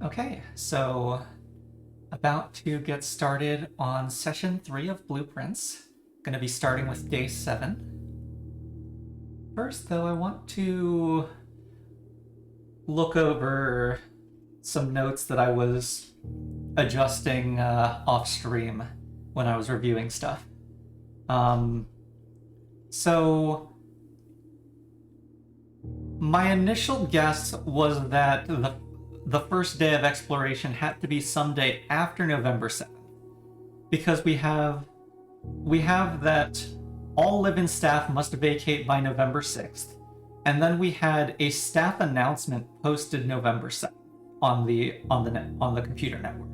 Okay, so about to get started on session 3 of Blueprints. Going to be starting with day 7. First, though, I want to look over some notes that I was adjusting off stream when I was reviewing stuff. So my initial guess was that the first day of exploration had to be someday after November 7th, because we have that all live-in staff must vacate by November 6th, and then we had a staff announcement posted November 7th on the computer network.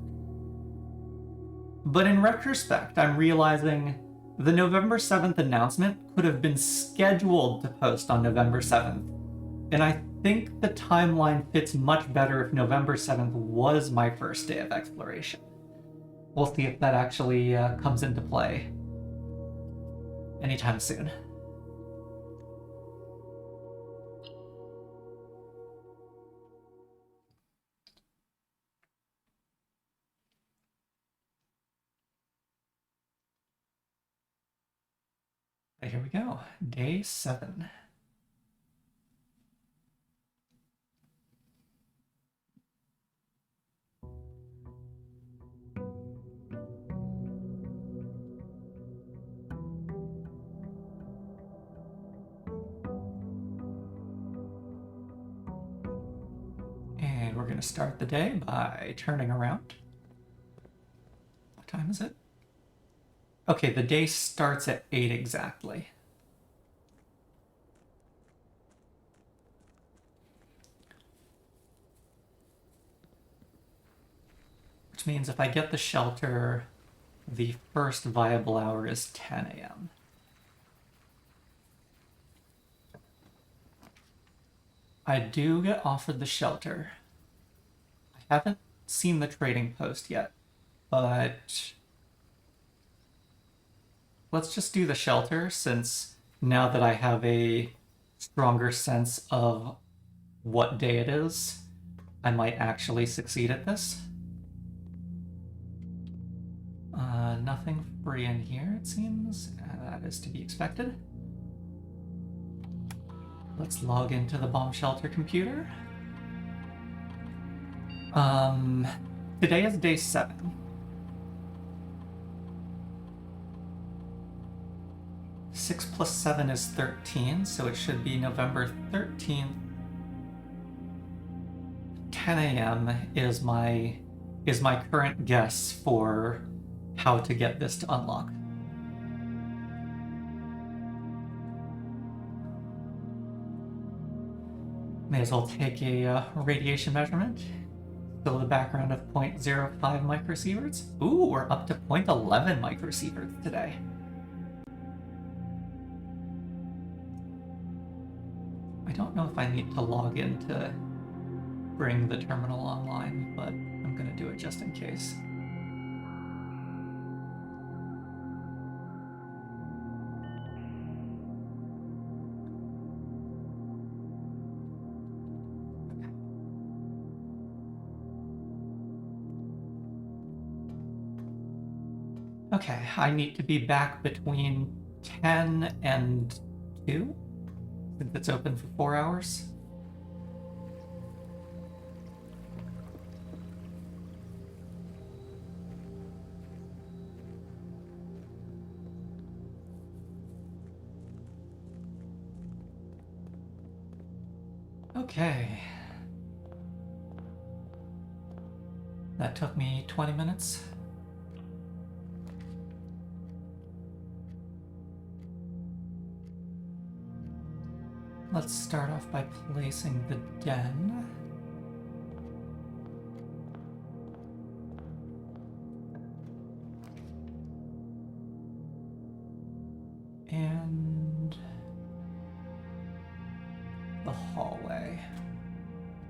But in retrospect, I'm realizing the November 7th announcement could have been scheduled to post on November 7th, and I think the timeline fits much better if November 7th was my first day of exploration. We'll see if that actually comes into play anytime soon. Here we go. Day 7. And we're going to start the day by turning around. What time is it? Okay, the day starts at 8 exactly. Which means if I get the shelter, the first viable hour is 10 a.m. I do get offered the shelter. I haven't seen the trading post yet, but let's just do the shelter, since now that I have a stronger sense of what day it is, I might actually succeed at this. Nothing free in here, it seems. That is to be expected. Let's log into the bomb shelter computer. Today is day 7. 6 plus 7 is 13, so it should be November 13th. 10 a.m. is my current guess for how to get this to unlock. May as well take a radiation measurement. Still the background of 0.05 microsieverts. Ooh, we're up to 0.11 microsieverts today. I don't know if I need to log in to bring the terminal online, but I'm gonna do it just in case. Okay, I need to be back between 10 and 2, since it's open for 4 hours. Okay. That took me 20 minutes. Let's start off by placing the den. And the hallway.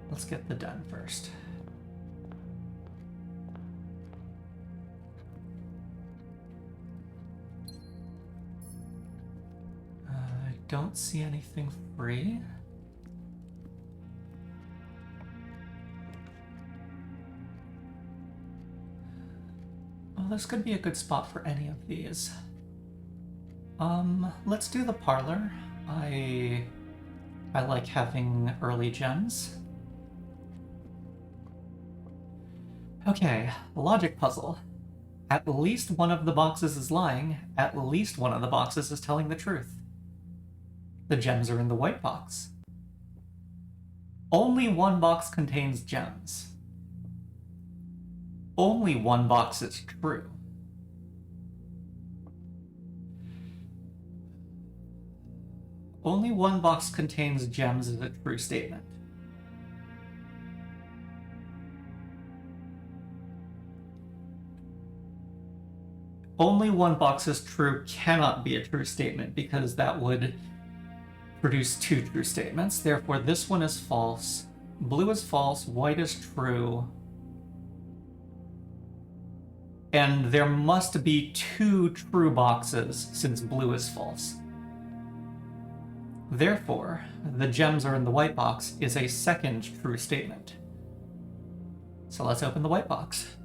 Let's get the den first. I don't see anything free. Well, this could be a good spot for any of these. Let's do the parlor. I like having early gems. Okay, logic puzzle. At least one of the boxes is lying. At least one of the boxes is telling the truth. The gems are in the white box. Only one box contains gems. Only one box is true. Only one box contains gems is a true statement. Only one box is true cannot be a true statement because that would produce two true statements. Therefore, this one is false. Blue is false, white is true. And there must be two true boxes since blue is false. Therefore, the gems are in the white box is a second true statement. So let's open the white box.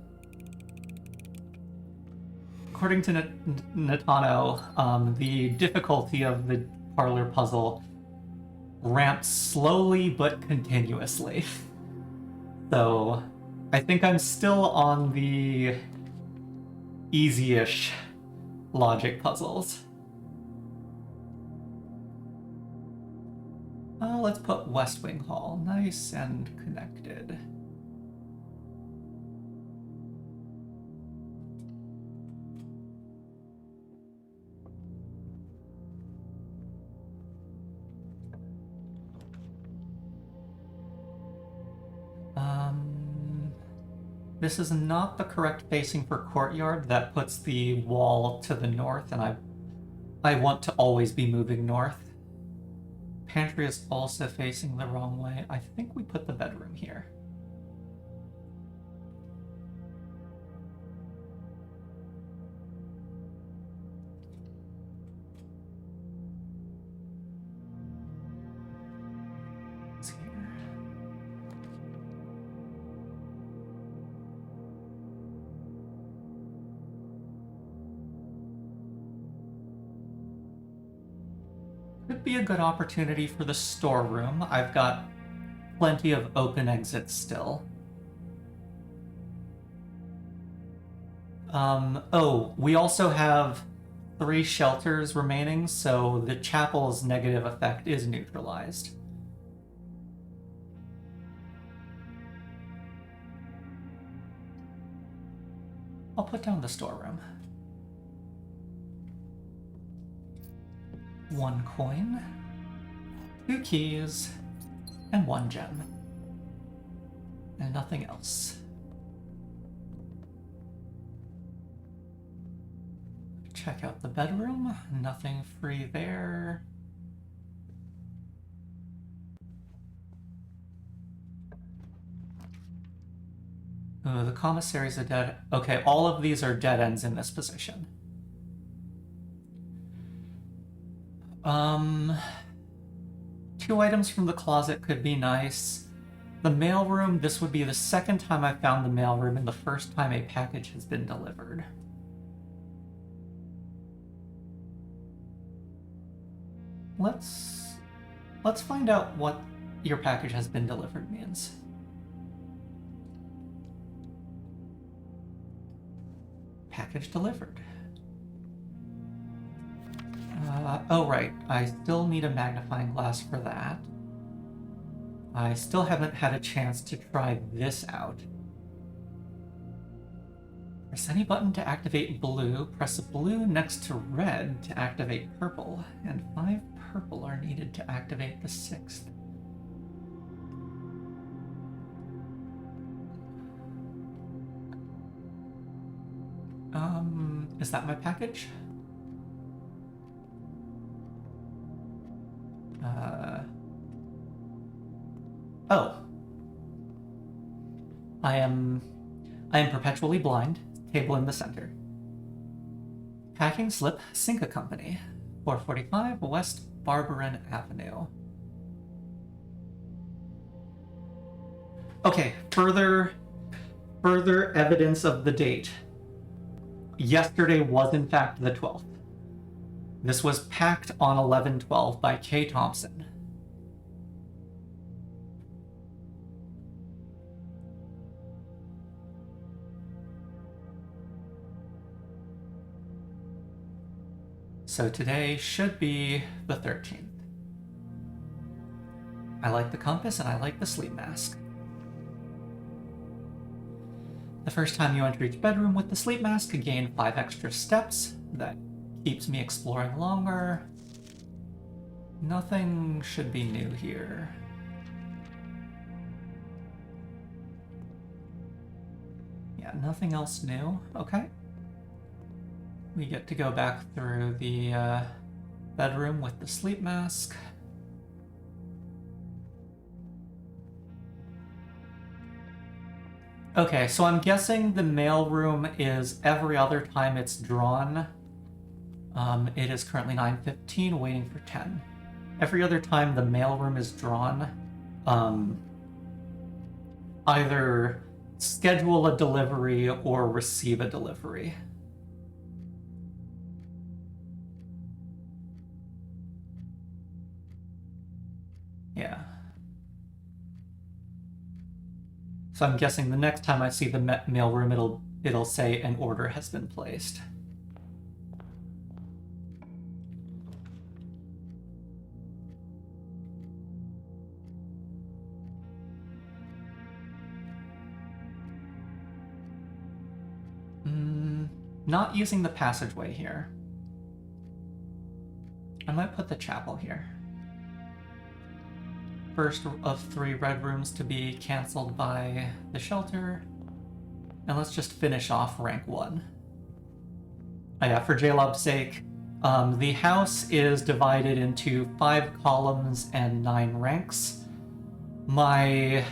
According to Natano, the difficulty of the parlor puzzle ramps slowly but continuously. So I think I'm still on the easy-ish logic puzzles. Let's put West Wing Hall. Nice and connected. This is not the correct facing for courtyard. That puts the wall to the north, and I want to always be moving north. Pantry is also facing the wrong way. I think we put the bedroom here. Could be a good opportunity for the storeroom. I've got plenty of open exits still. Oh, we also have 3 shelters remaining, so the chapel's negative effect is neutralized. I'll put down the storeroom. 1 coin, 2 keys, and 1 gem. And nothing else. Check out the bedroom. Nothing free there. Oh, the commissaries are dead. Okay, all of these are dead ends in this position. 2 items from the closet could be nice. The mailroom, this would be the second time I've found the mailroom and the first time a package has been delivered. Let's find out what your package has been delivered means. Package delivered. Oh right, I still need a magnifying glass for that. I still haven't had a chance to try this out. Press any button to activate blue, press blue next to red to activate purple, and 5 purple are needed to activate the 6th. Is that my package? Oh. I am perpetually blind. Table in the center. Packing slip, Cinca Company, 445 West Barberin Avenue. Okay, further evidence of the date. yesterday was in fact the 12th. This was packed on 11/12 by Kay Thompson. So today should be the 13th. I like the compass and I like the sleep mask. The first time you enter each bedroom with the sleep mask, gain 5 extra steps. That keeps me exploring longer. Nothing should be new here. Yeah, nothing else new. Okay. We get to go back through the bedroom with the sleep mask. Okay, so I'm guessing the mailroom is every other time it's drawn. It is currently 9:15, waiting for 10. Every other time the mailroom is drawn, either schedule a delivery or receive a delivery. Yeah. So I'm guessing the next time I see the mailroom, it'll say an order has been placed. Not using the passageway here. I might put the chapel here. First of 3 red rooms to be cancelled by the shelter. And let's just finish off rank 1. Oh yeah, for JLob's sake, the house is divided into 5 columns and 9 ranks. My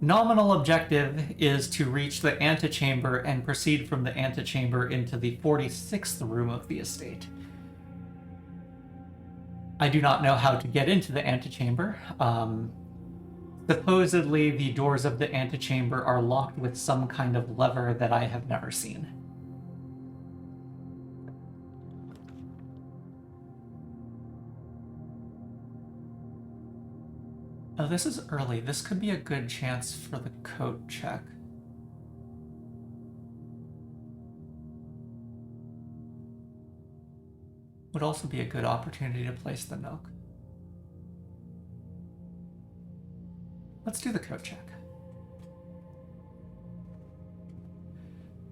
nominal objective is to reach the antechamber and proceed from the antechamber into the 46th room of the estate. I do not know how to get into the antechamber. Supposedly, the doors of the antechamber are locked with some kind of lever that I have never seen. Oh, this is early. This could be a good chance for the coat check. Would also be a good opportunity to place the Nook. Let's do the coat check.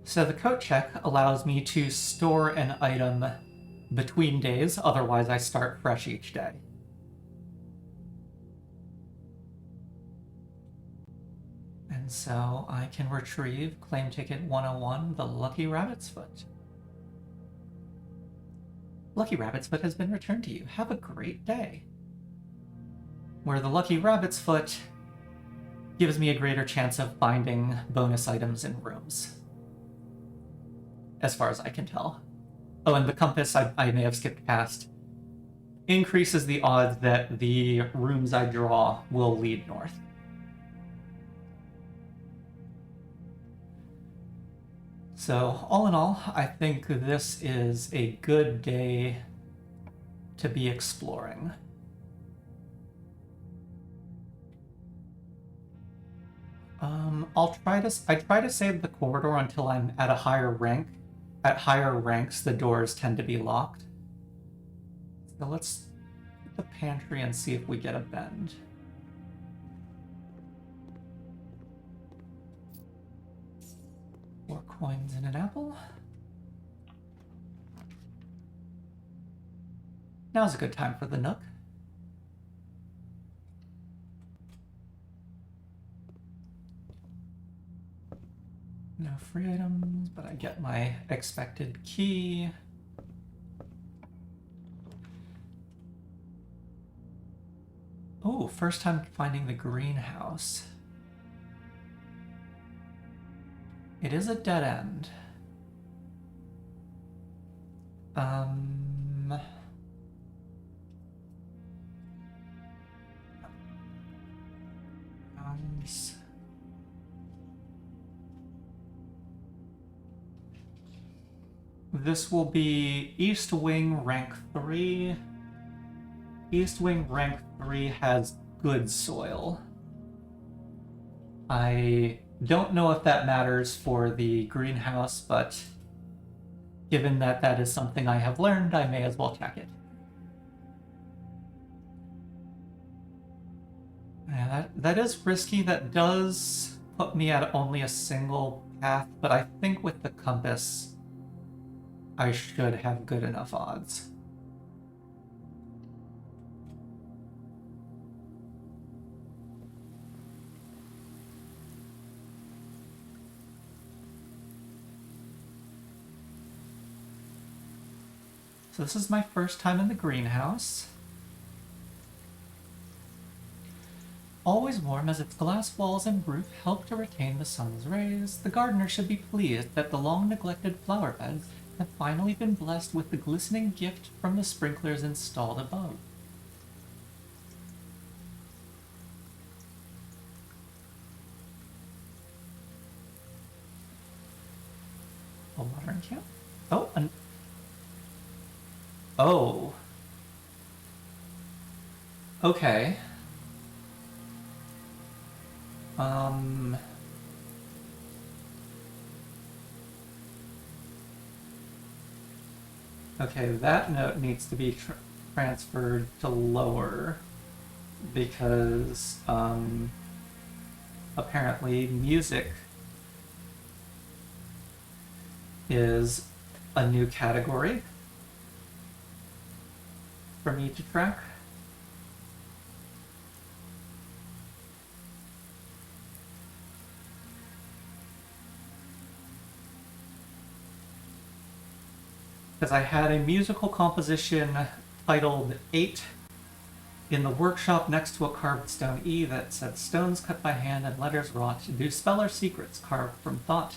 So the coat check allows me to store an item between days, otherwise I start fresh each day. And so I can retrieve claim ticket 101, the Lucky Rabbit's Foot. Lucky Rabbit's Foot has been returned to you. Have a great day. Where the Lucky Rabbit's Foot gives me a greater chance of finding bonus items in rooms. As far as I can tell. Oh, and the compass I may have skipped past increases the odds that the rooms I draw will lead north. So, all in all, I think this is a good day to be exploring. I try to save the corridor until I'm at a higher rank. At higher ranks, the doors tend to be locked. So let's hit the pantry and see if we get a bend. Four coins and an apple. Now's a good time for the Nook. No free items, but I get my expected key. Oh, first time finding the greenhouse. It is a dead end. This will be East Wing rank 3. East Wing rank 3 has good soil. I don't know if that matters for the greenhouse, but given that that is something I have learned, I may as well check it. Yeah, that is risky. That does put me at only a single path, but I think with the compass, I should have good enough odds. So this is my first time in the greenhouse. Always warm as its glass walls and roof help to retain the sun's rays, the gardener should be pleased that the long-neglected flower beds have finally been blessed with the glistening gift from the sprinklers installed above. A watering can? Oh, oh. Okay. Okay, that note needs to be transferred to lower because, apparently music is a new category for me to track. Because I had a musical composition titled 8 in the workshop next to a carved stone E that said stones cut by hand and letters wrought do spell our secrets carved from thought.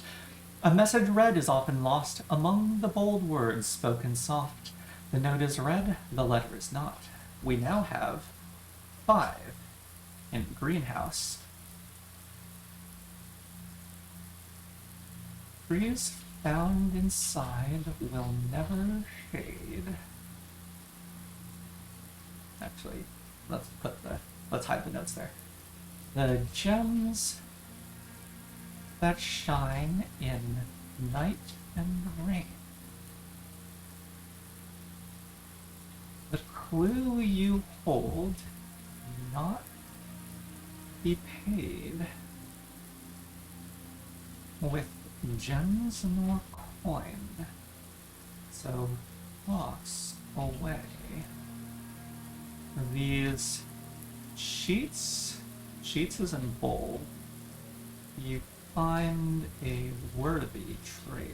A message read is often lost among the bold words spoken soft. The note is read, the letter is not. We now have 5 in greenhouse. Trees found inside will never shade. Actually, let's hide the notes there. The gems that shine in night and rain. The clue you hold not be paid with gems nor coin, so toss away these sheets. Sheets is in bold. You find a worthy trade.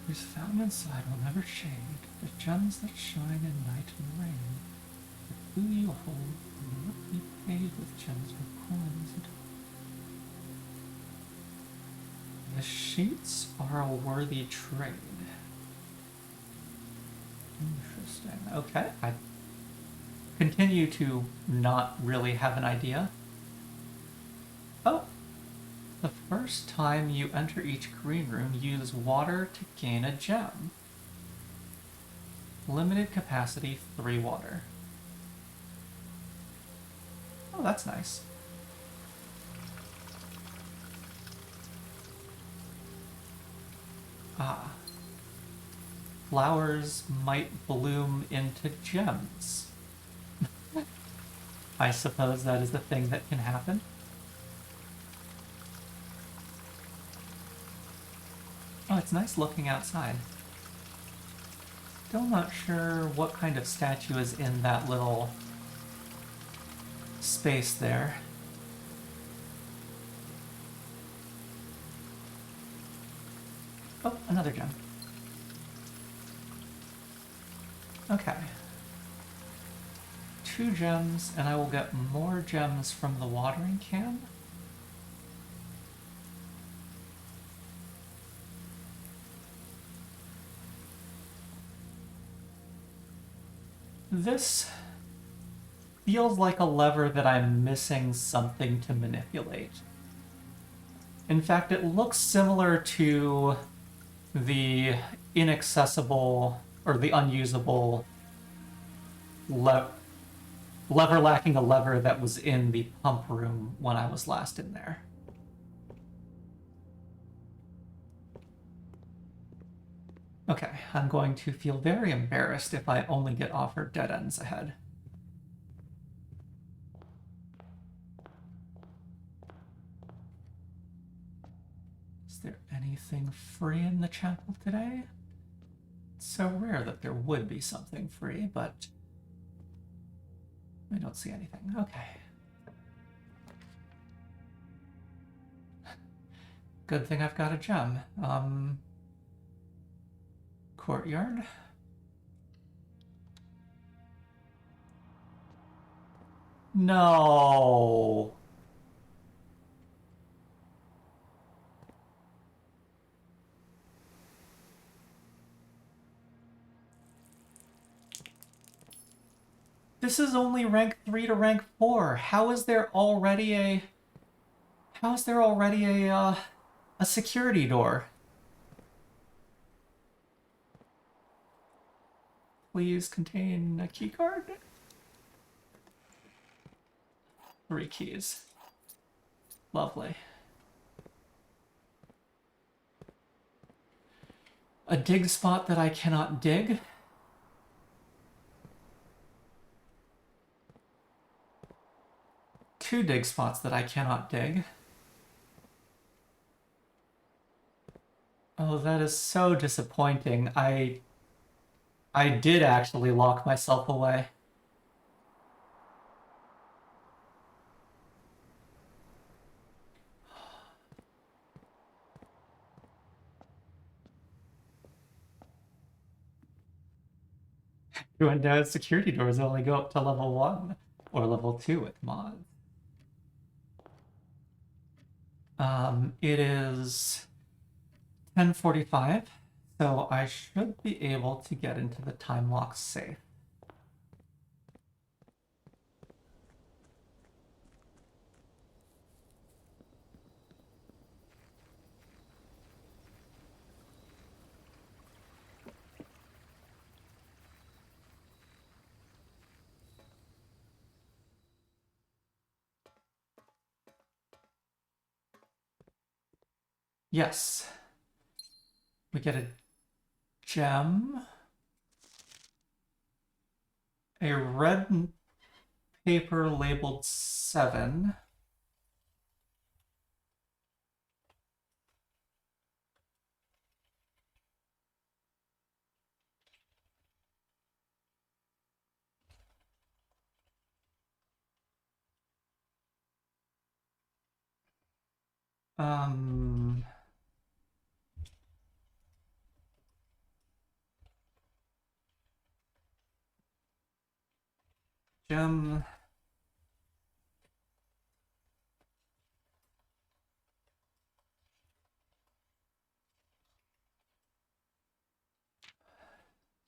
Trees found inside will never shade. The gems that shine in night and rain. The clue you hold will not be paid with gems or coins. The sheets are a worthy trade. Interesting. Okay, I continue to not really have an idea. Oh, the first time you enter each green room, use water to gain a gem. Limited capacity, 3 water. Oh, that's nice. Ah. Flowers might bloom into gems. I suppose that is the thing that can happen. Oh, it's nice looking outside. Still not sure what kind of statue is in that little space there. Oh, another gem. Okay. 2 gems, and I will get more gems from the watering can. This feels like a lever that I'm missing something to manipulate. In fact, it looks similar to the inaccessible or the unusable lever lacking a lever that was in the pump room when I was last in there. Okay, I'm going to feel very embarrassed if I only get offered dead ends ahead. Is there anything free in the chapel today? It's so rare that there would be something free, but I don't see anything. Okay. Good thing I've got a gem. Courtyard. No. This is only rank 3 to rank 4. How is there already a security door? Please contain a key card? 3 keys. Lovely. A dig spot that I cannot dig. Two dig spots that I cannot dig. Oh, that is so disappointing. I did actually lock myself away. And security doors only go up to level 1 or level 2 with mods. It is 10:45, so I should be able to get into the time lock safe. Yes. We get a gem. A red paper labeled 7. Gem.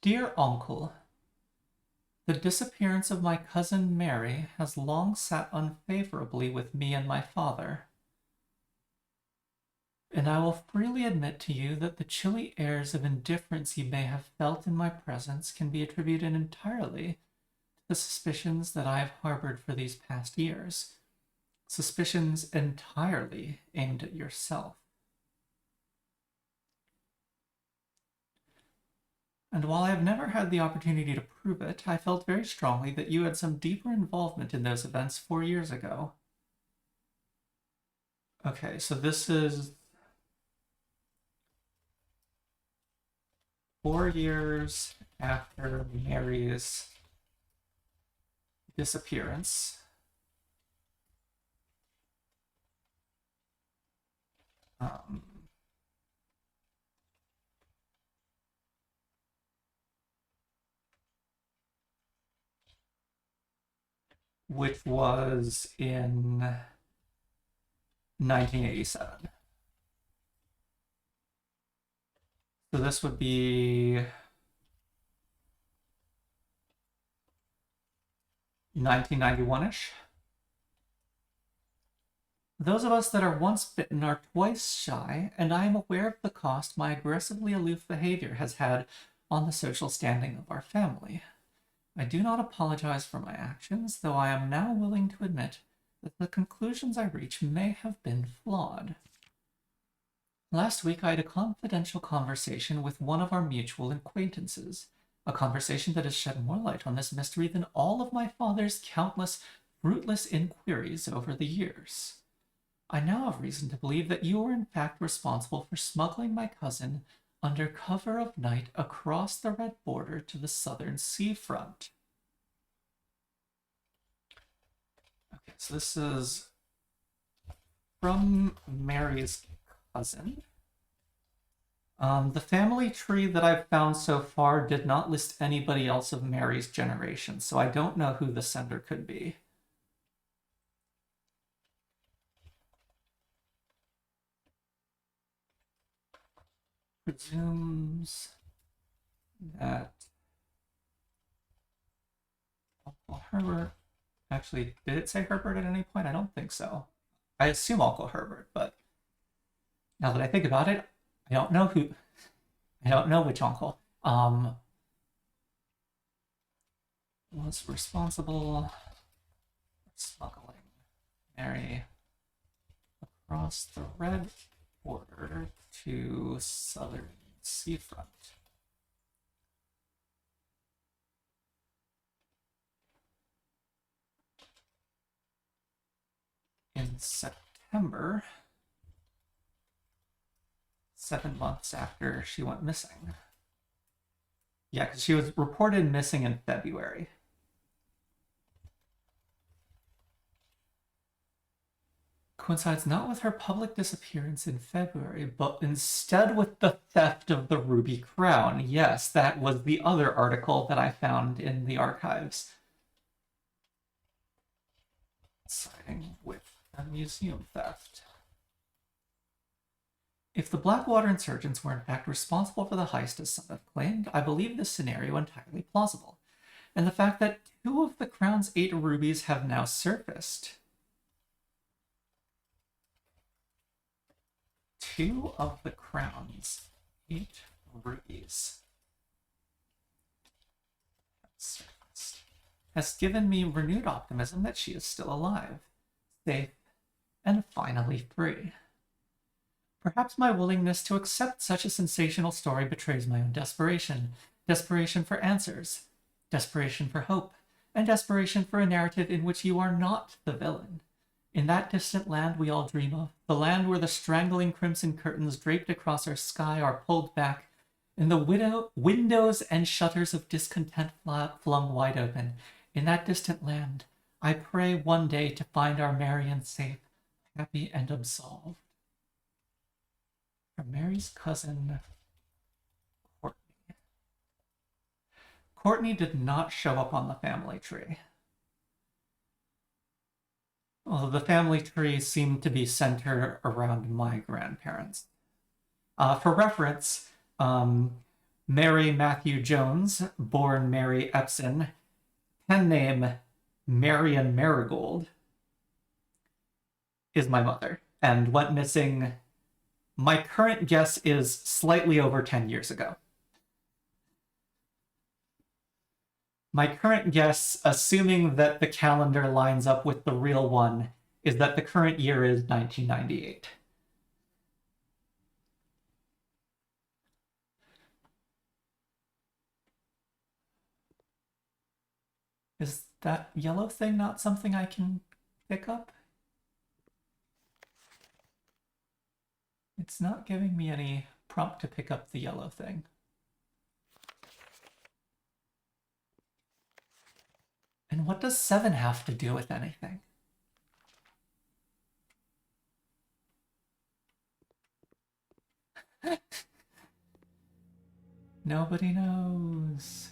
Dear Uncle, the disappearance of my cousin Mary has long sat unfavorably with me and my father. And I will freely admit to you that the chilly airs of indifference you may have felt in my presence can be attributed entirely to the suspicions that I have harbored for these past years. Suspicions entirely aimed at yourself. And while I have never had the opportunity to prove it, I felt very strongly that you had some deeper involvement in those events 4 years ago. Okay, so this is 4 years after Mary's disappearance. Which was in 1987. So this would be 1991-ish. Those of us that are once bitten are twice shy, and I am aware of the cost my aggressively aloof behavior has had on the social standing of our family. I do not apologize for my actions, though I am now willing to admit that the conclusions I reach may have been flawed. Last week I had a confidential conversation with one of our mutual acquaintances, a conversation that has shed more light on this mystery than all of my father's countless fruitless inquiries over the years. I now have reason to believe that you are in fact responsible for smuggling my cousin under cover of night across the red border to the southern seafront. Okay, so this is from Mary's cousin. The family tree that I've found so far did not list anybody else of Mary's generation, so I don't know who the sender could be. Presumes that Uncle Herbert. Actually, did it say Herbert at any point? I don't think so. I assume Uncle Herbert, but now that I think about it, I don't know who. I don't know which uncle. Was responsible for smuggling Mary across the red border to southern seafront. In September, 7 months after she went missing. Yeah, because she was reported missing in February. Coincides not with her public disappearance in February, but instead with the theft of the ruby crown. Yes, that was the other article that I found in the archives. Siding with a museum theft. If the Blackwater insurgents were in fact responsible for the heist as some have claimed, I believe this scenario entirely plausible. And the fact that 2 of the crown's 8 rubies have now surfaced. 2 of the crown's 8 rubies have surfaced has given me renewed optimism that she is still alive, safe, and finally free. Perhaps my willingness to accept such a sensational story betrays my own desperation. Desperation for answers, desperation for hope, and desperation for a narrative in which you are not the villain. In that distant land we all dream of, the land where the strangling crimson curtains draped across our sky are pulled back, and the windows and shutters of discontent flung wide open. In that distant land, I pray one day to find our Marian safe, happy, and absolved. From Mary's cousin, Courtney. Courtney did not show up on the family tree. Well, the family tree seemed to be centered around my grandparents. For reference, Mary Matthew Jones, born Mary Epson, pen name Marion Marigold, is my mother, and went missing, my current guess is slightly over 10 years ago. My current guess, assuming that the calendar lines up with the real one, is that the current year is 1998. Is that yellow thing not something I can pick up? It's not giving me any prompt to pick up the yellow thing. And what does 7 have to do with anything? Nobody knows.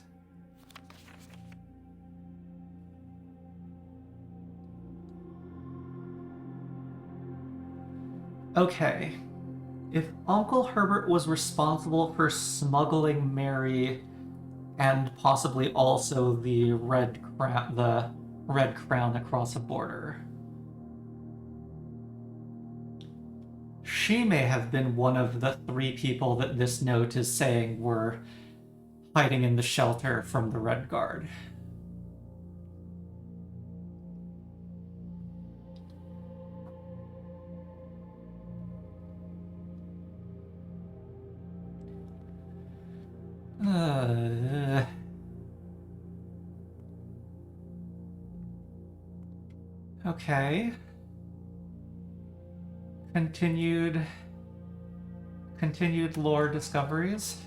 Okay. If Uncle Herbert was responsible for smuggling Mary and possibly also the red crown across a border, she may have been one of the 3 people that this note is saying were hiding in the shelter from the Red Guard. Okay. Continued lore discoveries.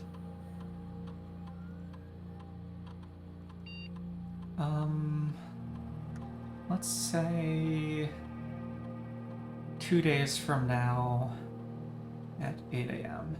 Let's say 2 days from now at 8 a.m.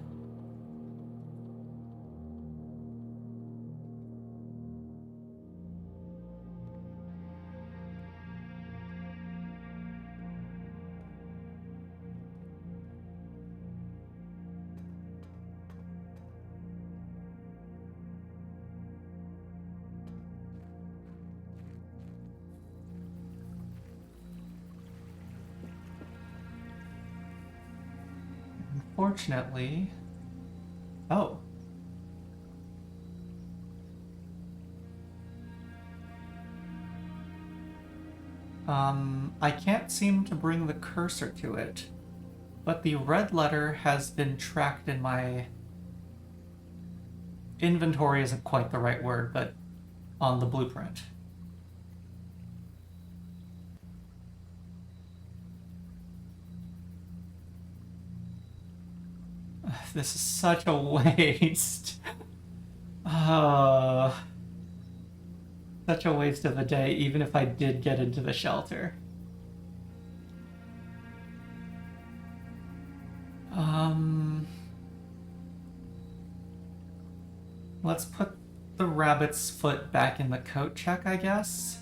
Unfortunately... Oh. I can't seem to bring the cursor to it, but the red letter has been tracked in my... Inventory isn't quite the right word, but on the blueprint. This is such a waste. Such a waste of a day, even if I did get into the shelter. Let's put the rabbit's foot back in the coat check, I guess.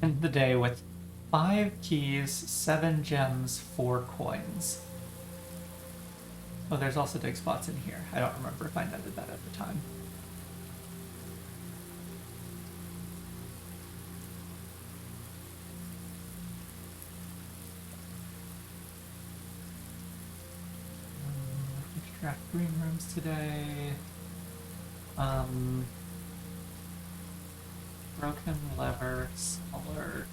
End the day with 5 keys, 7 gems, 4 coins. Oh, there's also dig spots in here. I don't remember if I noted that at the time. Extract green rooms today. Broken lever, alert.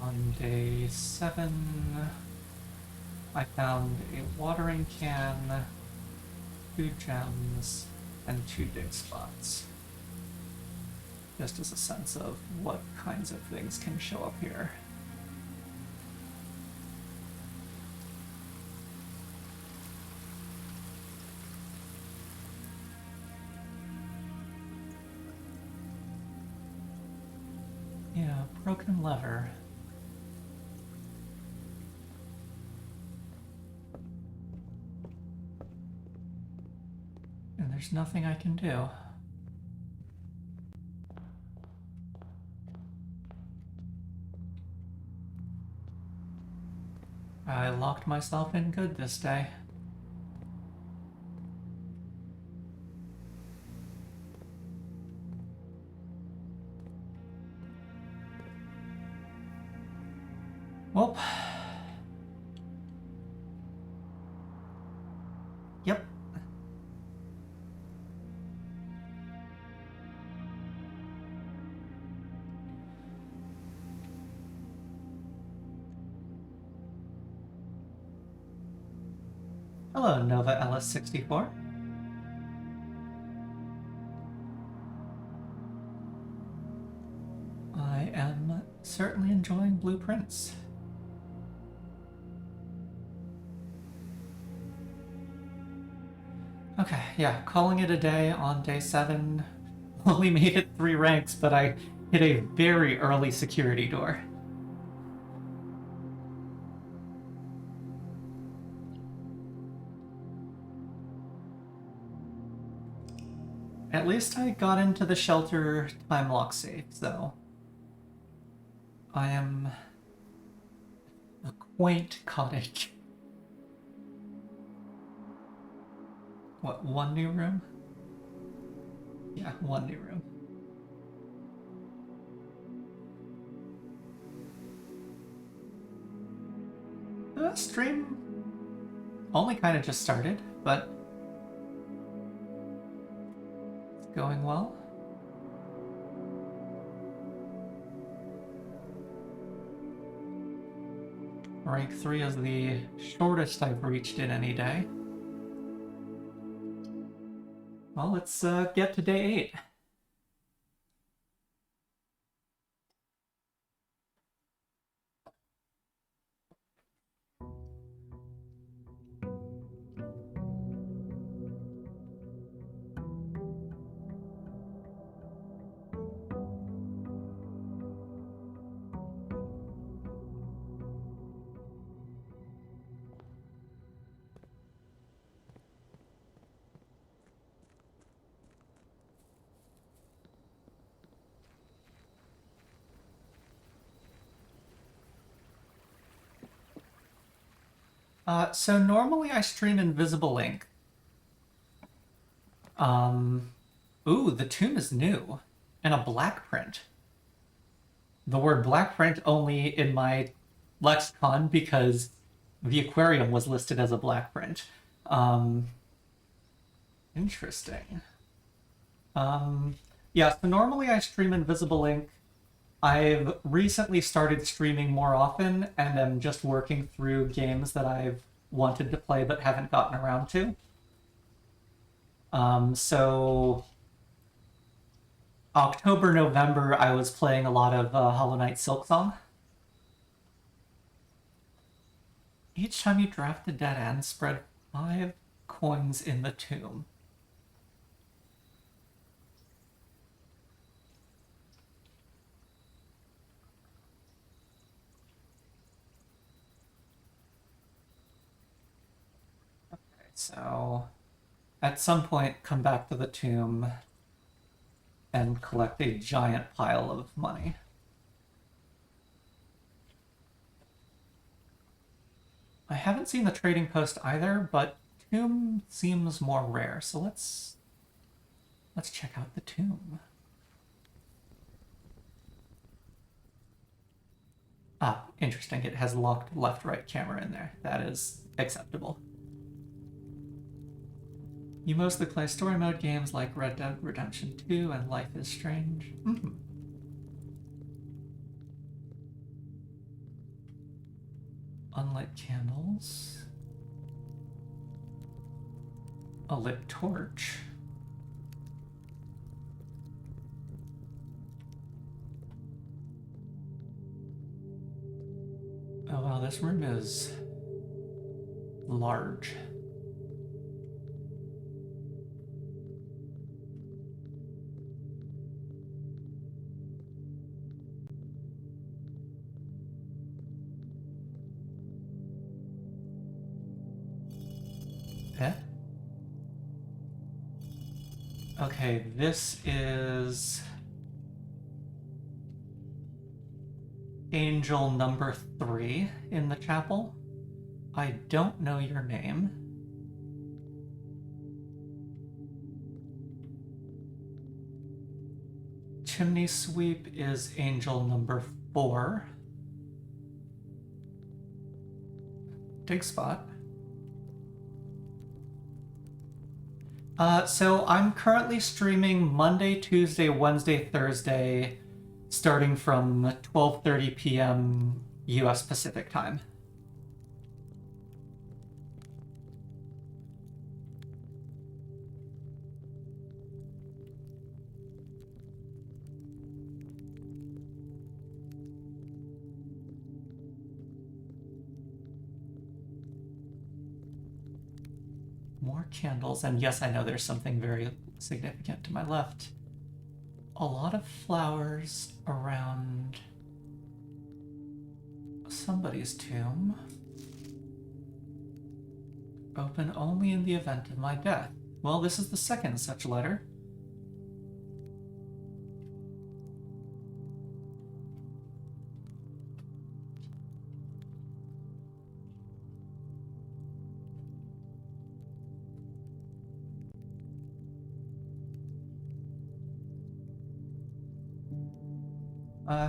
On day 7, I found a watering can, 2 gems, and 2 dig spots. Just as a sense of what kinds of things can show up here. Yeah, broken lever. And there's nothing I can do. I locked myself in good this day. Well. Yep. Hello, Nova LS64. I am certainly enjoying Blueprints. Okay, yeah, calling it a day on day 7. Only made it 3 ranks, but I hit a very early security door. At least I got into the shelter time lock safe, so I am a quaint cottage. What, 1 new room? Yeah, 1 new room. The stream only kind of just started, but it's going well. Rank 3 is the shortest I've reached in any day. Well, let's get to day 8. So normally I stream Invisible Ink. Ooh, the tomb is new. And a black print. The word black print only in my lexicon because the aquarium was listed as a black print. Interesting. Yeah, so normally I stream Invisible Ink. I've recently started streaming more often and am just working through games that I've wanted to play but haven't gotten around to. So October, November, I was playing a lot of Hollow Knight Silksong. Each time you draft a dead end, spread 5 coins in the tomb. Okay, so at some point, come back to the tomb and collect a giant pile of money. I haven't seen the trading post either, but tomb seems more rare, so let's check out the tomb. Ah, interesting. It has locked left-right camera in there. That is acceptable. You mostly play story mode games like Red Dead Redemption 2 and Life is Strange. Unlit candles. A lit torch. Oh wow, this room is large. Eh? Okay, this is angel number 3 in the chapel. I don't know your name. Chimney sweep is angel number 4. dig spot. So I'm currently streaming Monday, Tuesday, Wednesday, Thursday, starting from 12:30 p.m. US Pacific time. More candles, and yes, I know there's something very significant to my left. A lot of flowers around somebody's tomb. Open only in the event of my death. Well, this is the second such letter.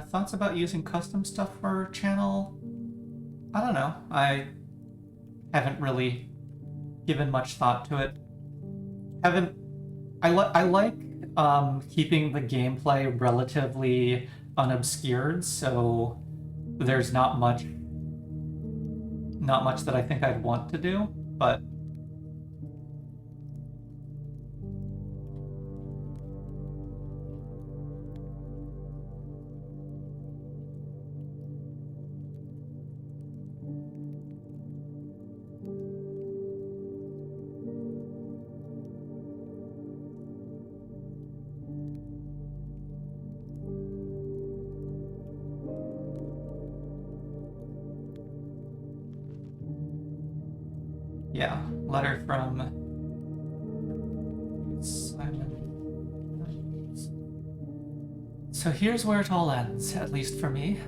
Thoughts about using custom stuff for channel? I don't know. I haven't really given much thought to it. I like keeping the gameplay relatively unobscured, so there's not much that I think I'd want to do, but yeah, letter from Simon. So here's where it all ends, at least for me.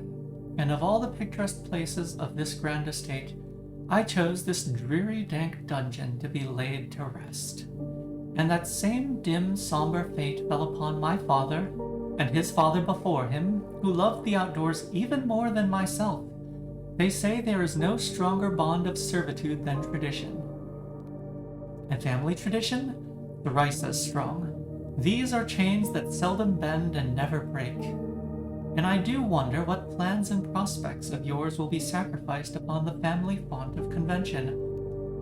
And of all the picturesque places of this grand estate, I chose this dreary, dank dungeon to be laid to rest. And that same dim, somber fate fell upon my father, and his father before him, who loved the outdoors even more than myself. They say there is no stronger bond of servitude than tradition. And family tradition? Thrice as strong. These are chains that seldom bend and never break. And I do wonder what plans and prospects of yours will be sacrificed upon the family font of convention.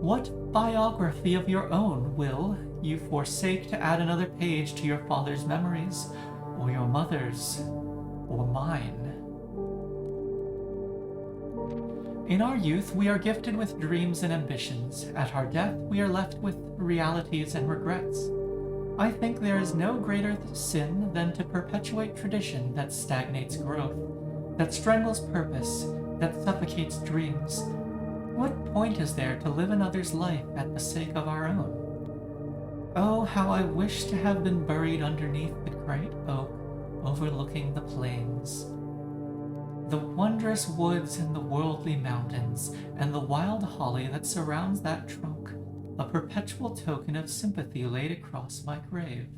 What biography of your own will you forsake to add another page to your father's memories, or your mother's, or mine? In our youth, we are gifted with dreams and ambitions. At our death, we are left with realities and regrets. I think there is no greater sin than to perpetuate tradition that stagnates growth, that strangles purpose, that suffocates dreams. What point is there to live another's life at the sake of our own? Oh, how I wish to have been buried underneath the great oak overlooking the plains. The wondrous woods and the worldly mountains, and the wild holly that surrounds that trunk, a perpetual token of sympathy laid across my grave.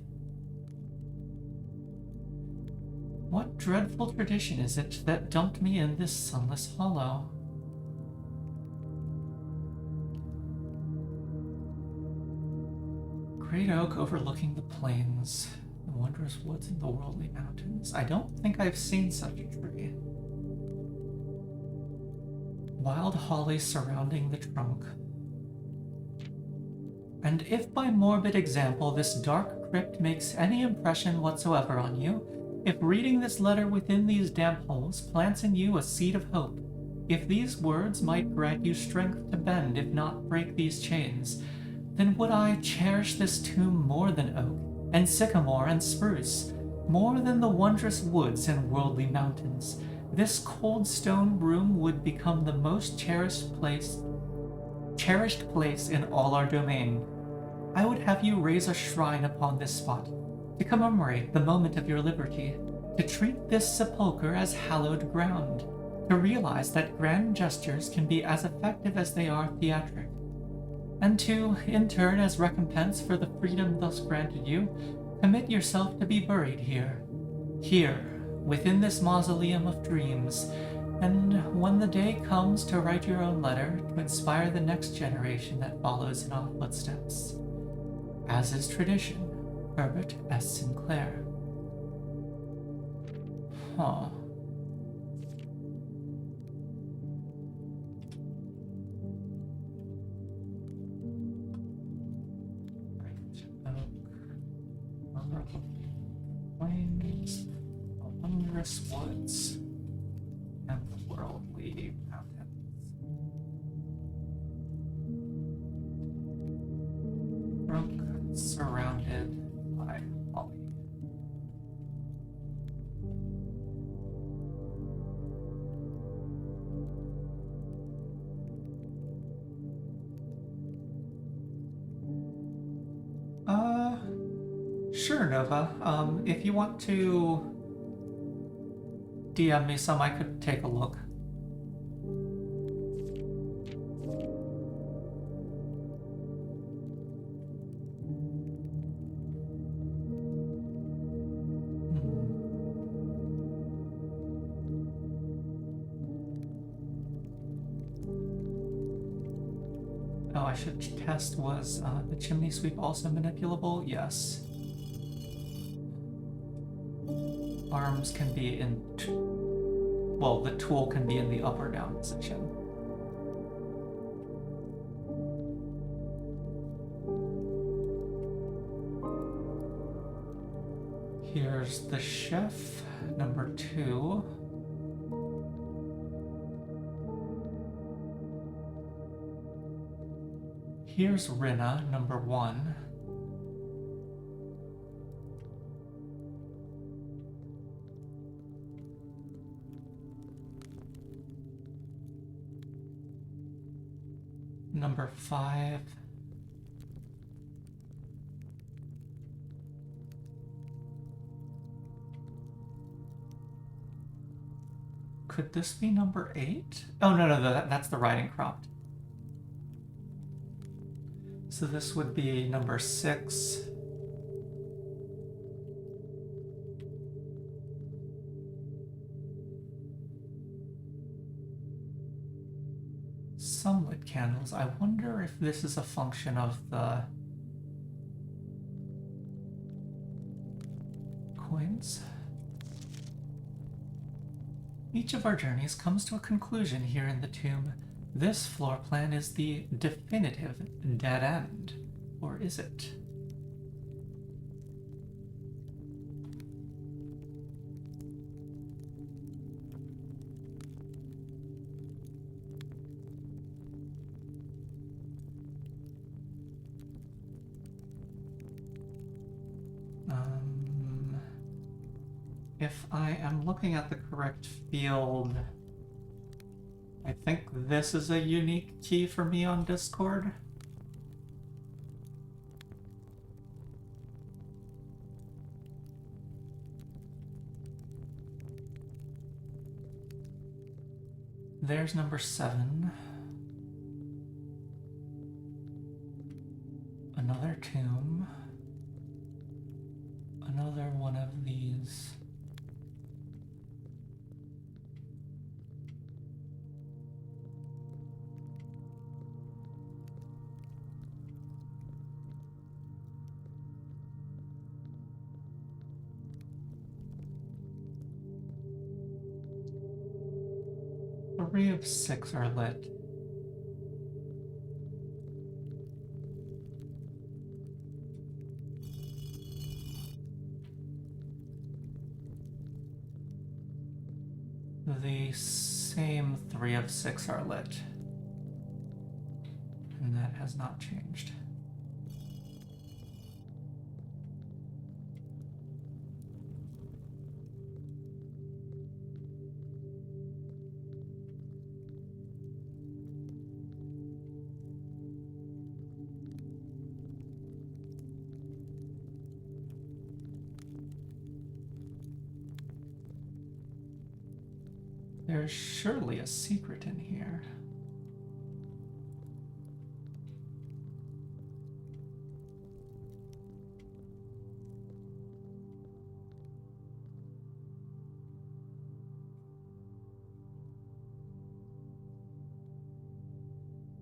What dreadful tradition is it that dumped me in this sunless hollow? Great oak overlooking the plains, the wondrous woods and the worldly mountains. I don't think I've seen such a tree. Wild holly surrounding the trunk. And if by morbid example this dark crypt makes any impression whatsoever on you, if reading this letter within these damp holes plants in you a seed of hope, if these words might grant you strength to bend, if not break these chains, then would I cherish this tomb more than oak, and sycamore and spruce, more than the wondrous woods and worldly mountains. This cold stone room would become the most cherished place in all our domain. I would have you raise a shrine upon this spot, to commemorate the moment of your liberty, to treat this sepulchre as hallowed ground, to realize that grand gestures can be as effective as they are theatric, and to, in turn, as recompense for the freedom thus granted you, commit yourself to be buried here, within this mausoleum of dreams, And when the day comes to write your own letter to inspire the next generation that follows in our footsteps, as is tradition, Herbert S. Sinclair. Huh. Plains, the wondrous woods, and the worldly mountains. Brook surrounded by holly. Sure, Nova. If you want to DM me some, I could take a look. Oh, I should test, was the chimney sweep also manipulable? Yes. Arms can be in... well, the tool can be in the up or down position. Here's the chef, number 2. Here's Rina, number 1. Number 5. Could this be number 8? Oh, no, that's the riding cropped. So this would be number 6. Some lit candles. I wonder if this is a function of the coins. Each of our journeys comes to a conclusion here in the tomb. This floor plan is the definitive dead end. Or is it? If I am looking at the correct field, I think this is a unique key for me on Discord. There's number 7. Another tomb. Another one of these. Three of 6 are lit. The same 3 of 6 are lit. And that has not changed. There's surely a secret in here.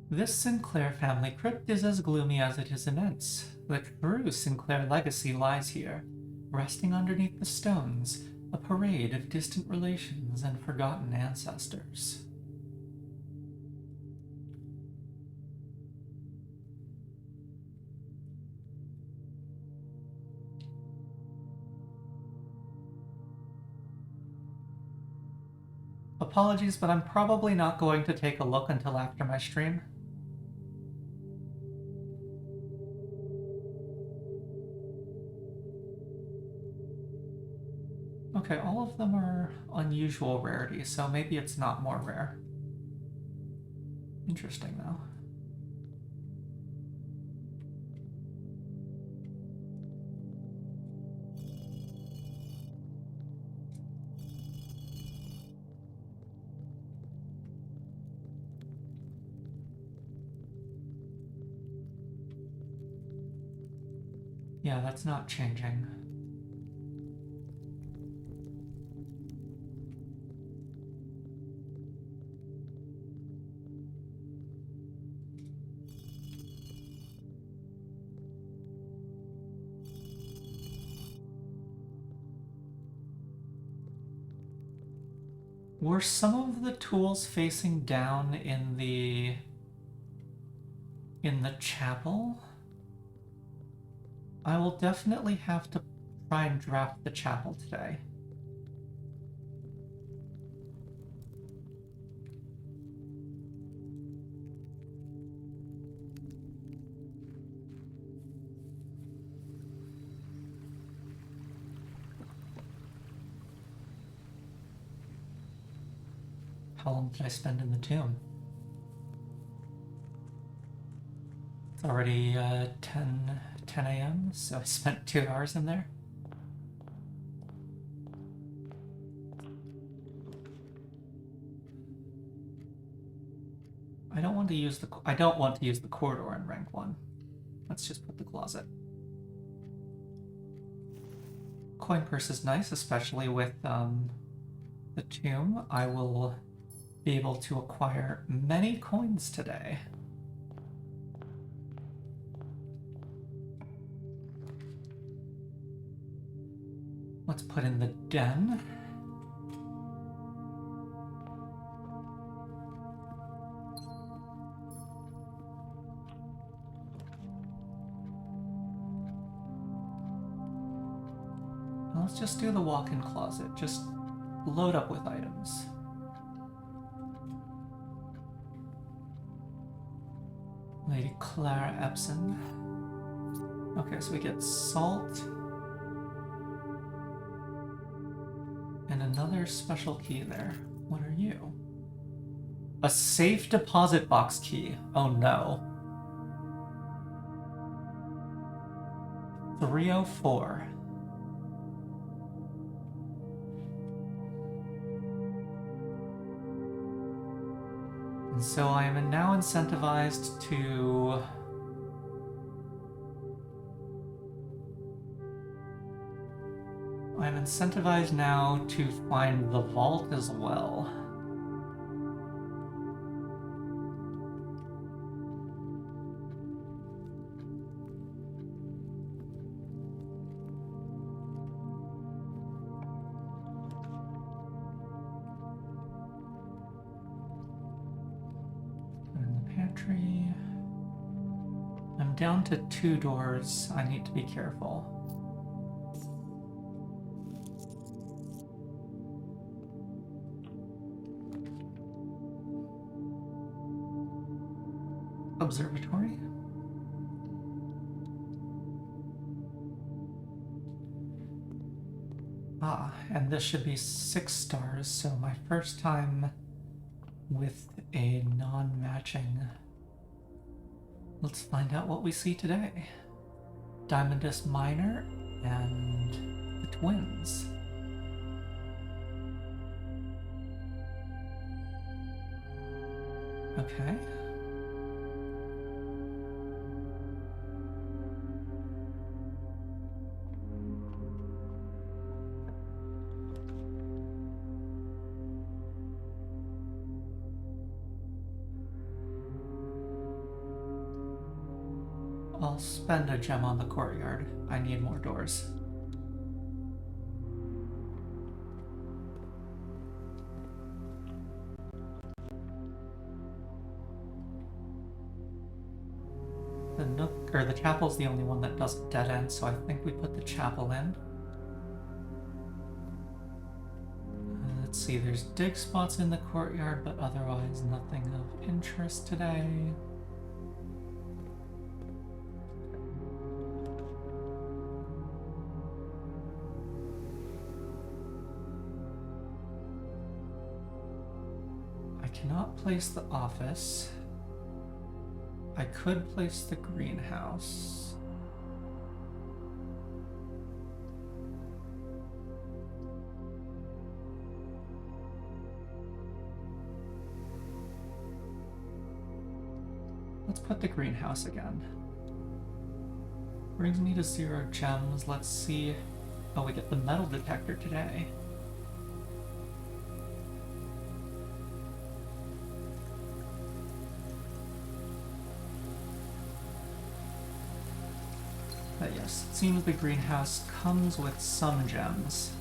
This Sinclair family crypt is as gloomy as it is immense. The true Sinclair legacy lies here, resting underneath the stones, a parade of distant relations and forgotten ancestors. Apologies, but I'm probably not going to take a look until after my stream. Okay, all of them are unusual rarity, so maybe it's not more rare. Interesting, though. Yeah, that's not changing. Were some of the tools facing down in the chapel? I will definitely have to try and draft the chapel today. How long did I spend in the tomb? It's already 10 a.m., so I spent 2 hours in there. I don't want to use the corridor in rank 1. Let's just put the closet. Coin purse is nice, especially with the tomb. I will be able to acquire many coins today. Let's put in the den. Let's just do the walk-in closet. Just load up with items. Lady Clara Epson. Okay, so we get salt. And another special key there. What are you? A safe deposit box key. Oh no. 304. And so I am now incentivized to... I'm incentivized now to find the vault as well. In the pantry... I'm down to 2 doors. I need to be careful. Observatory. Ah, and this should be 6 stars, so my first time with a non-matching. Let's find out what we see today. Diamondus Minor and the twins. Okay. I'll spend a gem on the courtyard. I need more doors. The nook, or the chapel's the only one that doesn't dead end, so I think we put the chapel in. Let's see, there's dig spots in the courtyard, but otherwise nothing of interest today. I cannot place the office. I could place the greenhouse. Let's put the greenhouse again. Brings me to 0 gems. Let's see. Oh, we get the metal detector today. But yes, it seems the greenhouse comes with some gems.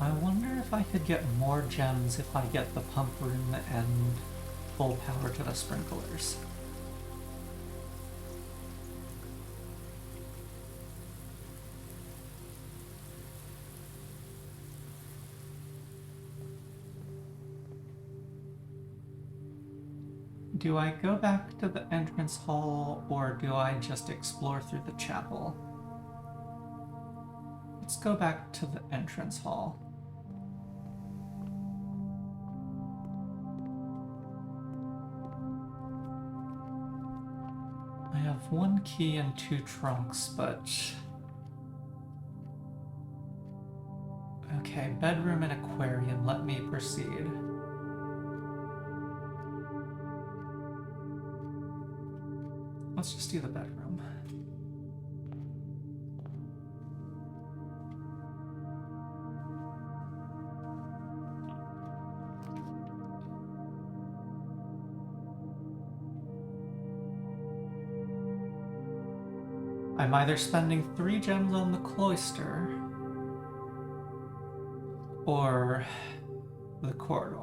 I wonder if I could get more gems if I get the pump room and full power to the sprinklers. Do I go back to the entrance hall, or do I just explore through the chapel? Let's go back to the entrance hall. I have 1 key and 2 trunks, but... Okay, bedroom and aquarium, let me proceed. Let's just do the bedroom. I'm either spending 3 gems on the cloister or the corridor.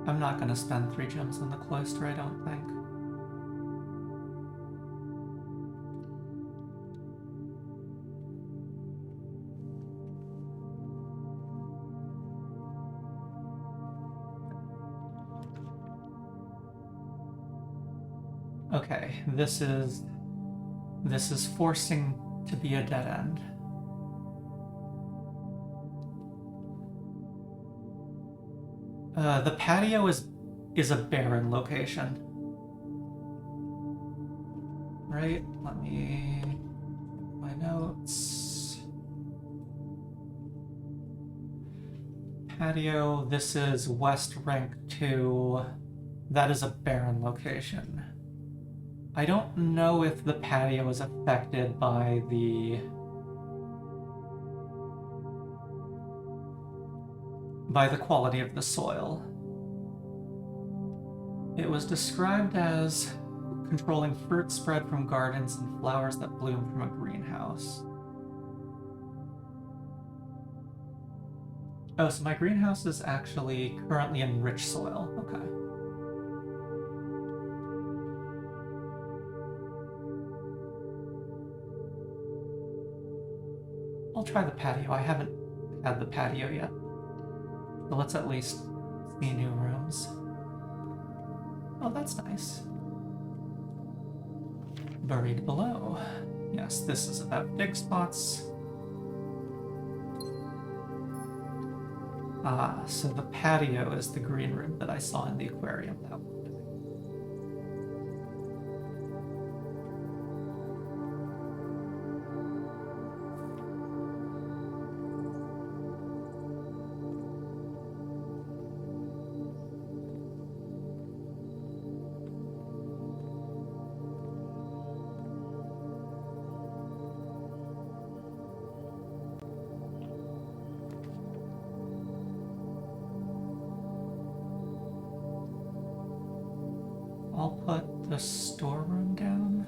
I'm not going to spend 3 gems on the cloister, I don't think. Okay, this is forcing to be a dead end. The patio is a barren location. Right? Let me... my notes. Patio, this is West Rank 2. That is a barren location. I don't know if the patio is affected by the quality of the soil. It was described as controlling fruit spread from gardens and flowers that bloom from a greenhouse. Oh, so my greenhouse is actually currently in rich soil. Okay. I'll try the patio. I haven't had the patio yet. So let's at least see new rooms. Oh, that's nice. Buried below. Yes, this is about dig spots. Ah, so the patio is the green room that I saw in the aquarium that one. storeroom down?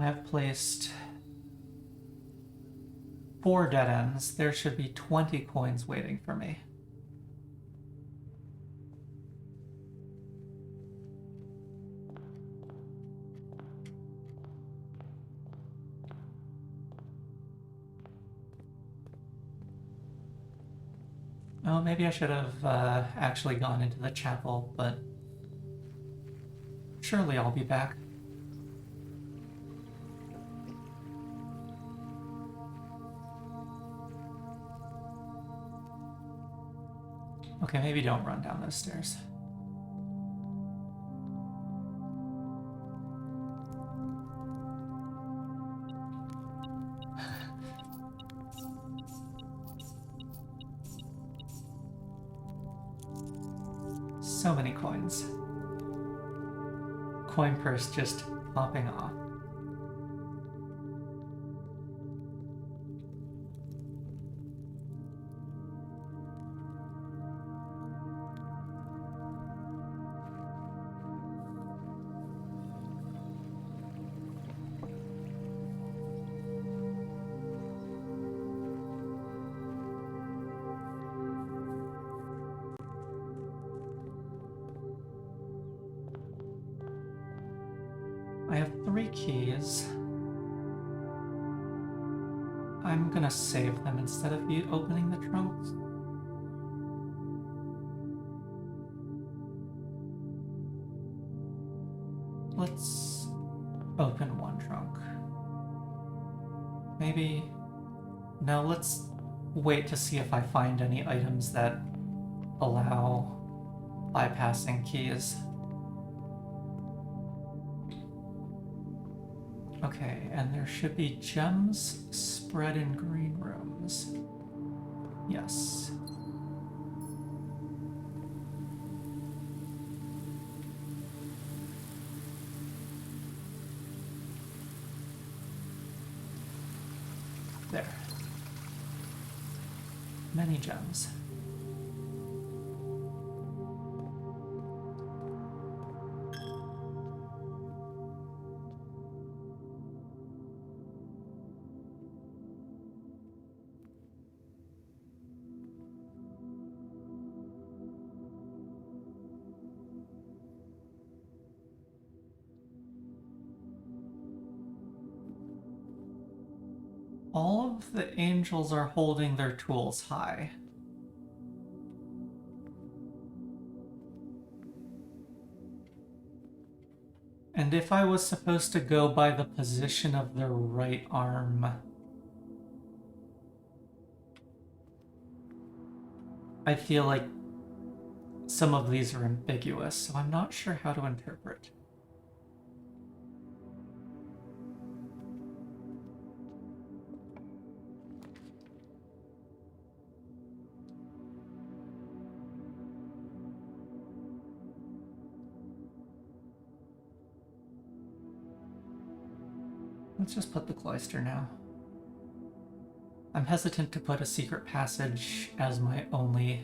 I have placed 4 dead ends. There should be 20 coins waiting for me. Oh, maybe I should have actually gone into the chapel, but surely I'll be back. Okay, maybe don't run down those stairs. So many coins. Coin purse just popping off. I have 3 keys. I'm gonna save them instead of you opening the trunks. Let's open one trunk. Maybe... No, let's wait to see if I find any items that allow bypassing keys. Okay, and there should be gems spread in green rooms. Yes. There. Many gems. All of the angels are holding their tools high. And if I was supposed to go by the position of their right arm, I feel like some of these are ambiguous, so I'm not sure how to interpret. Let's just put the cloister now. I'm hesitant to put a secret passage as my only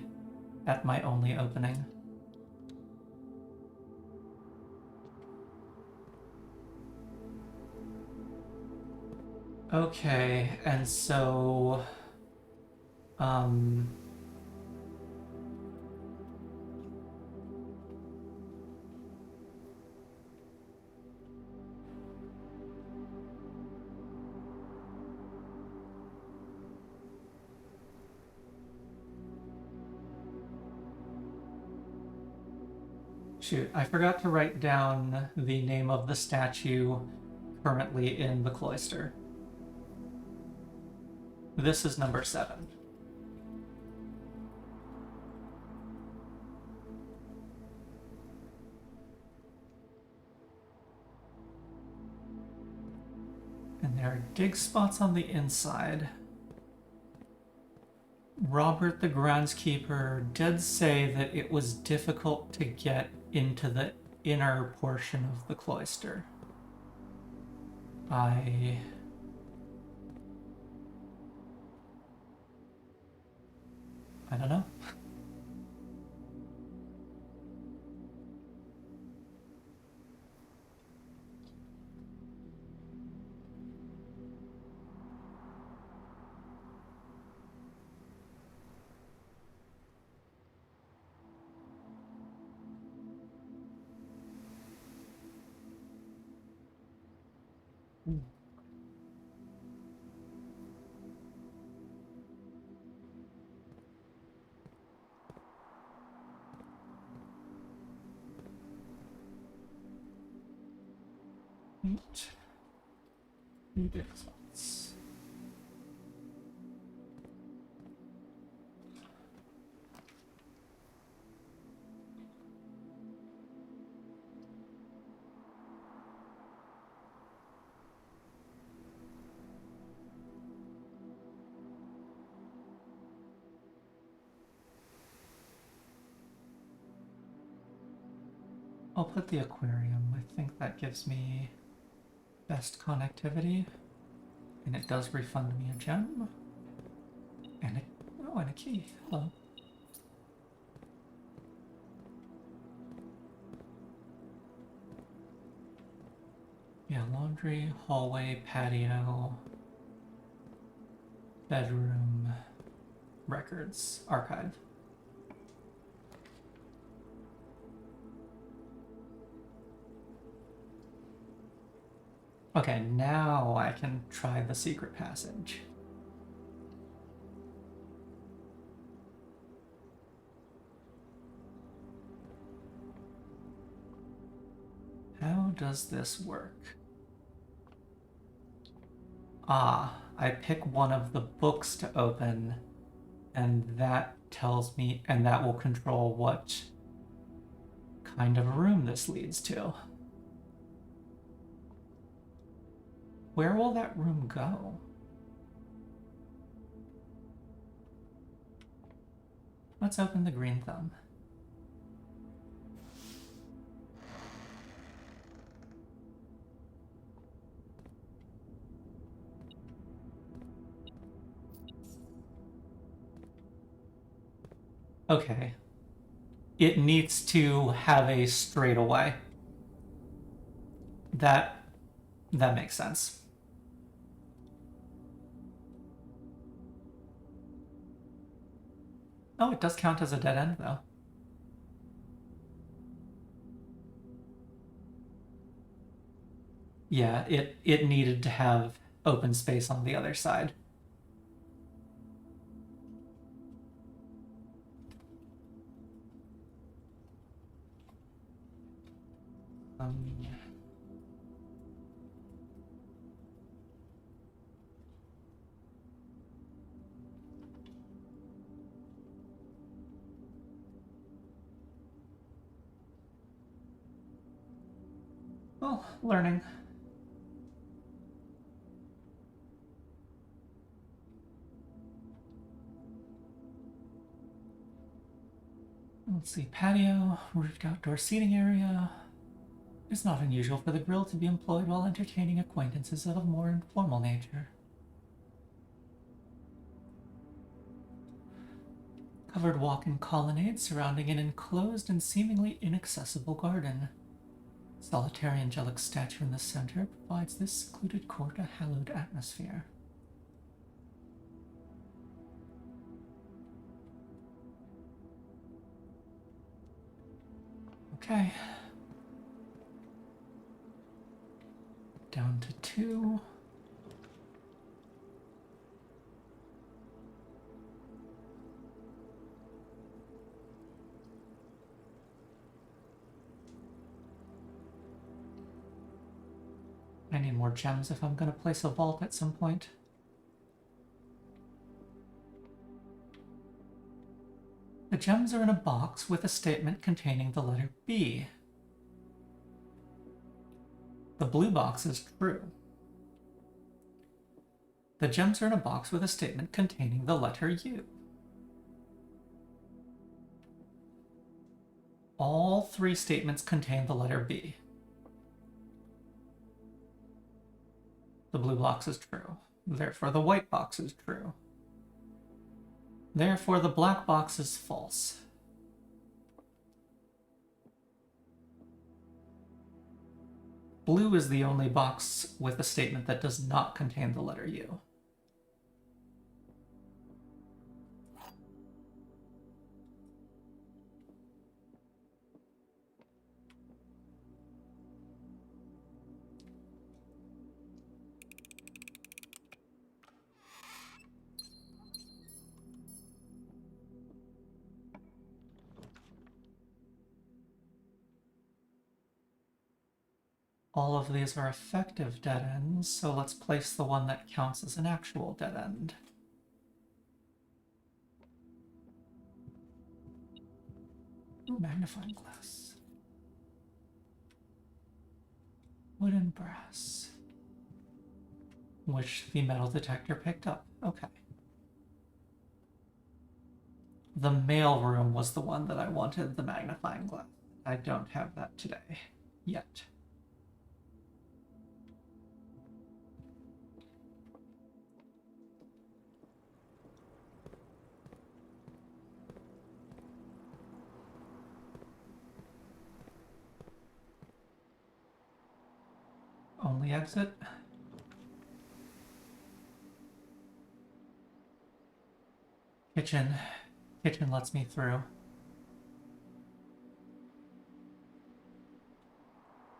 opening. Okay, and so shoot, I forgot to write down the name of the statue currently in the cloister. This is number 7. And there are dig spots on the inside. Robert the groundskeeper did say that it was difficult to get into the inner portion of the cloister. I don't know. Neat. New data spots. I'll put the aquarium. I think that gives me best connectivity, and it does refund me a gem and a key. Hello. Yeah, laundry, hallway, patio, bedroom, records, archive. Okay, now I can try the secret passage. How does this work? Ah, I pick one of the books to open, and that tells me, and that will control what kind of room this leads to. Where will that room go? Let's open the green thumb. Okay. It needs to have a straightaway. That makes sense. Oh, it does count as a dead end, though. Yeah, it needed to have open space on the other side. Well, learning. Let's see, patio, roofed outdoor seating area. It's not unusual for the grill to be employed while entertaining acquaintances of a more informal nature. Covered walk-in colonnade surrounding an enclosed and seemingly inaccessible garden. Solitary angelic statue in the center provides this secluded court a hallowed atmosphere. Okay. Down to 2. I need more gems if I'm going to place a vault at some point. The gems are in a box with a statement containing the letter B. The blue box is true. The gems are in a box with a statement containing the letter U. all three statements contain the letter B. The blue box is true. Therefore, the white box is true. Therefore, the black box is false. Blue is the only box with a statement that does not contain the letter U. All of these are effective dead ends, so let's place the one that counts as an actual dead end. Magnifying glass. Wood and brass. Which the metal detector picked up. Okay. The mail room was the one that I wanted the magnifying glass. I don't have that today. Yet. Only exit. Kitchen. Kitchen lets me through.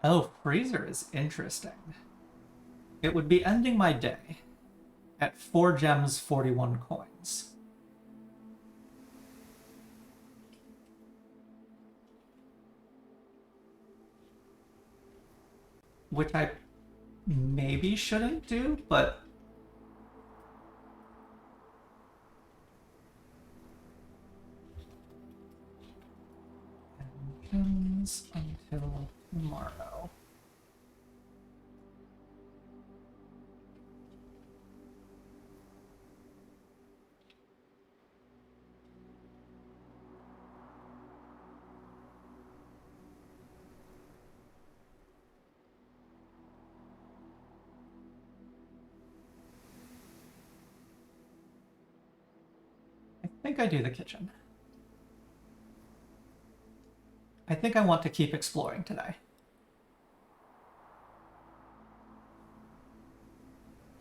Oh, freezer is interesting. It would be ending my day at 4 gems, 41 coins. Which I maybe shouldn't do, but engines until tomorrow. I think I do the kitchen. I think I want to keep exploring today.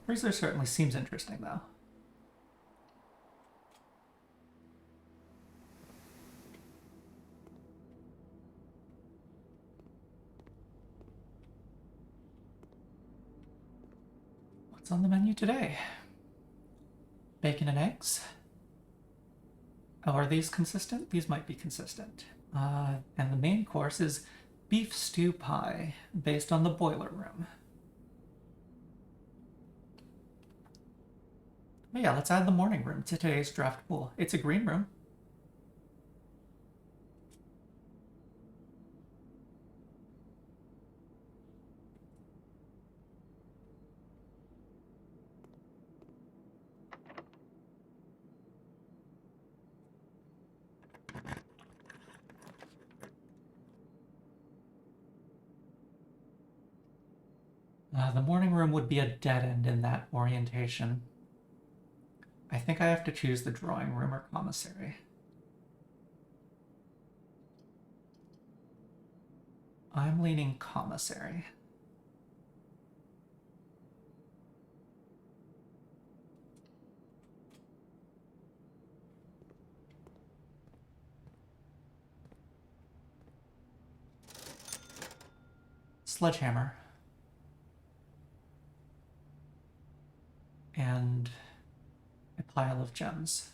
Freezer certainly seems interesting, though. What's on the menu today? Bacon and eggs? Oh, are these consistent? These might be consistent. And the main course is beef stew pie, based on the boiler room. But yeah, let's add the morning room to today's draft pool. It's a green room. The morning room would be a dead end in that orientation. I think I have to choose the drawing room or commissary. I'm leaning commissary. Sledgehammer. And a pile of gems.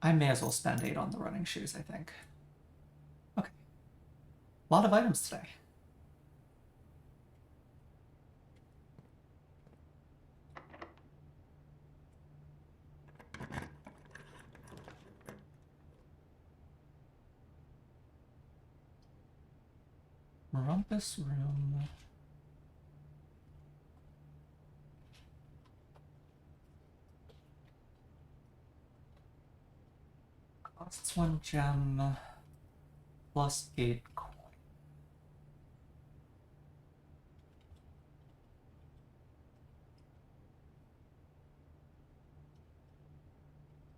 I may as well spend 8 on the running shoes, I think. Okay. A lot of items today. Rumpus room. Costs 1 gem plus gate coin.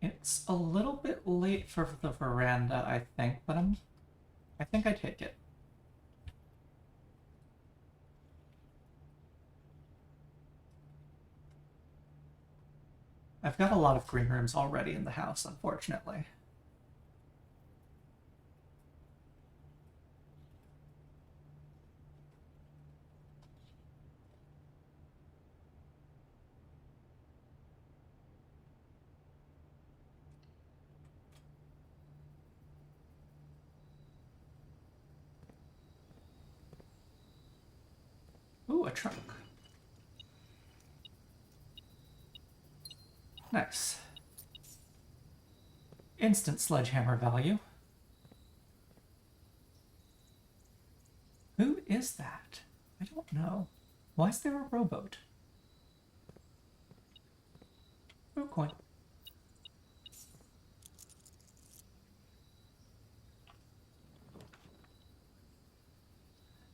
It's a little bit late for the veranda, I think, but I think I take it. I've got a lot of green rooms already in the house, unfortunately. Ooh, a trunk. Nice. Instant sledgehammer value. Who is that? I don't know. Why is there a rowboat? Ooh, coin.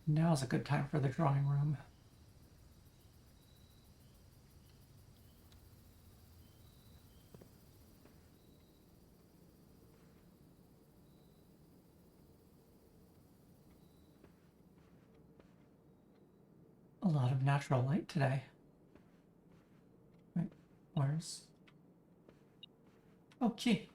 Now's a good time for the drawing room. A lot of natural light today. Wait, where's... Oh, key.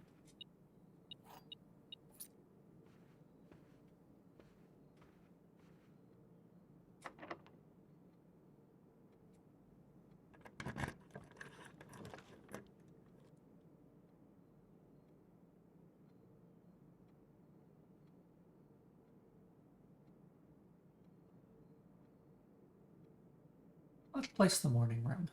Let's place the morning room.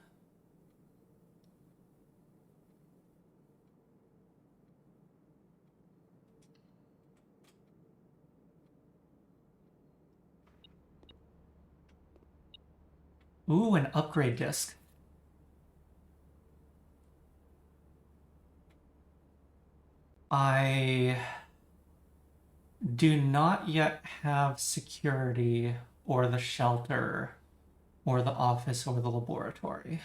Ooh, an upgrade disc. I do not yet have security or the shelter or the office or the laboratory.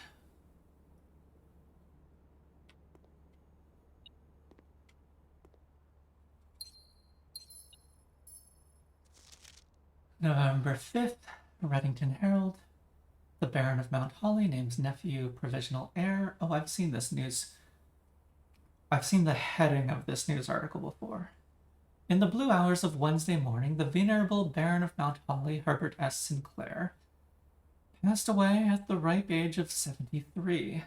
November 5th, Reddington Herald. The Baron of Mount Holly names nephew provisional heir. Oh, I've seen this news. I've seen the heading of this news article before. In the blue hours of Wednesday morning, the venerable Baron of Mount Holly, Herbert S. Sinclair, passed away at the ripe age of 73.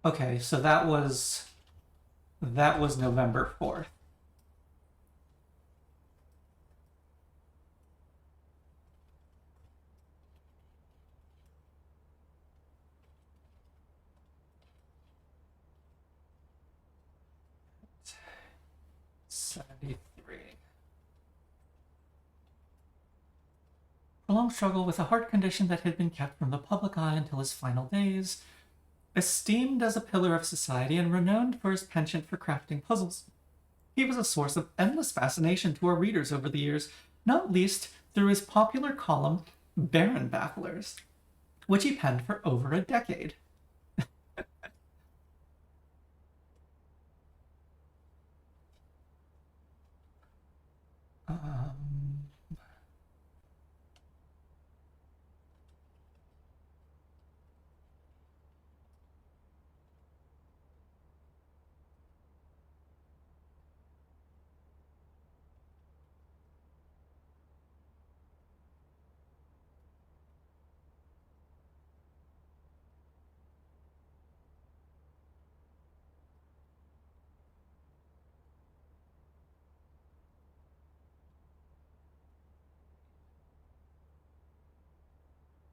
Okay, so that was November 4th. Prolonged struggle with a heart condition that had been kept from the public eye until his final days. Esteemed as a pillar of society and renowned for his penchant for crafting puzzles, he was a source of endless fascination to our readers over the years, not least through his popular column, Baron Bafflers, which he penned for over a decade. um,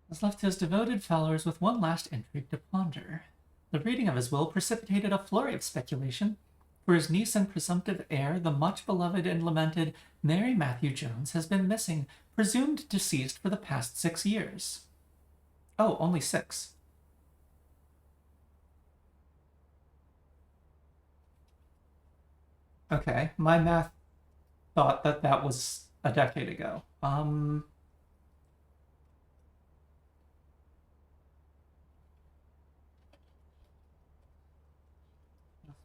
has left his devoted followers with one last intrigue to ponder. The reading of his will precipitated a flurry of speculation. For his niece and presumptive heir, the much beloved and lamented Mary Matthew Jones has been missing, presumed deceased for the past 6 years. Oh, only 6. Okay, my math thought that that was a decade ago.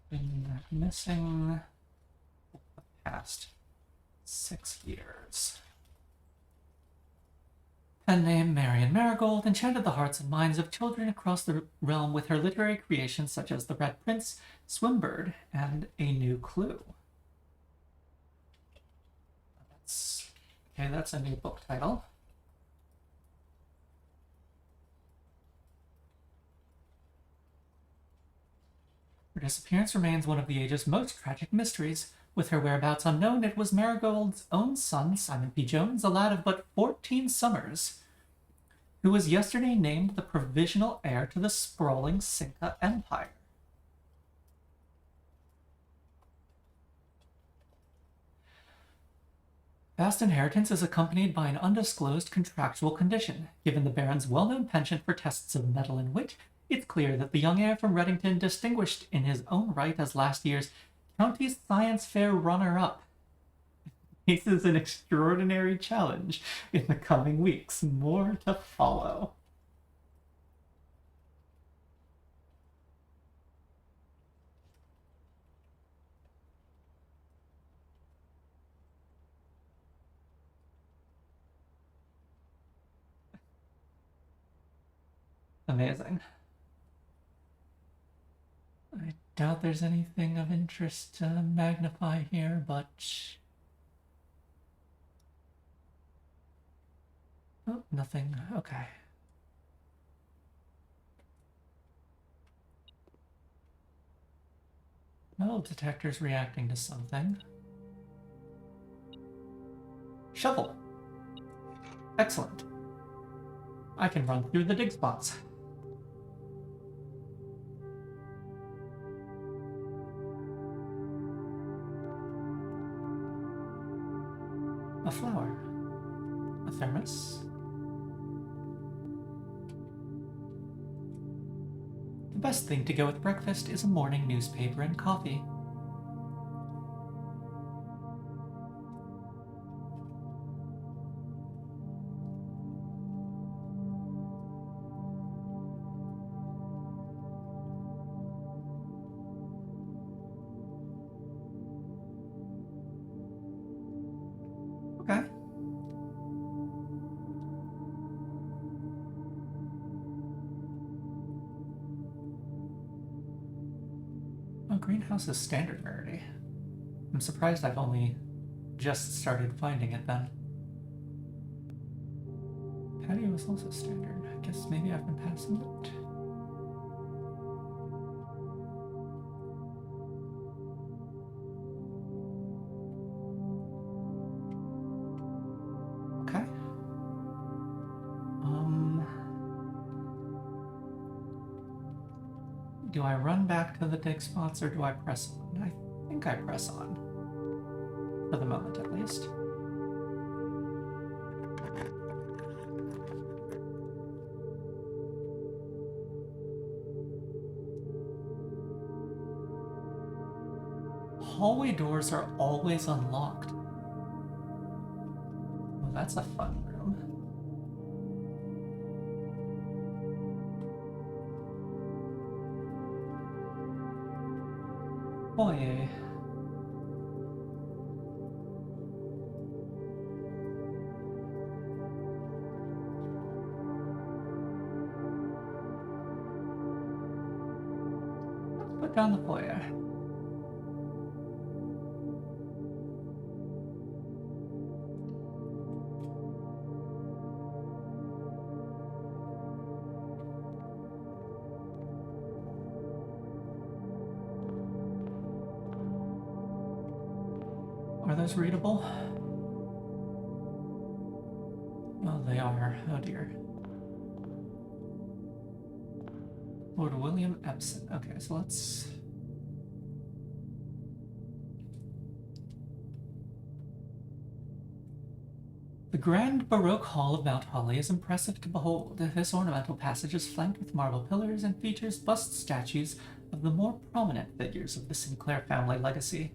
Been missing the past 6 years. Pen name Marion Marigold enchanted the hearts and minds of children across the realm with her literary creations such as The Red Prince, Swimbird, and A New Clue. That's a new book title. Her disappearance remains one of the age's most tragic mysteries. With her whereabouts unknown, it was Marigold's own son, Simon P. Jones, a lad of but 14 summers, who was yesterday named the provisional heir to the sprawling Cinca Empire. Vast inheritance is accompanied by an undisclosed contractual condition. Given the Baron's well-known penchant for tests of mettle and wit, it's clear that the young heir from Reddington, distinguished in his own right as last year's County Science Fair runner-up, faces an extraordinary challenge in the coming weeks. More to follow. Amazing. I doubt there's anything of interest to magnify here, but... Oh, nothing. Okay. Metal detector's reacting to something. Shovel. Excellent. I can run through the dig spots. A flower. A thermos. The best thing to go with breakfast is a morning newspaper and coffee. Okay. Oh, greenhouse is standard rarity. I'm surprised I've only just started finding it then. Patio is also standard. I guess maybe I've been passing it. Okay. Do I run back to the dig spots or do I press on? I think I press on. For the moment, at least. Hallway doors are always unlocked. Well, that's a fun room. Foyer. Let's put down the foyer. Are those readable? Oh, they are. Oh dear. Lord William Epson. Okay, so let's... The grand Baroque hall of Mount Holly is impressive to behold. This ornamental passage is flanked with marble pillars and features bust statues of the more prominent figures of the Sinclair family legacy.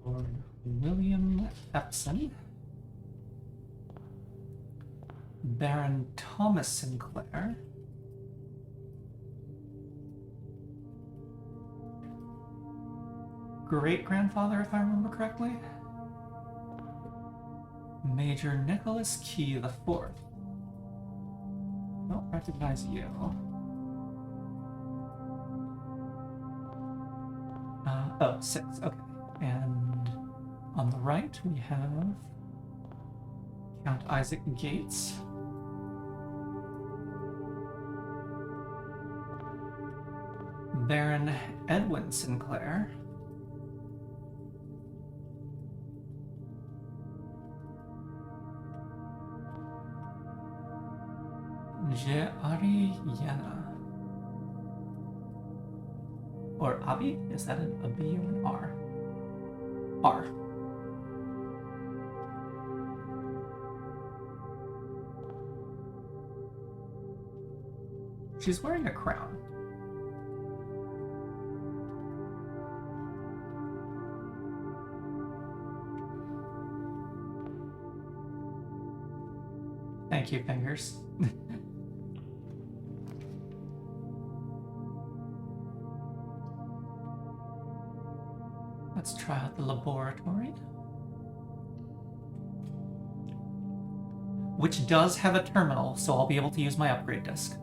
Lord William Epson. Baron Thomas Sinclair. Great-grandfather, if I remember correctly. Major Nicholas Key the Fourth. Don't recognize you. Oh, 6, okay. And on the right we have Count Isaac Gates. Baron Edwin Sinclair. Je'ari Yana. Or Abi? Is that a B or an R? R. She's wearing a crown. Thank you, fingers. Let's try out the laboratory. Which does have a terminal, so I'll be able to use my upgrade disk.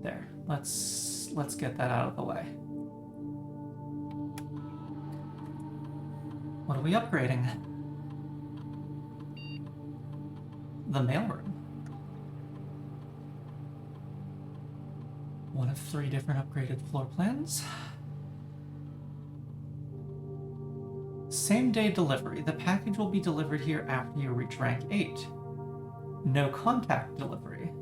There. Let's get that out of the way. What are we upgrading? The mailroom. One of 3 different upgraded floor plans. Same-day delivery. The package will be delivered here after you reach rank 8. No contact delivery.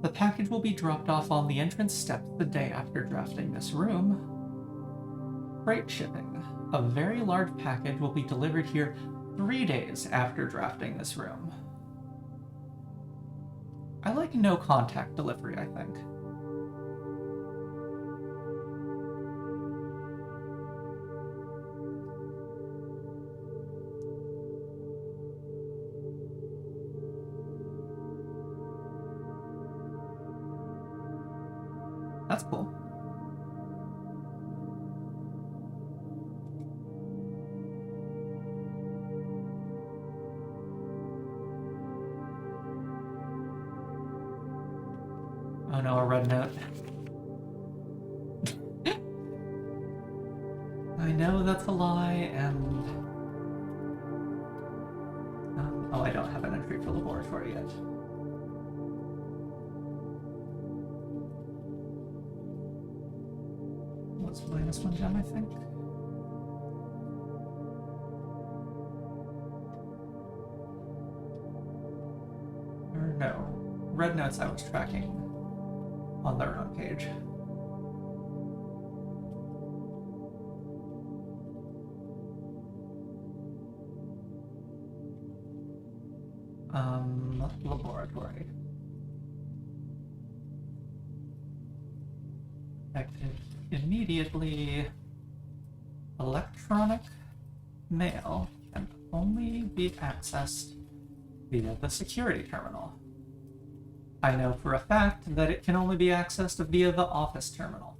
The package will be dropped off on the entrance steps the day after drafting this room. Freight shipping. A very large package will be delivered here 3 days after drafting this room. I like no contact delivery, I think. That's cool. Oh no, a red note. I know that's a lie, and... oh, I don't have an entry for laboratory yet. What's -1 gem, I think? Or no. Red notes I was tracking on their own page. Laboratory. Active immediately. Electronic mail can only be accessed via the security terminal. I know for a fact that it can only be accessed via the office terminal.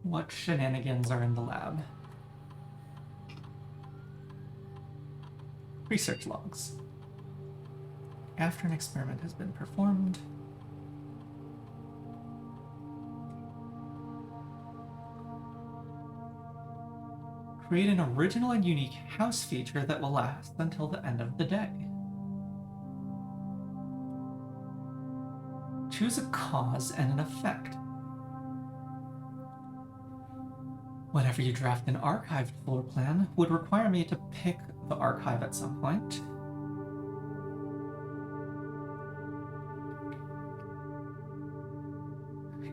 What shenanigans are in the lab? Research logs. After an experiment has been performed, Create an original and unique house feature that will last until the end of the day. Choose a cause and an effect. Whenever you draft an archived floor plan, would require me to pick the archive at some point.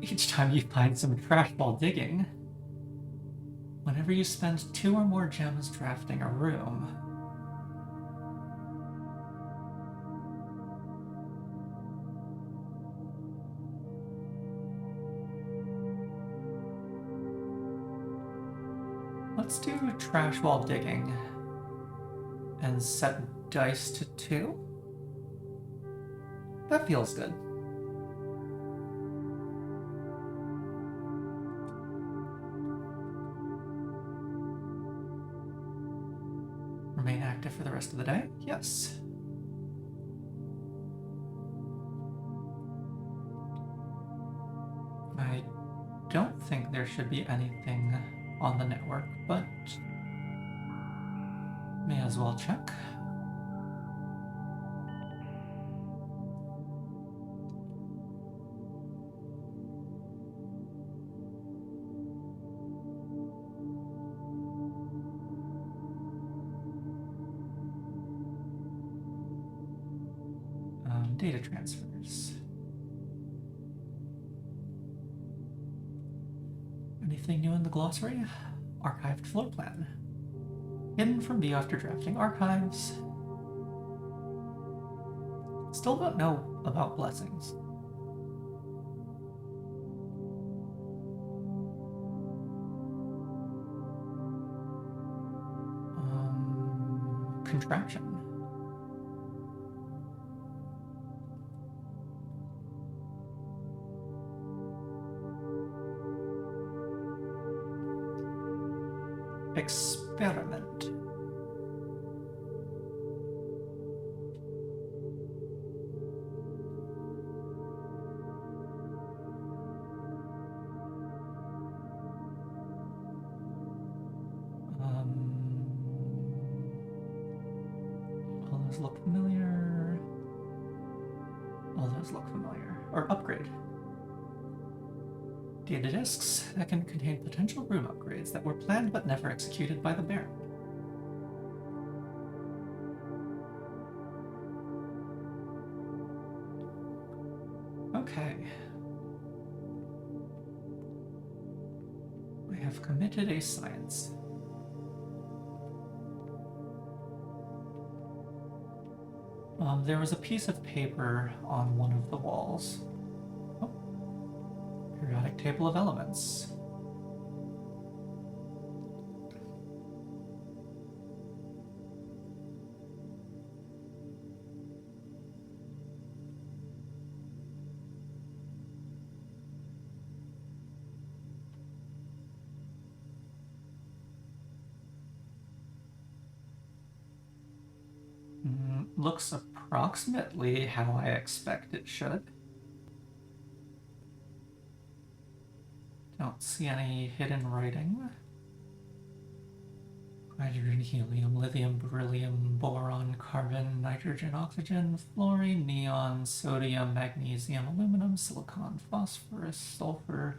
Each time you find some trash while digging. Whenever you spend 2 or more gems drafting a room. Let's do trash while digging and set dice to 2. That feels good. Remain active for the rest of the day? Yes. I don't think there should be anything on the network, but may as well check. Data transfers. Anything new in the glossary? Archived floor plan. Hidden from view after drafting archives. Still don't know about blessings. Contraction. Experiment. All those look familiar. All those look familiar. Or upgrade. Data disks that can contain potential room upgrades that were planned but never executed by the Baron. Okay. We have committed a science. There was a piece of paper on one of the walls. Oh. Periodic table of elements. Looks approximately how I expect it should. Don't see any hidden writing. Hydrogen, helium, lithium, beryllium, boron, carbon, nitrogen, oxygen, fluorine, neon, sodium, magnesium, aluminum, silicon, phosphorus, sulfur,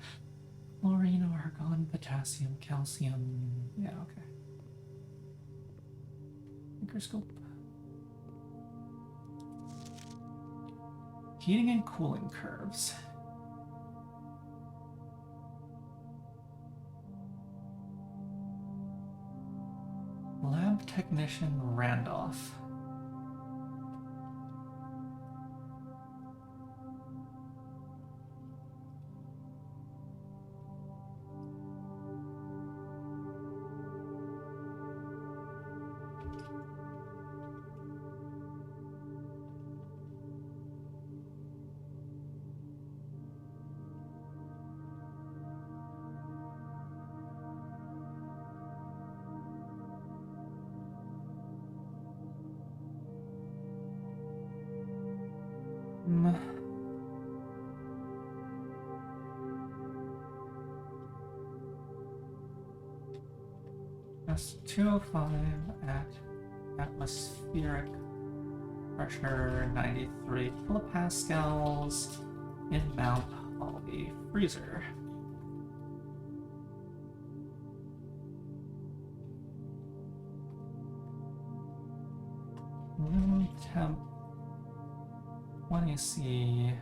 chlorine, argon, potassium, calcium. Yeah, okay. Microscope. Heating and cooling curves. Lab technician Randolph. -205 at atmospheric pressure 93 kilopascals in Mount Holly freezer. Room temp 20C.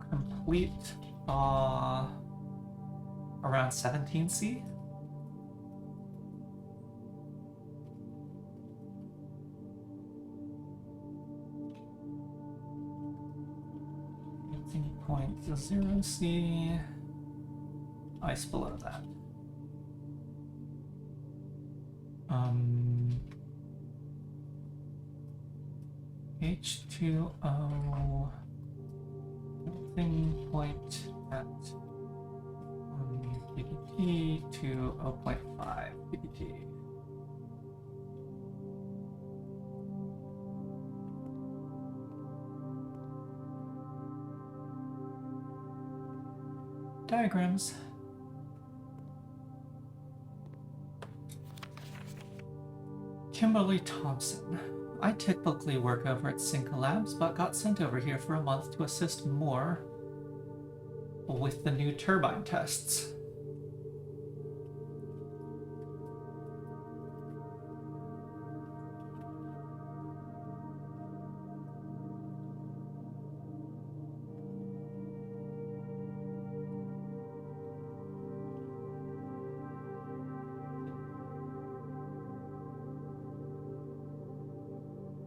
Complete thaw around 17C. .0C. Ice below that. H2O melting point at 1 ppt to 0.5 ppt. Diagrams. Kimberly Thompson. I typically work over at Cinca Labs, but got sent over here for a month to assist more with the new turbine tests.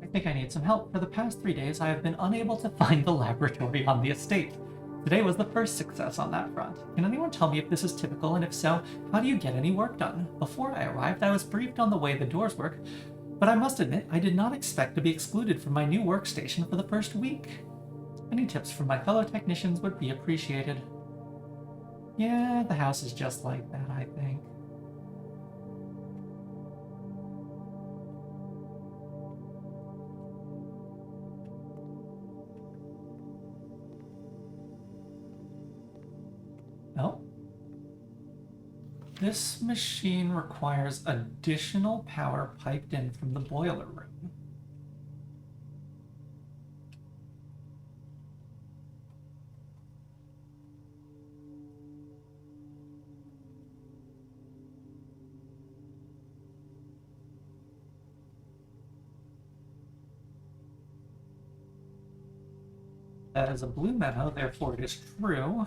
I think I need some help. For the past 3 days, I have been unable to find the laboratory on the estate. Today was the first success on that front. Can anyone tell me if this is typical, and if so, how do you get any work done? Before I arrived, I was briefed on the way the doors work, but I must admit, I did not expect to be excluded from my new workstation for the first week. Any tips from my fellow technicians would be appreciated. Yeah, the house is just like that, I think. Oh. This machine requires additional power piped in from the boiler room. That is a blue memo, therefore it is true.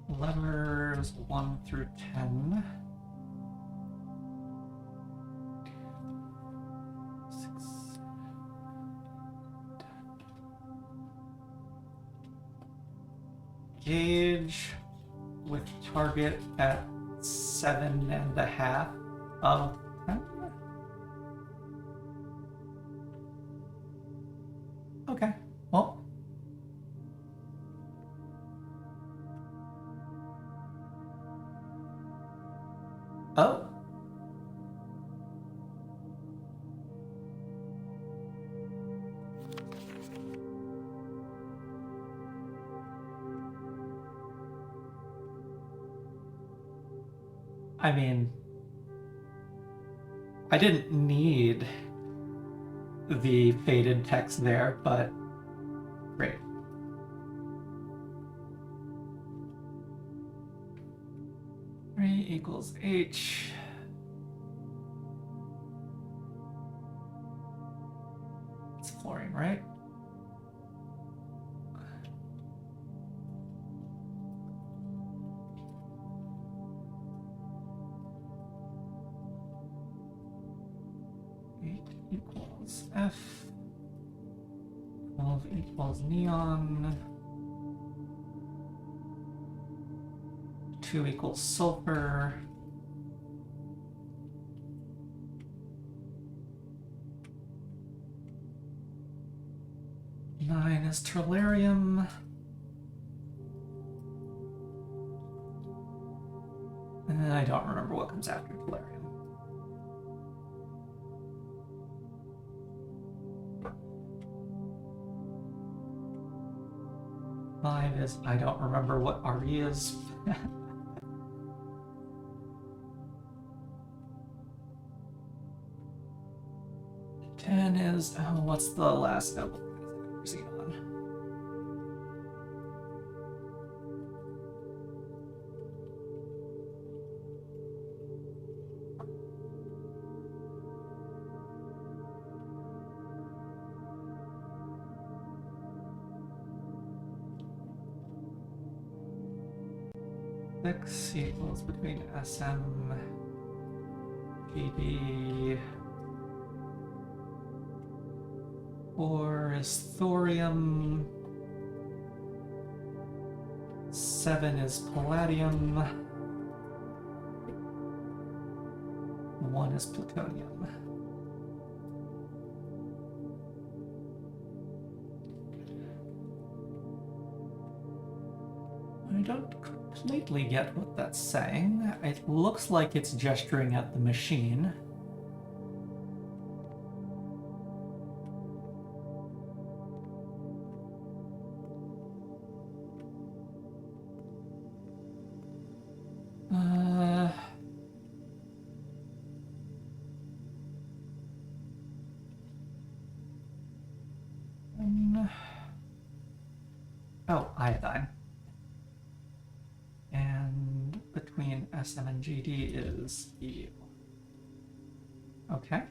Levers 1 through 10. 6, 10. Gauge with target at 7.5 of 10. Okay, well. Oh. I mean, I didn't need the faded text there, but great. Equals H. It's fluorine, right? Equals F. 12 equals neon. 2 equals sulfur. 9 is tellurium. And I don't remember what comes after tellurium. Five is I don't remember what RE is. 10 is, oh, what's the last double xenon? Six equals between SM, GD. 4 is thorium. 7 is palladium. 1 is plutonium. I don't completely get what that's saying. It looks like it's gesturing at the machine. Oh, iodine. And between SM and GD is EU. Okay.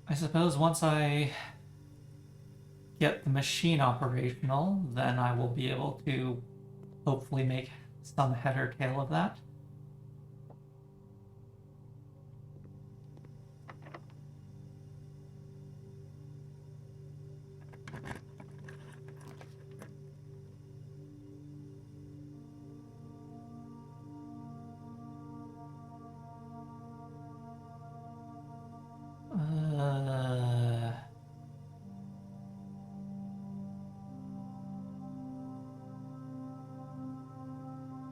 I suppose once I get the machine operational, then I will be able to hopefully make some head or tail of that.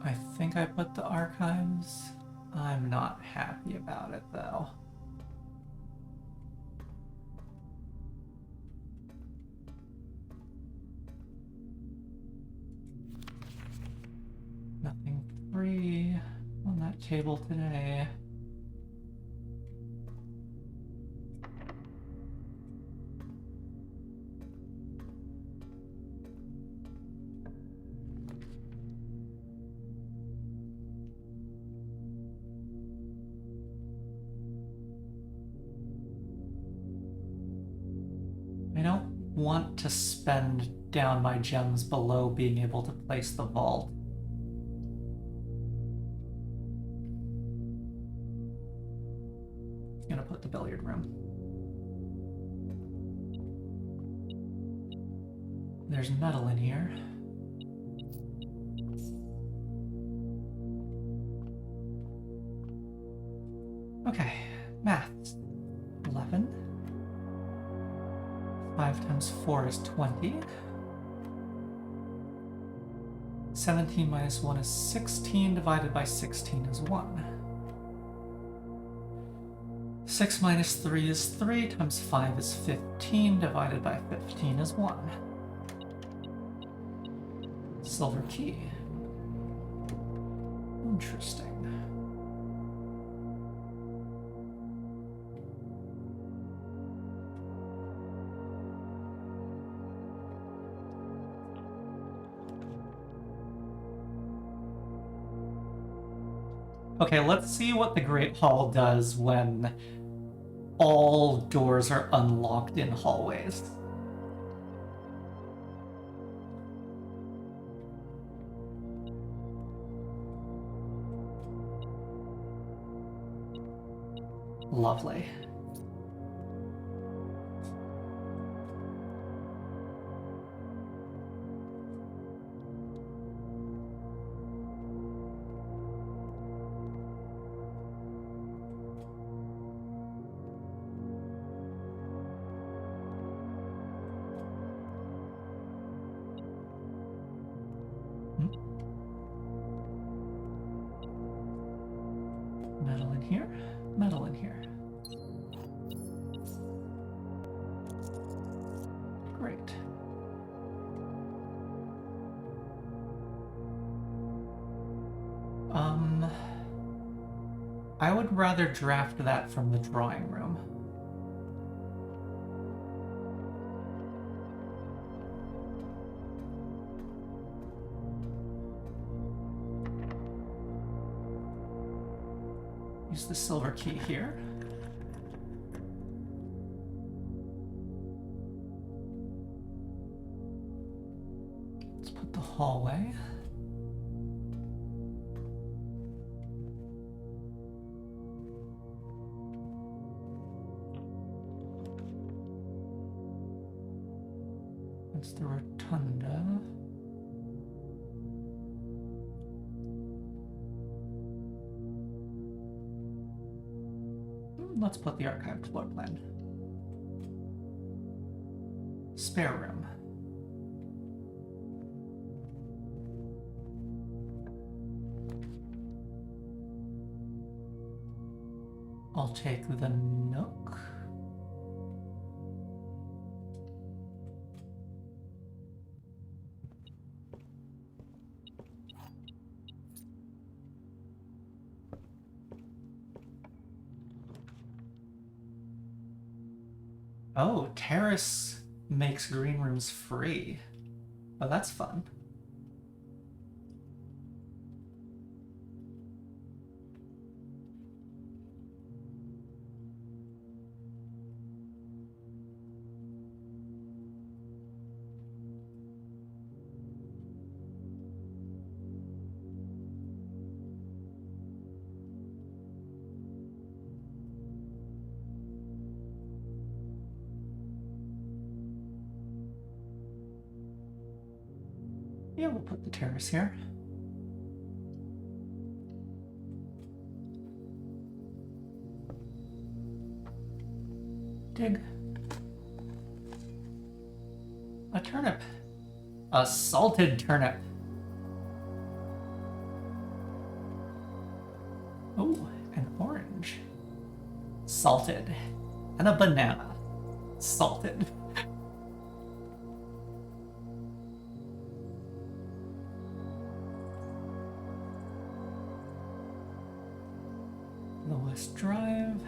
I think I put the archives. I'm not happy about it though. Nothing free on that table today. I don't want to spend down my gems below being able to place the vault. I'm gonna put the billiard room. There's metal in here. Okay, maths. 11. 5 times 4 is 20. 17 minus 1 is 16, divided by 16 is 1. 6 minus 3 is 3, times 5 is 15, divided by 15 is 1. Silver key. Interesting. Okay, let's see what the Great Hall does when all doors are unlocked in hallways. Lovely. I would rather draft that from the drawing room. Use the silver key here. Let's put the hallway. That's the rotunda. Let's put the archived floor plan. Spare room. I'll take the nook. Oh, Terrace makes green rooms free. Oh, that's fun. Yeah, we'll put the terrace here. Dig. A turnip. A salted turnip. Oh, an orange. Salted. And a banana. Salted. The West Drive.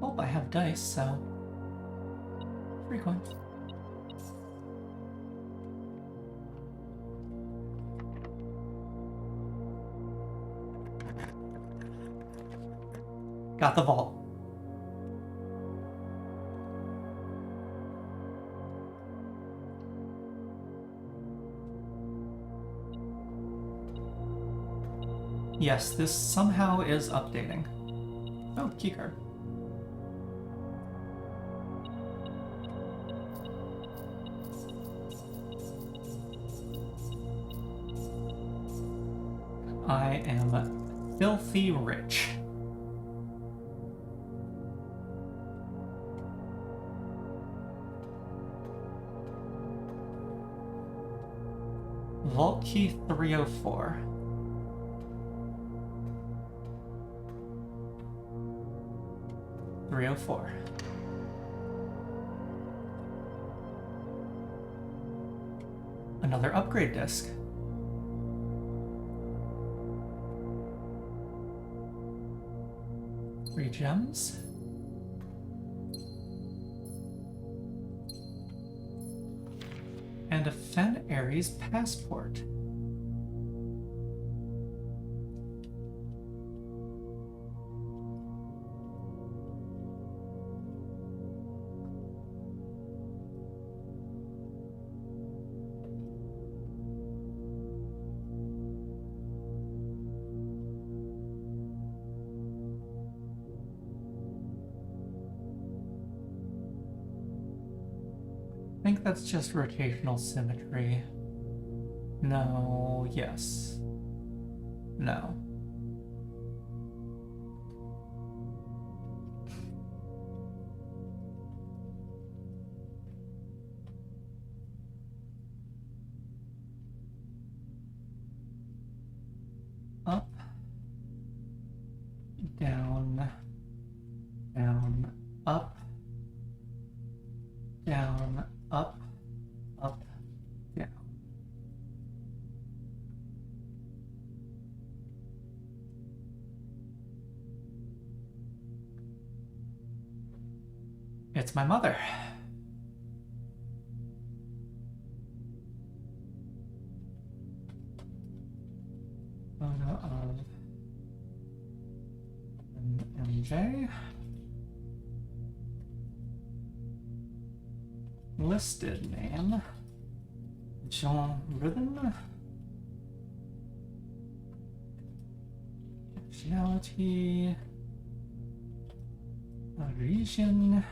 Oh, I have dice, so free coin. Got the vault. Yes, this somehow is updating. Oh, keycard. I am filthy rich. Vault key 304. Another upgrade disc. Three gems. And a Fen Ares passport. I think that's just rotational symmetry. No, yes. No. It's my mother. Photo of MJ. Listed name. Jean Ribbon. Nationality. Region.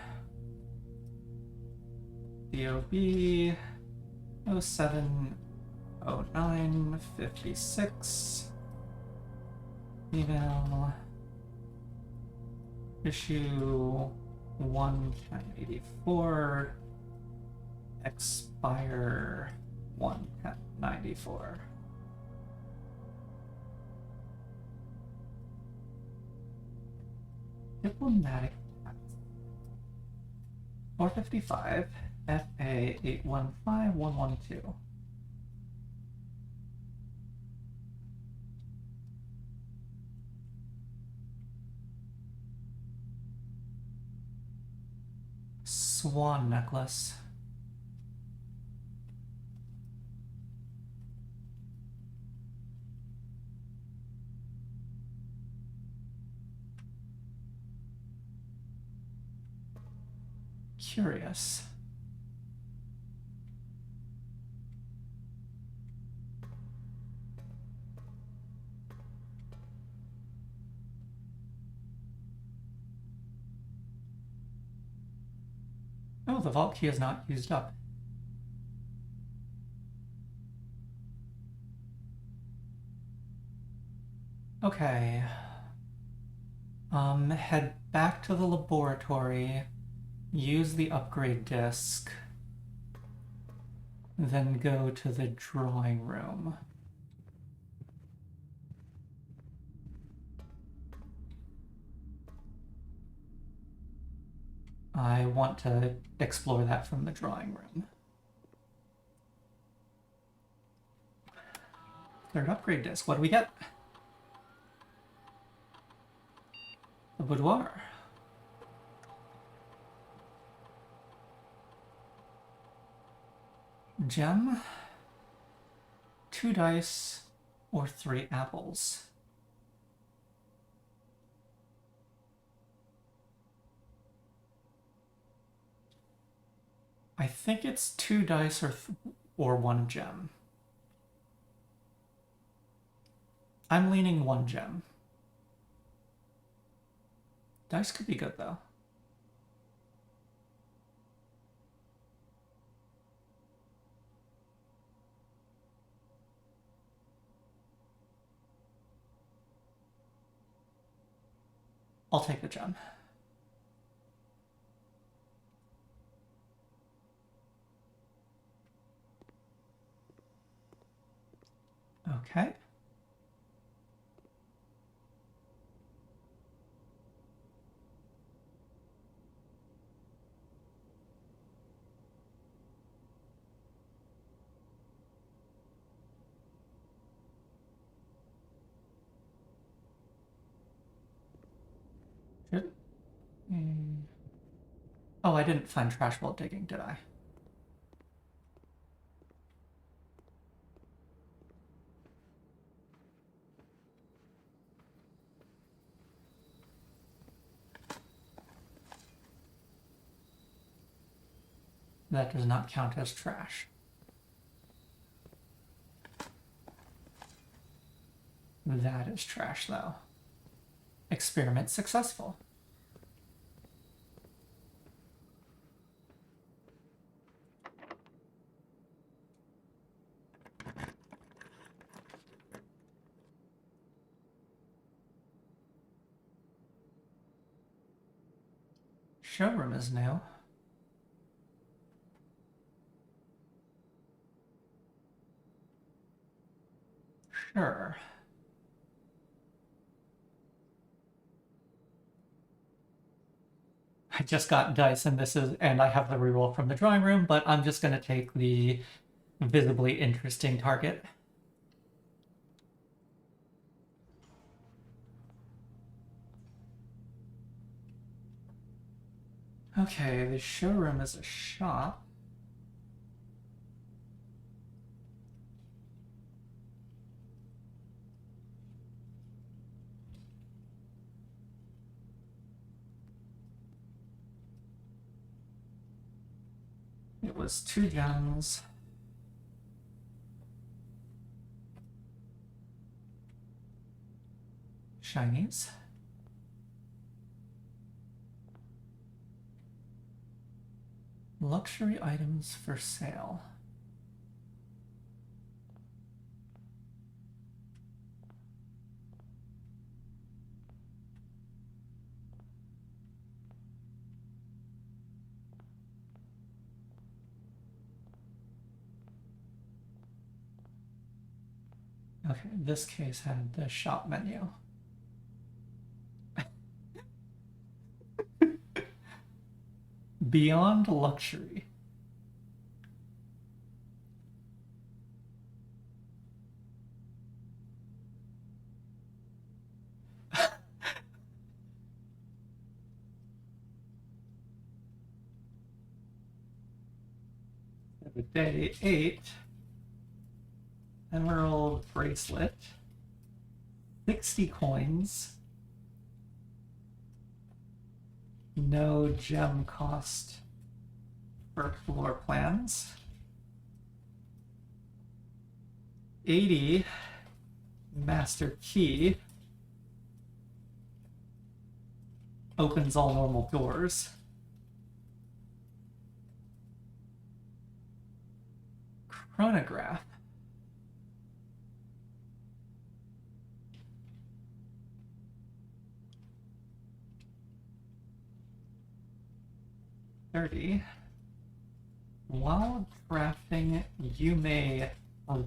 DOB 070956. Email. Issue 1/1084. Expire 1/1094. Diplomatic 455 FA 815112. Swan necklace. Curious. Oh, the vault key is not used up. Okay. Head back to the laboratory, use the upgrade disc, then go to the drawing room. I want to explore that from the drawing room. Third upgrade disc. What do we get? The boudoir. Gem. 2 dice or 3 apples. I think it's 2 dice or 1 gem. I'm leaning 1 gem. Dice could be good though. I'll take the gem. Okay. Oh, I didn't find trash while digging, did I? That does not count as trash. That is trash, though. Experiment successful. Showroom is new. Sure. I just got dice and I have the reroll from the drawing room, but I'm just gonna take the visibly interesting target. Okay, the showroom is a shop. It was 2 gems. Shinies. Luxury items for sale. Okay, this case had the shop menu. Beyond luxury. Day 8. Emerald bracelet. 60 coins. No gem cost for floor plans. 80 master key. Opens all normal doors. Chronograph. $30. While crafting, you may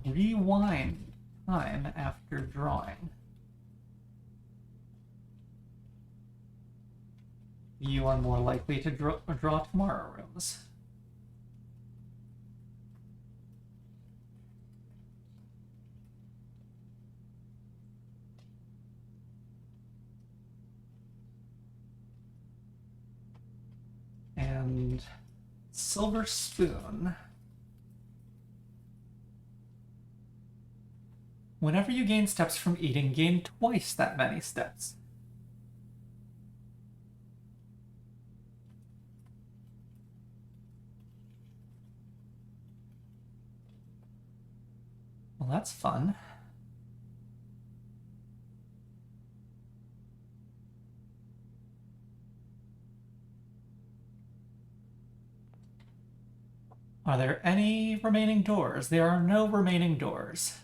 rewind time after drawing. You are more likely to draw tomorrow rooms. And silver spoon. Whenever you gain steps from eating, gain twice that many steps. Well, that's fun. Are there any remaining doors? There are no remaining doors.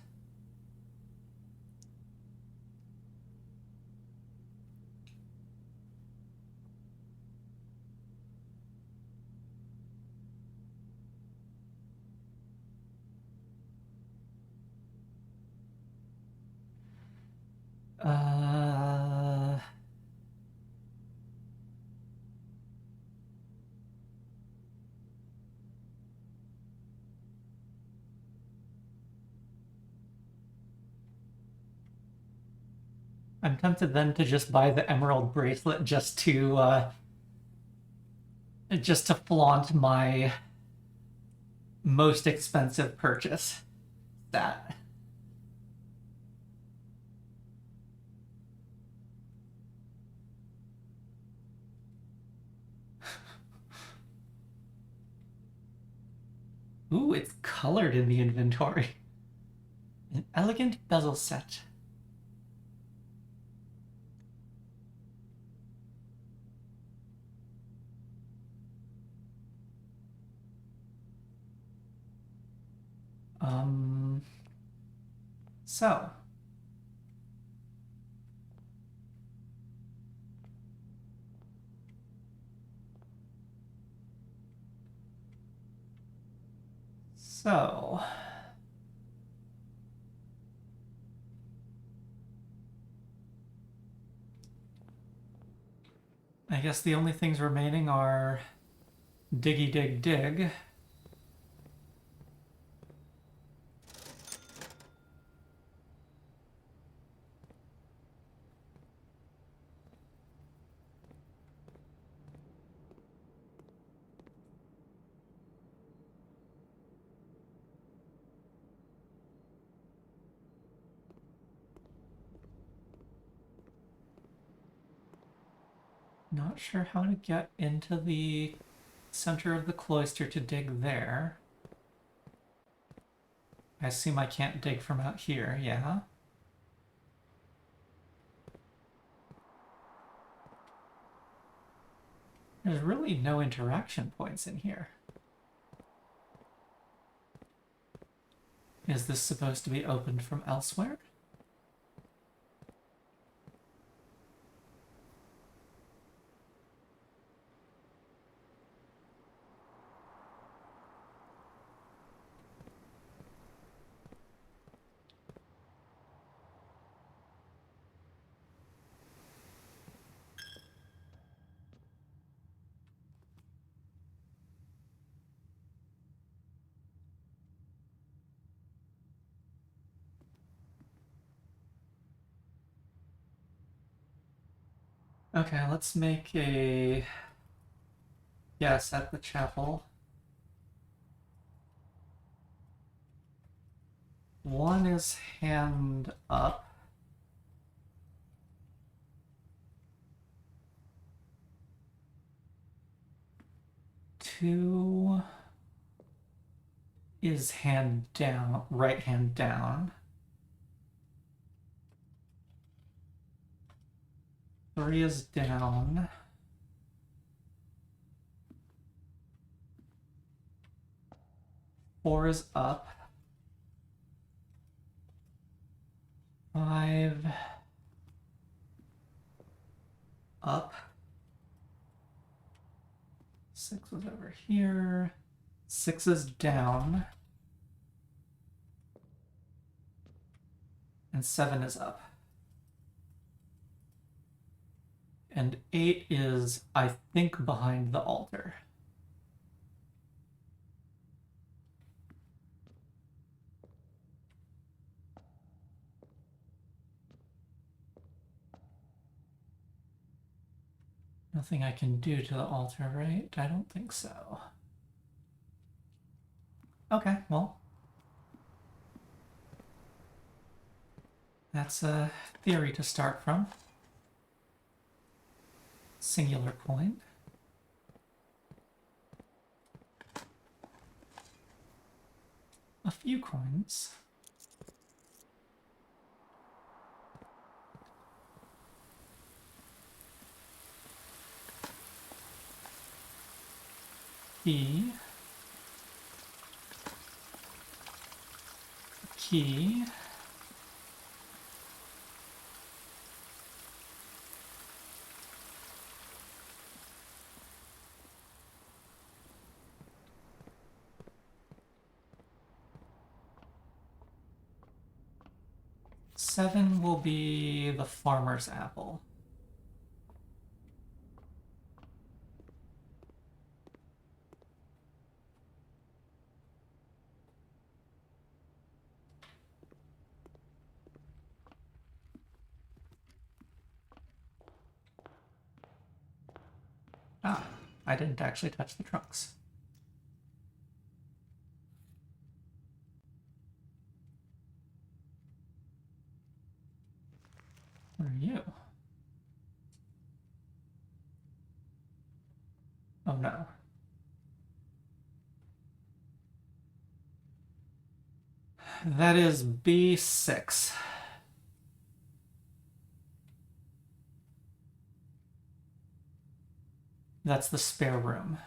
I'm tempted then to just buy the emerald bracelet just to flaunt my most expensive purchase. That. Ooh, it's colored in the inventory. An elegant bezel set. So. I guess the only things remaining are diggy dig dig. Not sure how to get into the center of the cloister to dig there. I assume I can't dig from out here, yeah. There's really no interaction points in here. Is this supposed to be opened from elsewhere? Okay, let's make a guess at the chapel. One is hand up. Two is hand down, right hand down. Three is down. Four is up. Five up. Six was over here. Six is down. And seven is up. And eight is, I think, behind the altar. Nothing I can do to the altar, right? I don't think so. Okay, well. That's a theory to start from. Singular coin. A few coins. Key. Key. Seven will be the farmer's apple. Ah, I didn't actually touch the trunks. What are you? Oh no. That is B6. That's the spare room.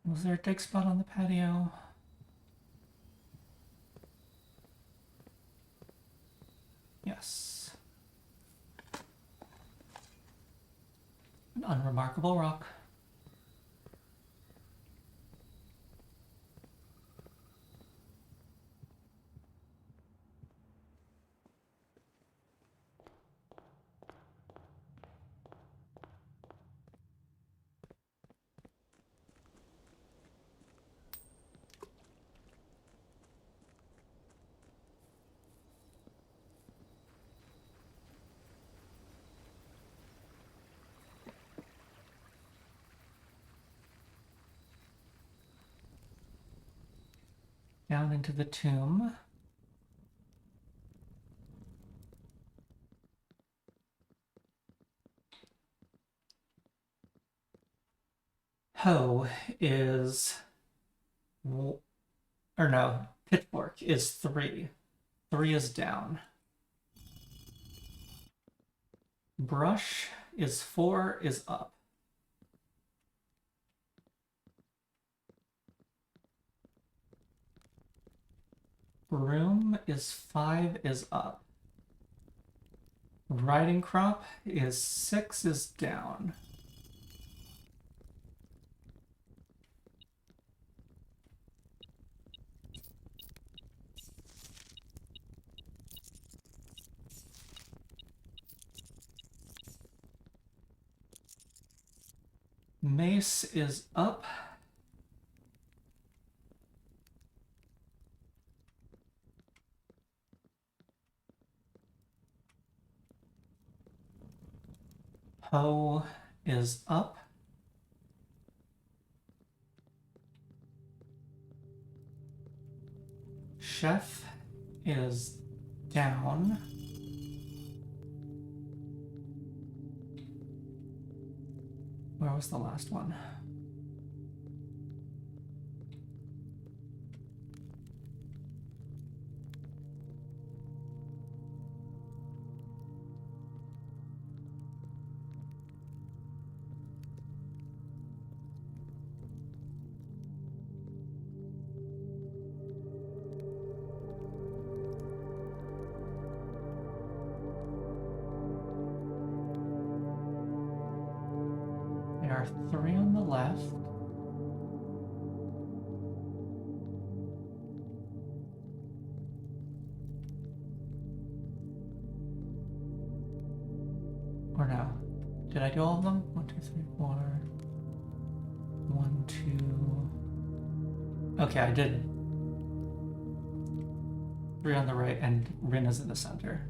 Was there a dig spot on the patio? Yes. An unremarkable rock. Down into the tomb. Hoe is... Or no, Pitchfork is 3. 3 is down. Brush is 4, is up. Broom is 5, is up. Riding crop is 6, is down. Mace is up. Hoe is up. Chef is down. Where was the last one? There are 3 on the left. Or no. Did I do all of them? 1, 2, 3, 4. 1, 2. Okay, I did 3 on the right, and Rin is in the center.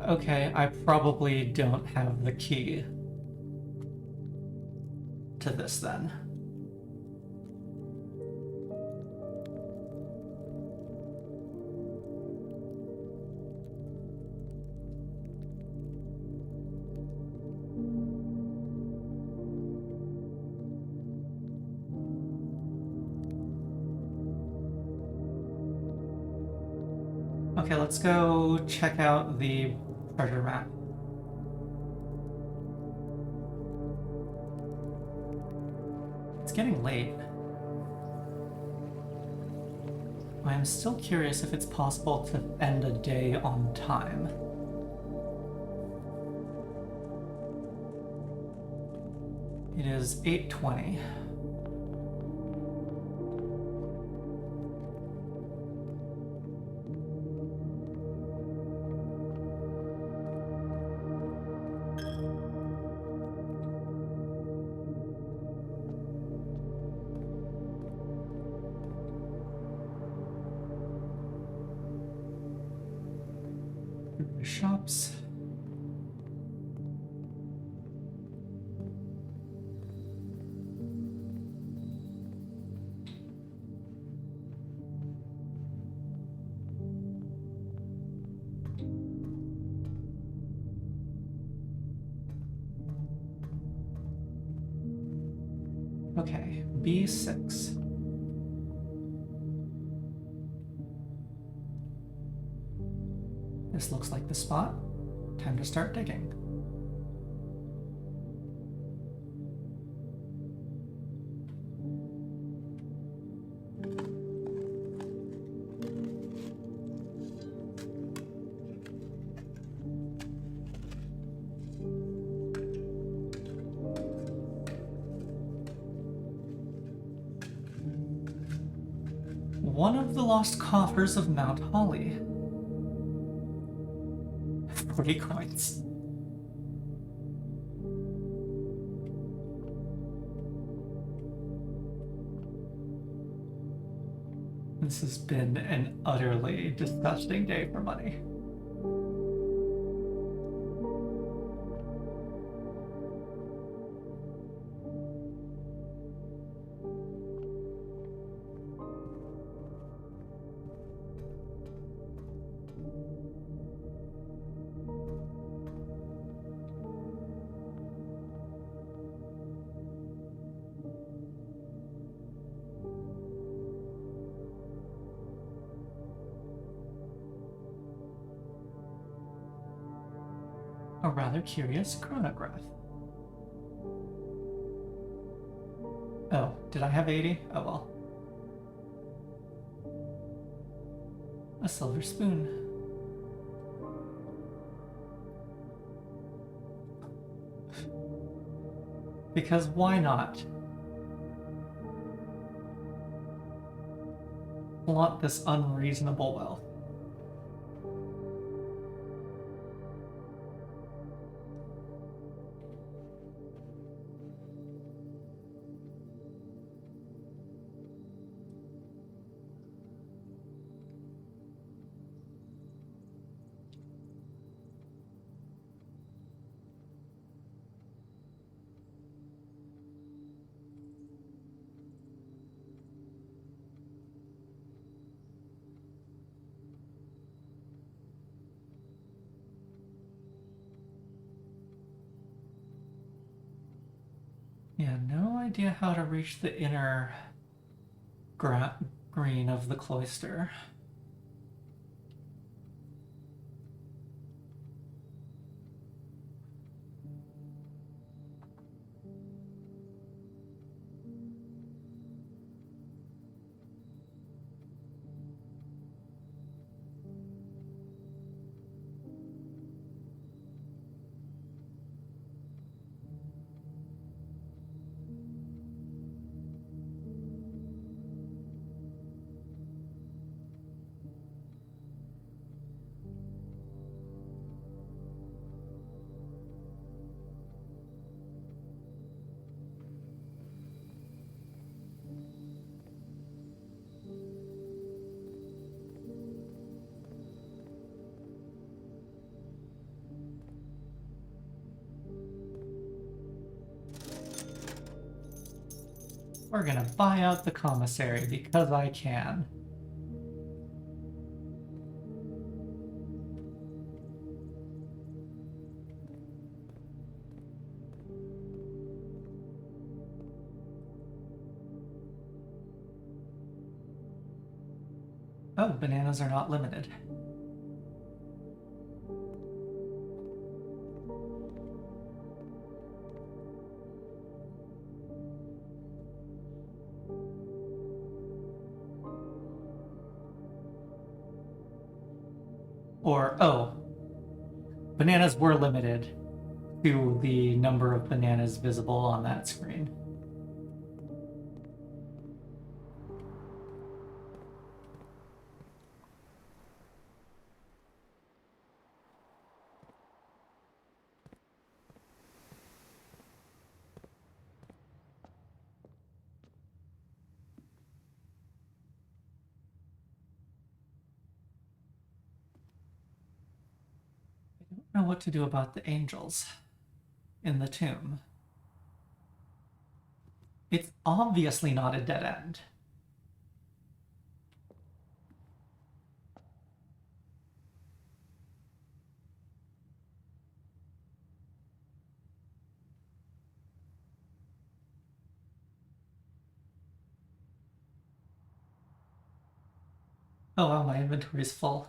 Okay, I probably don't have the key to this then. Okay, let's go check out the treasure map. It's getting late. I am still curious if it's possible to end a day on time. It is 8:20. Shops. Okay, B6. This looks like the spot. Time to start digging. One of the lost coffers of Mount Holly. 40 coins. This has been an utterly disgusting day for money. a rather curious chronograph. Oh, did I have 80? Oh well. A silver spoon. Because why not? Flaunt this unreasonable wealth. Yeah, no idea how to reach the inner green of the cloister. We're gonna buy out the commissary because I can. Oh, bananas are not limited. Or, oh, bananas were limited to the number of bananas visible on that screen. I don't know what to do about the angels in the tomb. It's obviously not a dead end. Oh wow, my inventory's full.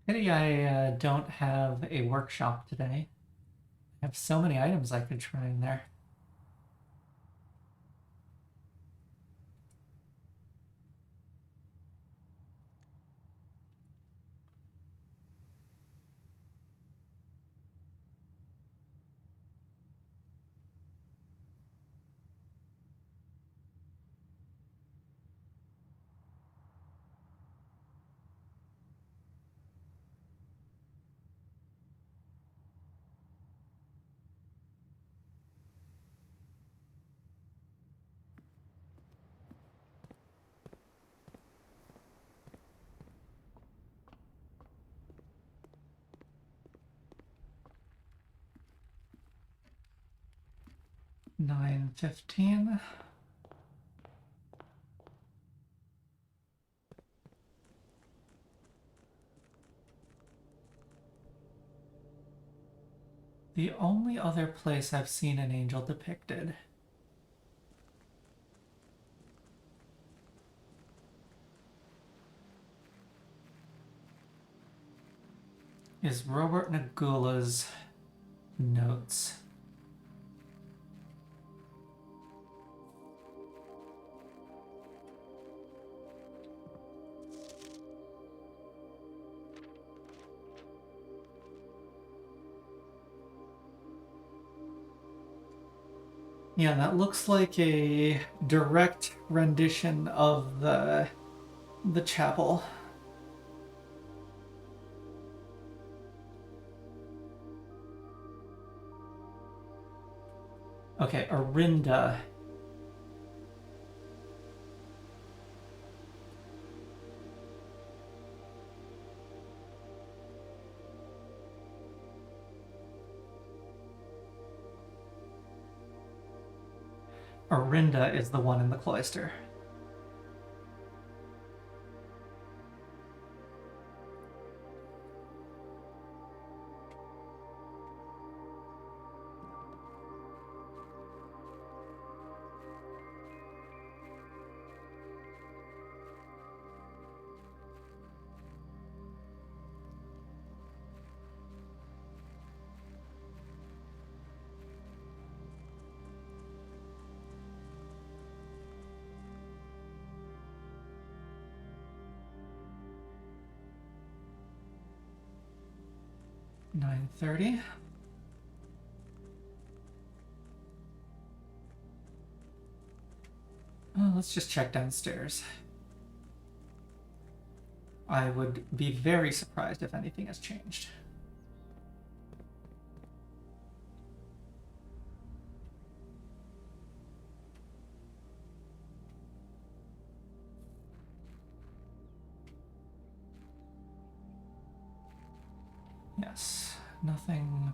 Pity I don't have a workshop today. I have so many items I could try in there. 9:15. The only other place I've seen an angel depicted is Robert Nagula's notes. Yeah, that looks like a direct rendition of the chapel. Okay, Arinda. Arinda is the one in the cloister. $9:30. Let's just check downstairs. I would be very surprised if anything has changed. Yes, nothing.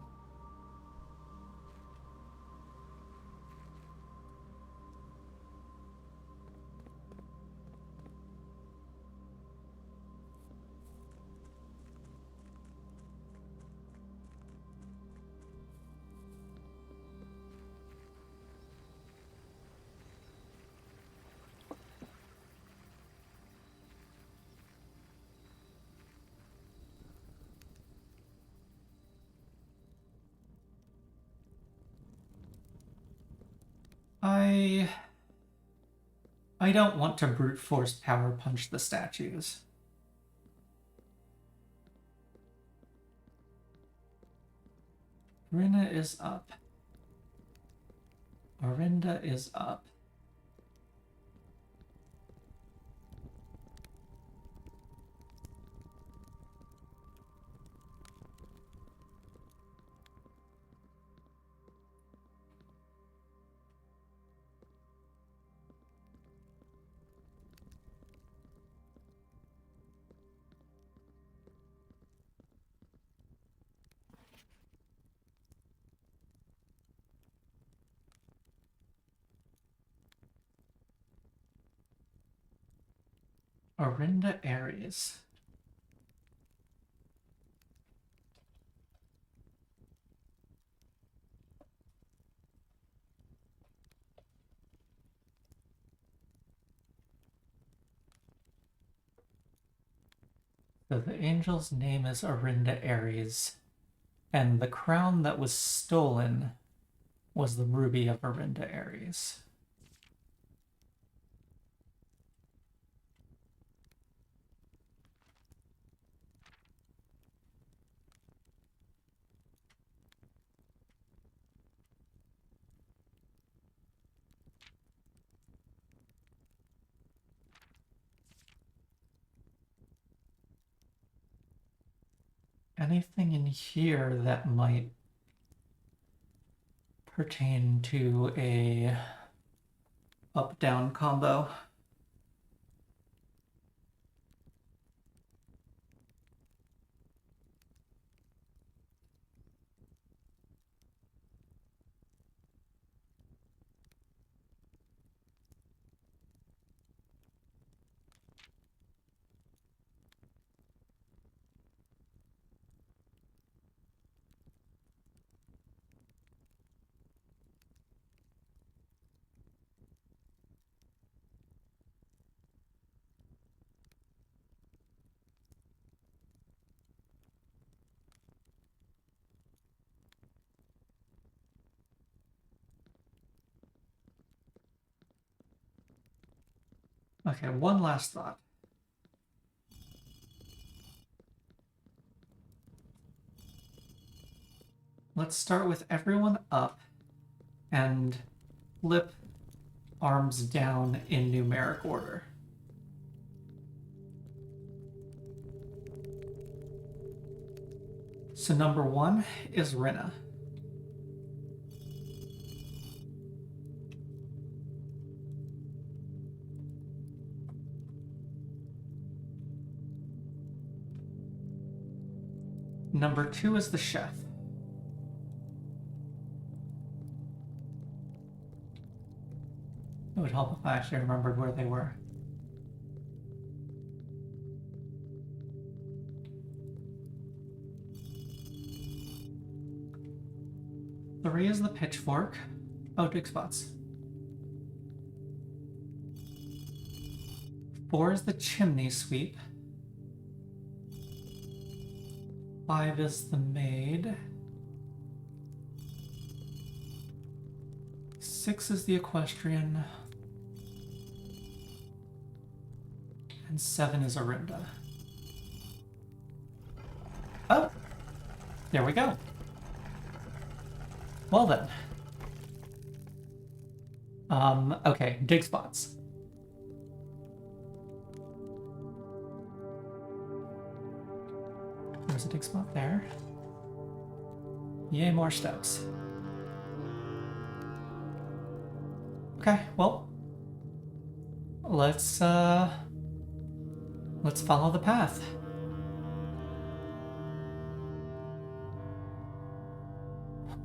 I don't want to brute force power punch the statues. Rina is up. Arinda is up. Arinda Aries. So the angel's name is Arinda Aries, and the crown that was stolen was the ruby of Arinda Aries. Anything in here that might pertain to a up-down combo? Okay, one last thought. Let's start with everyone up and flip arms down in numeric order. So number 1 is Rinna. Number 2 is the chef. It would help if I actually remembered where they were. Three is the pitchfork. Oh, dig spots. 4 is the chimney sweep. 5 is the maid. 6 is the equestrian. And 7 is Arinda. Oh! There we go. Well then. Okay, dig spots. There's a dig spot there. Yay, more steps. Okay, well, let's follow the path.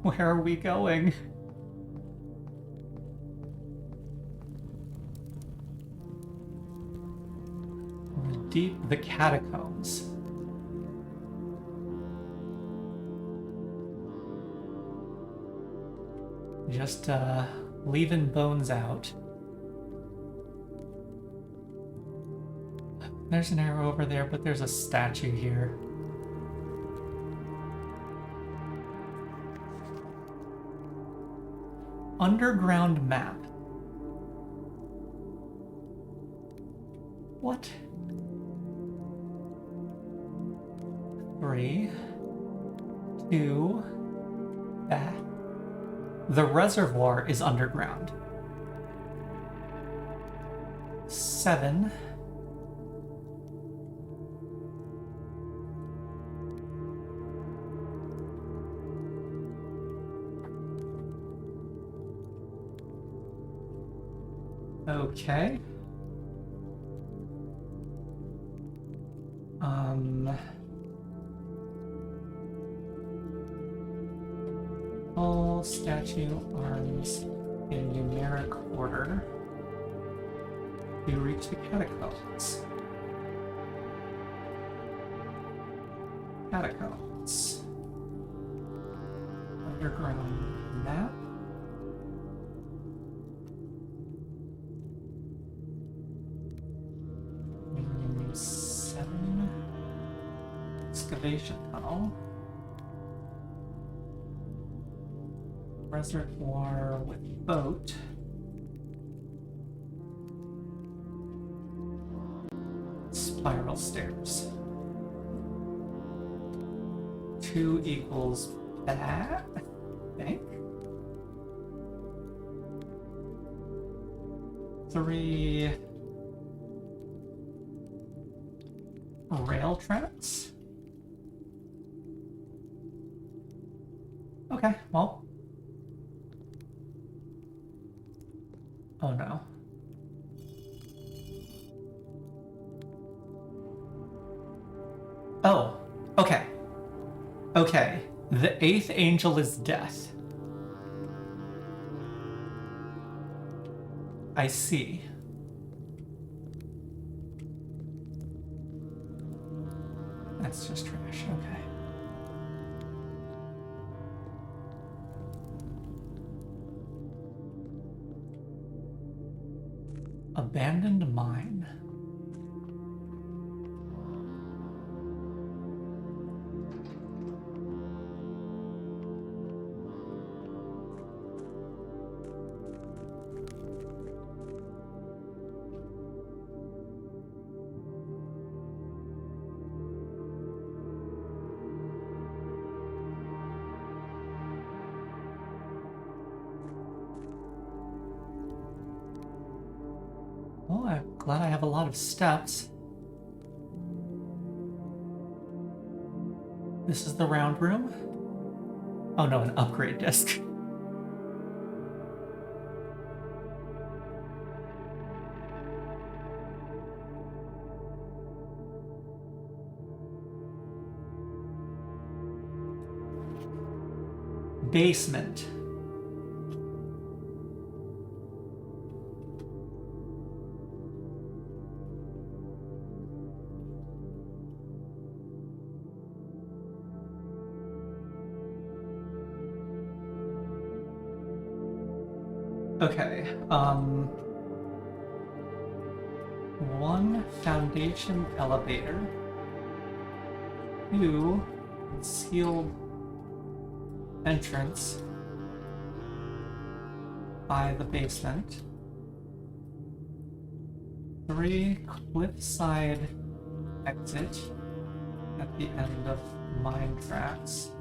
Where are we going? The catacombs. Just leaving bones out. There's an arrow over there, but there's a statue here. Underground map. What? 3, 2, back. The reservoir is underground. 7. Okay. All statue arms in numeric order to reach the catacombs. Catacombs. Underground map. Medium 7. Excavation tunnel. Reservoir with boat. Spiral stairs. 2 equals that, I think. 3 rail tracks. Okay, well. Oh no. Oh, okay. Okay. The 8th angel is death. I see. That's just trash, okay. Abandoned mine. glad I have a lot of steps. This is the round room. Oh no, an upgrade disc. Basement. Okay, one foundation elevator, two sealed entrance by the basement, three cliffside exit at the end of mine tracks,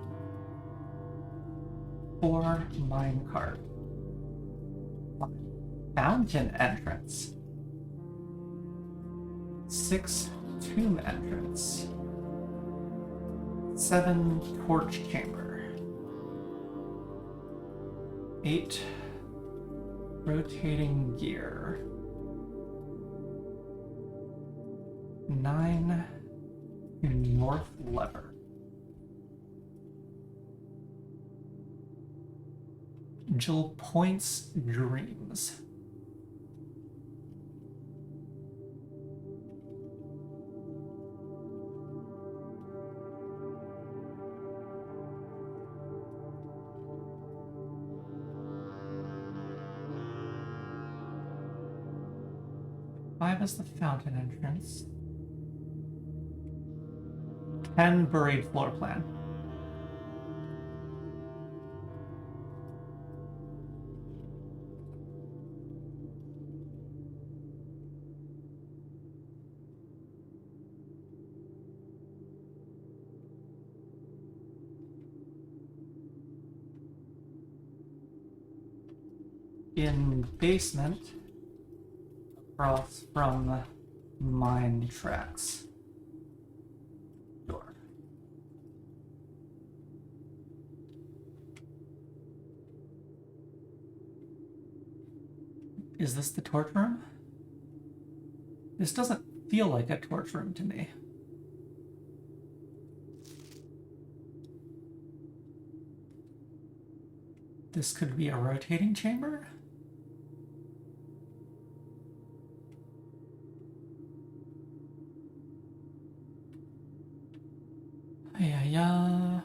four minecart. Fountain entrance. 6 tomb entrance. 7 torch chamber. 8 rotating gear. 9 north lever. Jill Point's dreams. Five is the fountain entrance. 10 buried floor plan. In basement, across from mine tracks. Door. Is this the torch room? This doesn't feel like a torch room to me. This could be a rotating chamber? Yeah.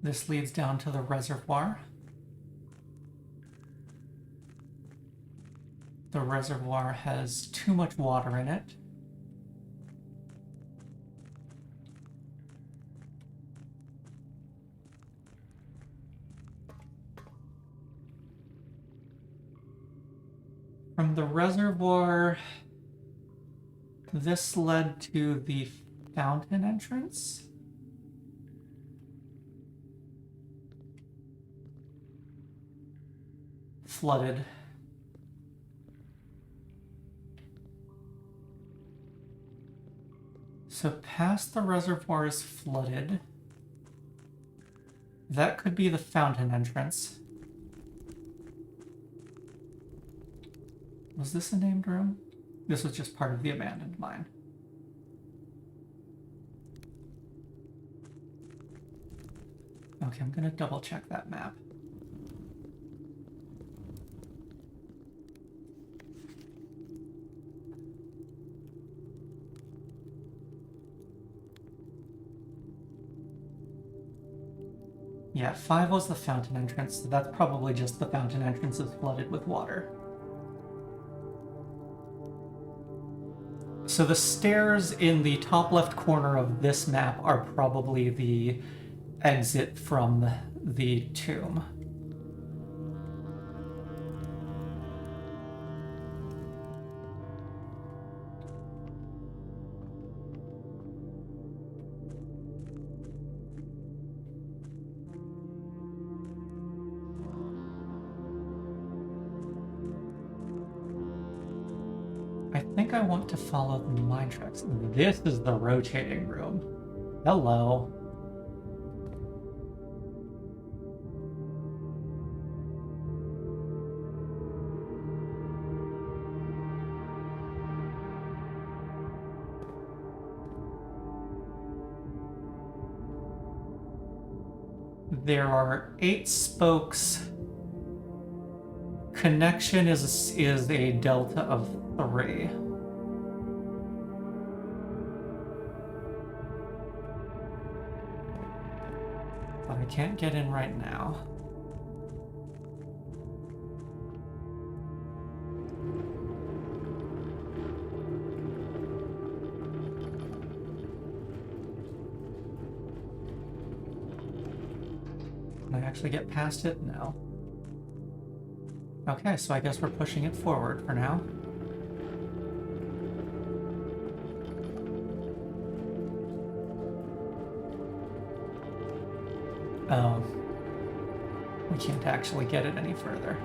This leads down to the reservoir. The reservoir has too much water in it. From the reservoir, this led to the fountain entrance. Flooded. So past the reservoir is flooded. That could be the fountain entrance. Was this a named room? This was just part of the abandoned mine. Okay, I'm gonna double check that map. Yeah, 5 was the fountain entrance, so that's probably just the fountain entrance is flooded with water. So the stairs in the top left corner of this map are probably the exit from the tomb. think I want to follow the mine tracks. This is the rotating room. Hello. There are 8 spokes. Connection is a delta of 3. But I can't get in right now. Can I actually get past it? No. Okay, so I guess we're pushing it forward for now. Oh. We can't actually get it any further.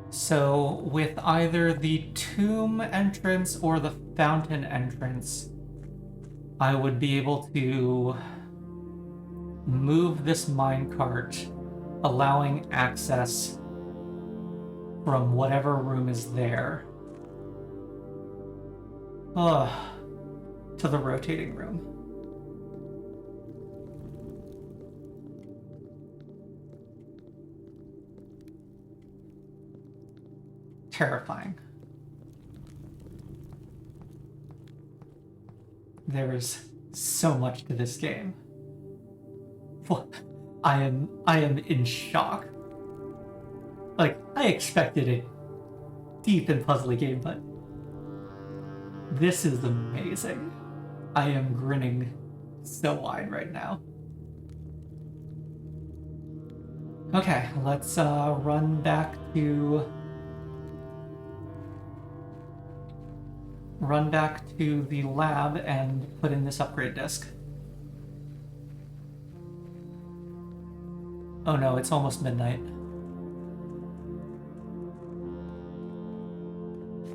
So with either the tomb entrance or the fountain entrance, I would be able to move this minecart, allowing access from whatever room is there to the rotating room. Terrifying. There's so much to this game. I am in shock. Like, I expected a deep and puzzly game, but this is amazing. I am grinning so wide right now. Okay, let's run back to the lab and put in this upgrade disk. Oh no, it's almost midnight.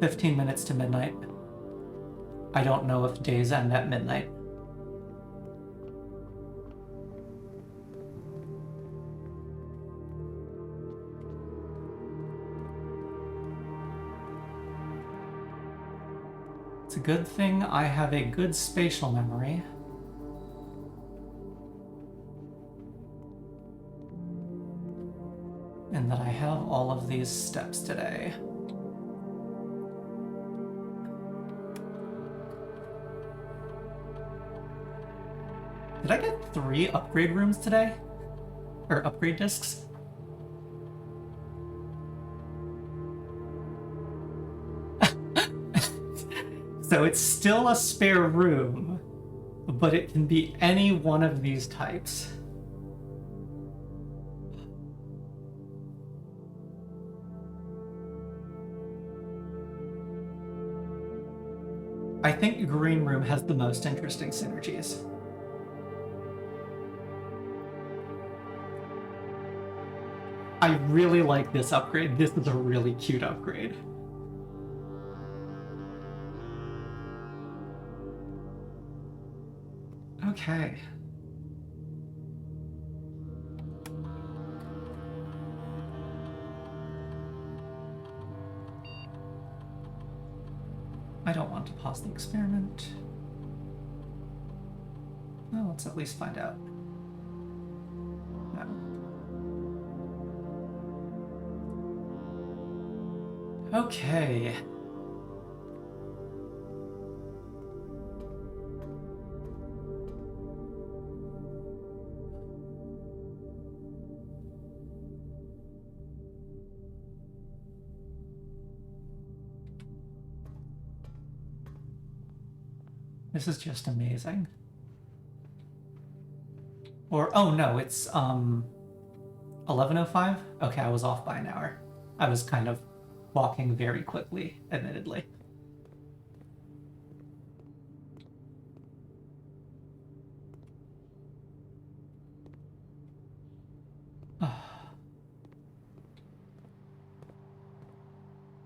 15 minutes to midnight. I don't know if days end at midnight. It's a good thing I have a good spatial memory. And that I have all of these steps today. Did I get 3 upgrade rooms today? Or upgrade discs? So it's still a spare room, but it can be any one of these types. I think Green Room has the most interesting synergies. I really like this upgrade. This is a really cute upgrade. Okay. I don't want to pause the experiment. Well, let's at least find out. No. Okay. This is just amazing. Or, oh no, it's 11:05? Okay, I was off by an hour. I was kind of walking very quickly, admittedly.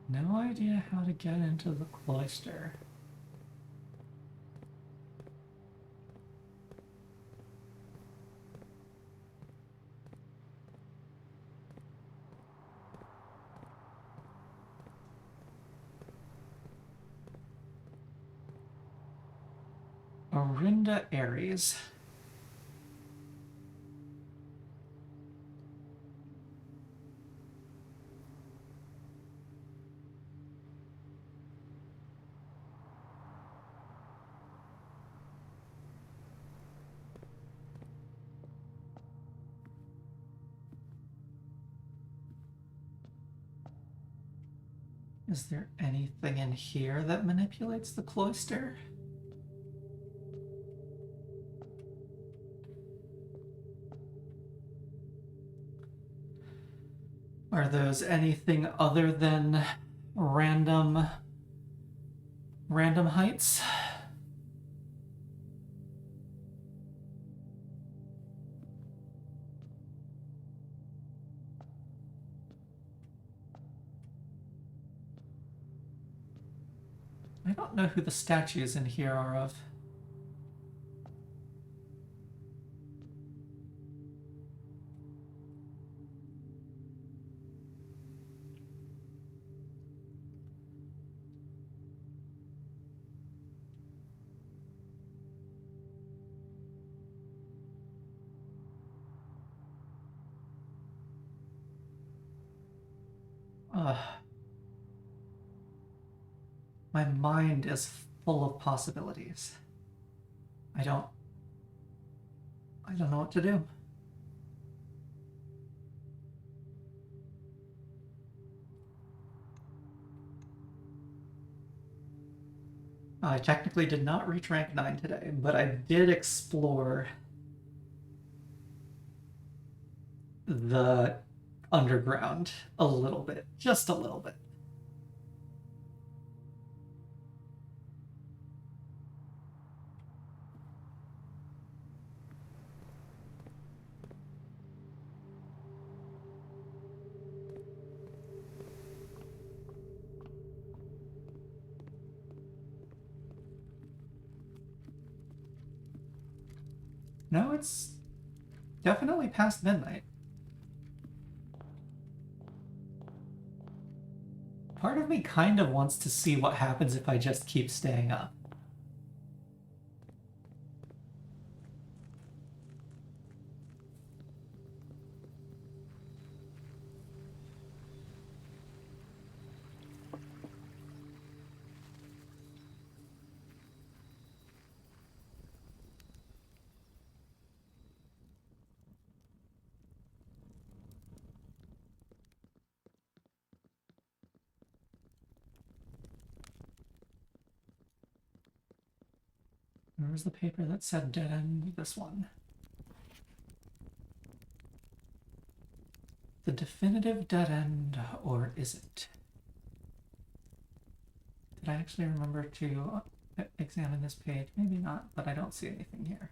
No idea how to get into the cloister. Orinda Ares. Is there anything in here that manipulates the cloister? Are those anything other than random heights? I don't know who the statues in here are of. My mind is full of possibilities. I don't know what to do. I technically did not reach rank 9 today, but I did explore the underground a little bit, just a little bit. No, it's definitely past midnight. Part of me kind of wants to see what happens if I just keep staying up. Where was the paper that said dead end? This one. The definitive dead end, or is it? Did I actually remember to examine this page? Maybe not, but I don't see anything here.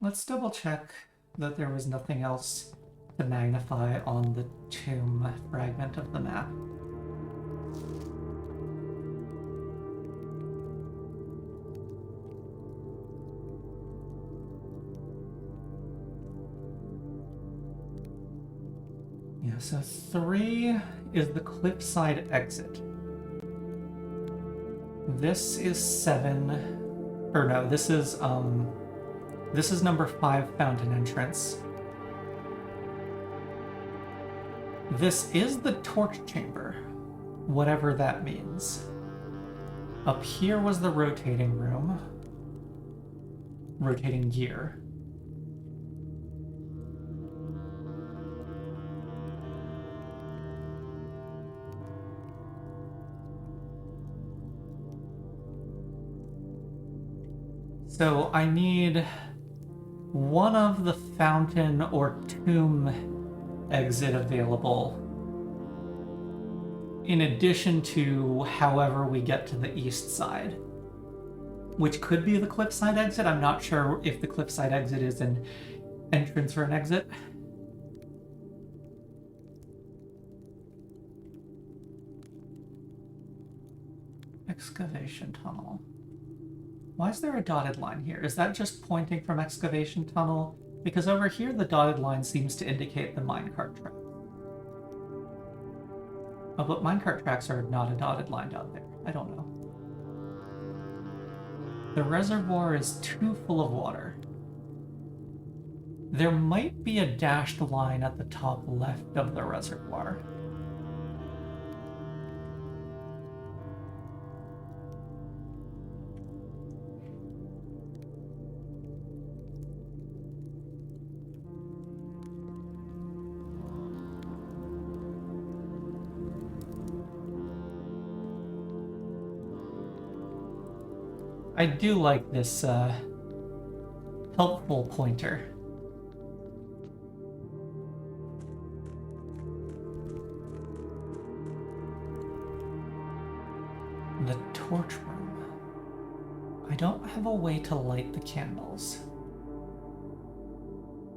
Let's double check that there was nothing else to magnify on the tomb fragment of the map. Yeah, so 3 is the cliffside exit. This is 7, or no, this is number 5 fountain entrance. This is the torch chamber, whatever that means. Up here was the rotating room. Rotating gear. So I need one of the fountain or tomb exit available in addition to however we get to the east side, which could be the cliffside exit. I'm not sure if the cliffside exit is an entrance or an exit. Excavation tunnel. Why is there a dotted line here? Is that just pointing from excavation tunnel? Because over here the dotted line seems to indicate the minecart track. Oh, but minecart tracks are not a dotted line down there. I don't know. The reservoir is too full of water. There might be a dashed line at the top left of the reservoir. I do like this helpful pointer. The torch room. I don't have a way to light the candles.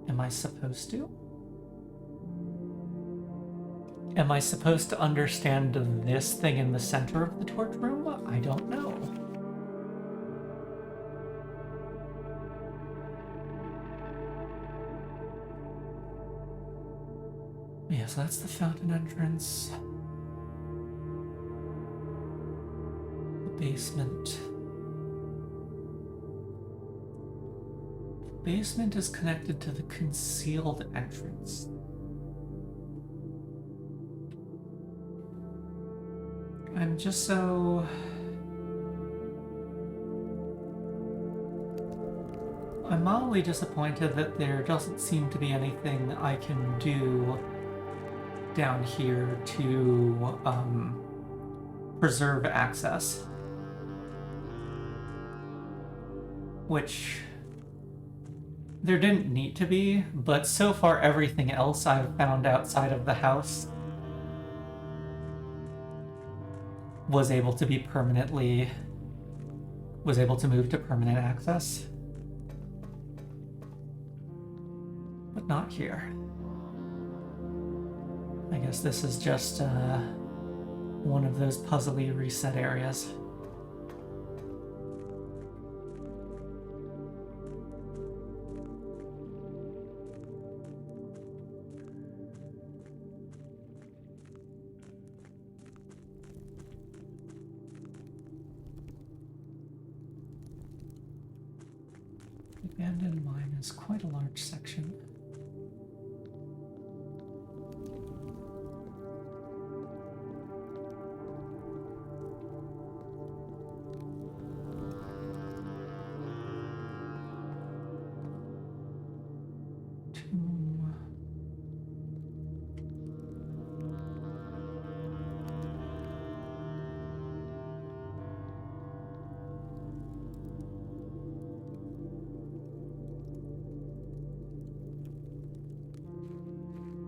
Am I supposed to? Am I supposed to understand this thing in the center of the torch room? I don't know. Yeah, so that's the fountain entrance. The basement. The basement is connected to the concealed entrance. I'm just so... I'm mildly disappointed that there doesn't seem to be anything I can do down here to preserve access. Which there didn't need to be, but so far everything else I've found outside of the house was able to be permanently, was able to move to permanent access. But not here. I guess this is just one of those puzzly reset areas. The abandoned mine is quite a large section.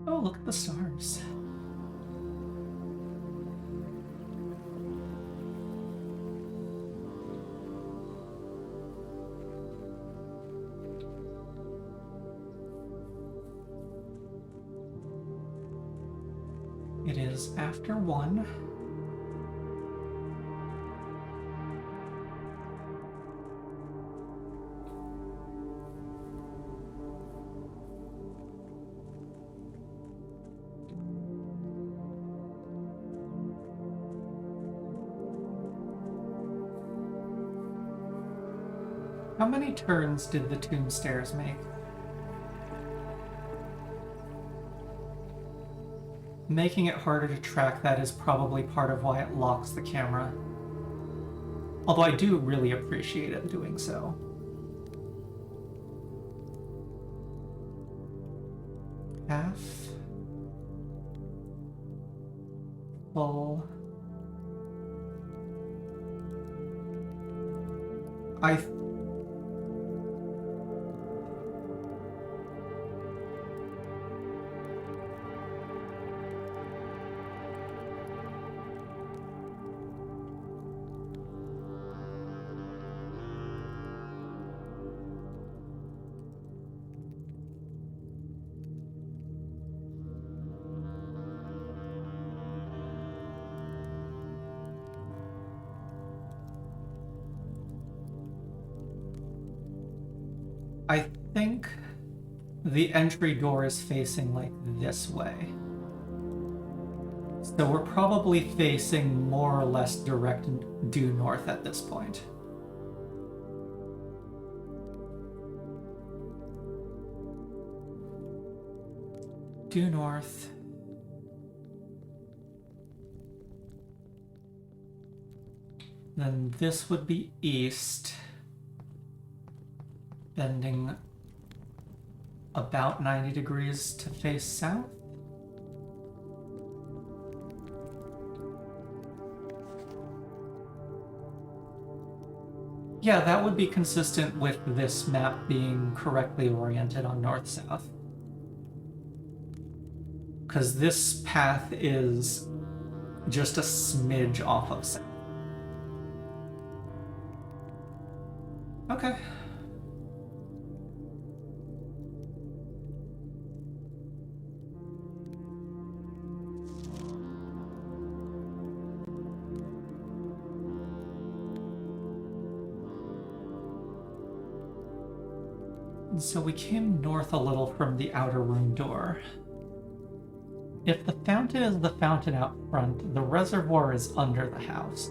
Oh, look at the stars. It is after 1. How many turns did the tomb stairs make? Making it harder to track that is probably part of why it locks the camera. Although I do really appreciate it doing so. Half. Full. I think the entry door is facing like this way. So we're probably facing more or less direct due north at this point. Due north. Then this would be east, bending about 90 degrees to face south. Yeah, that would be consistent with this map being correctly oriented on north-south. Because this path is just a smidge off of south. Okay. So we came north a little from the outer room door. If the fountain is the fountain out front, the reservoir is under the house.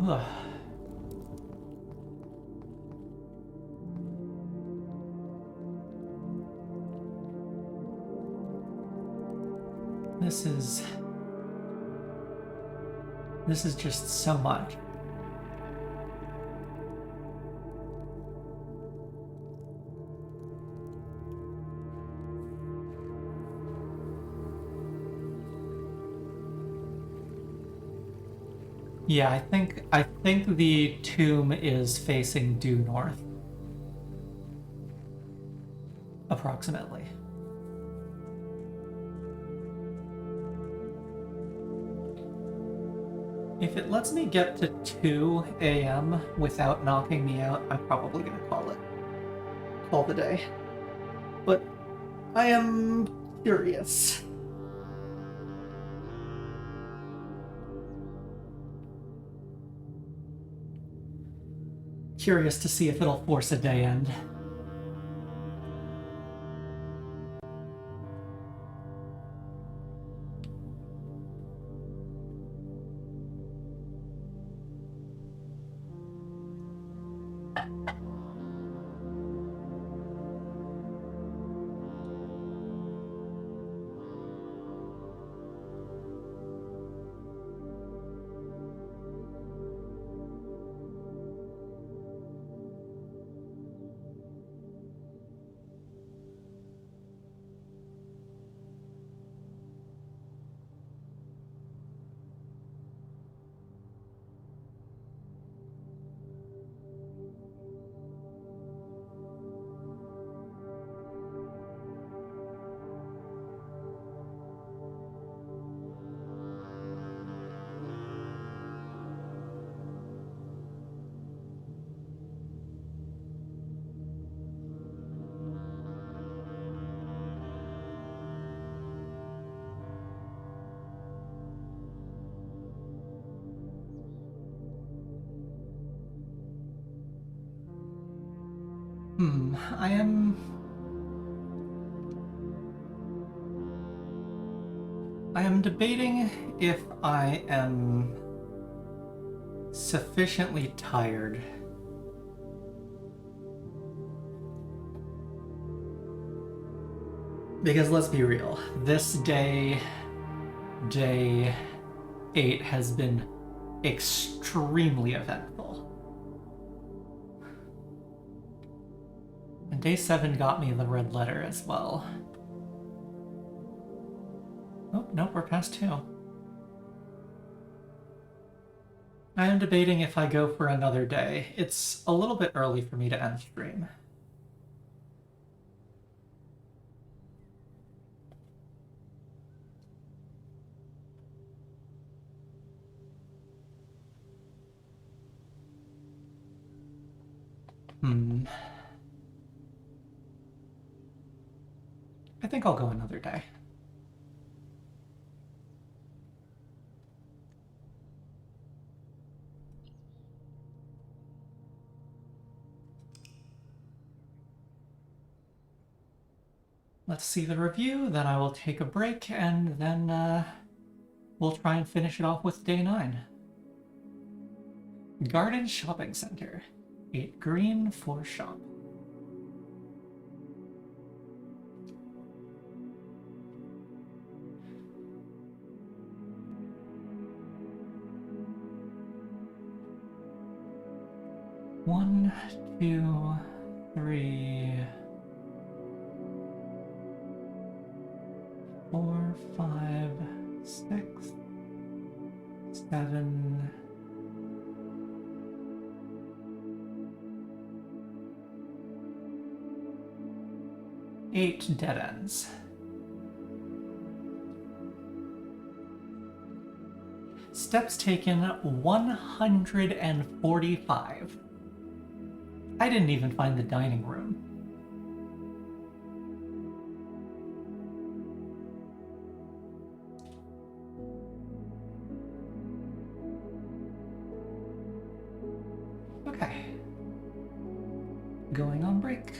Ugh. This is just so much. Yeah, I think the tomb is facing due north. Approximately. If it lets me get to 2 a.m. without knocking me out, I'm probably gonna call the day. But I am curious. Curious to see if it'll force a day end. I am debating if I am sufficiently tired because let's be real, this day 8 has been extremely eventful. And day 7 got me the red letter as well. Oh, nope, we're past 2. I am debating if I go for another day. It's a little bit early for me to end stream. I think I'll go another day. let's see the review, then I will take a break, and then we'll try and finish it off with day 9. Garden Shopping Center. 8 green for shop. One, 2, 3, 4, 5, 6, 7, 8 dead ends. Steps taken 145. I didn't even find the dining room. Okay. Going on break.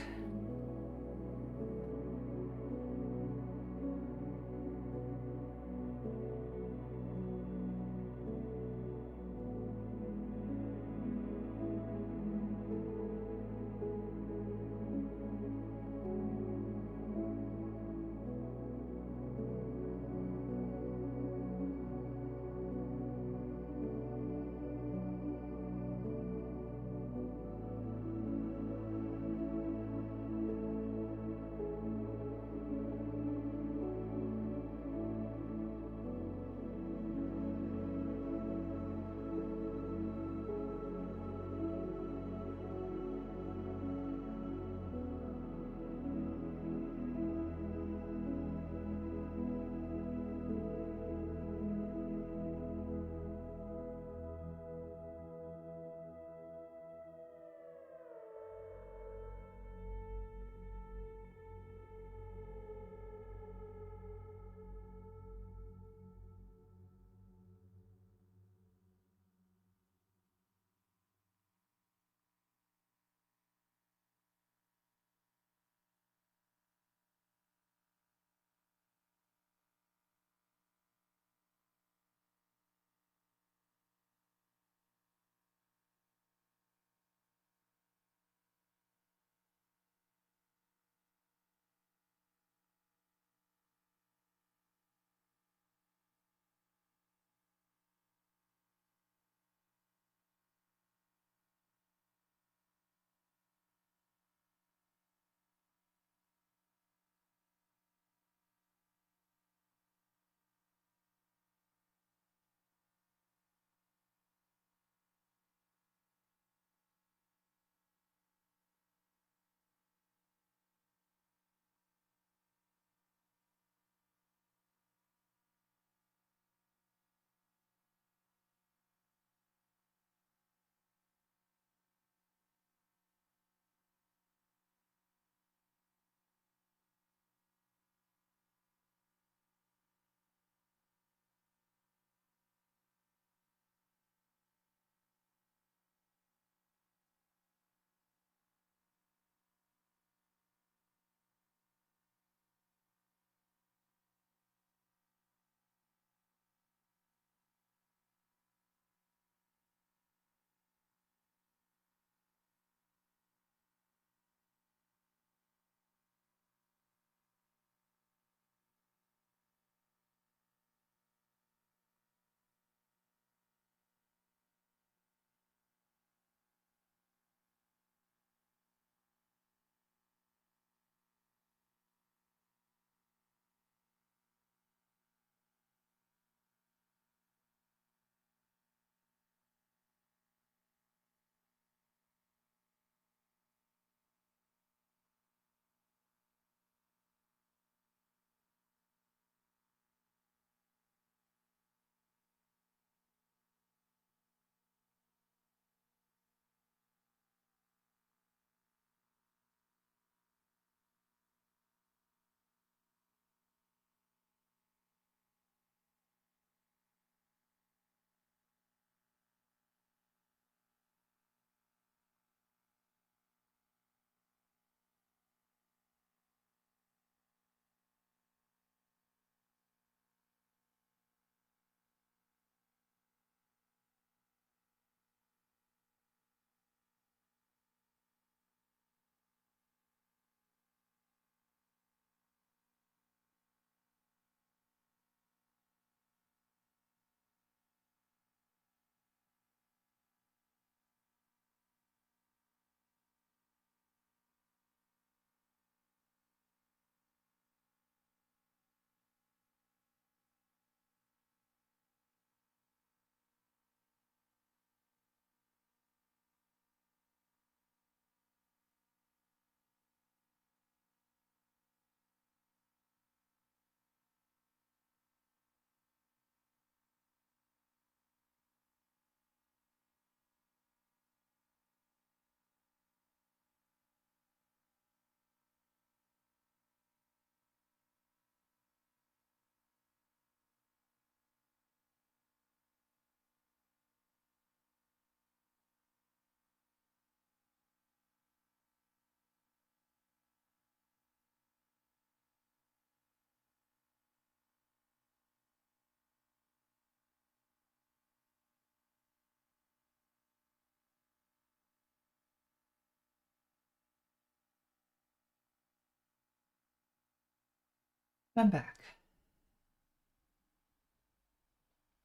I'm back.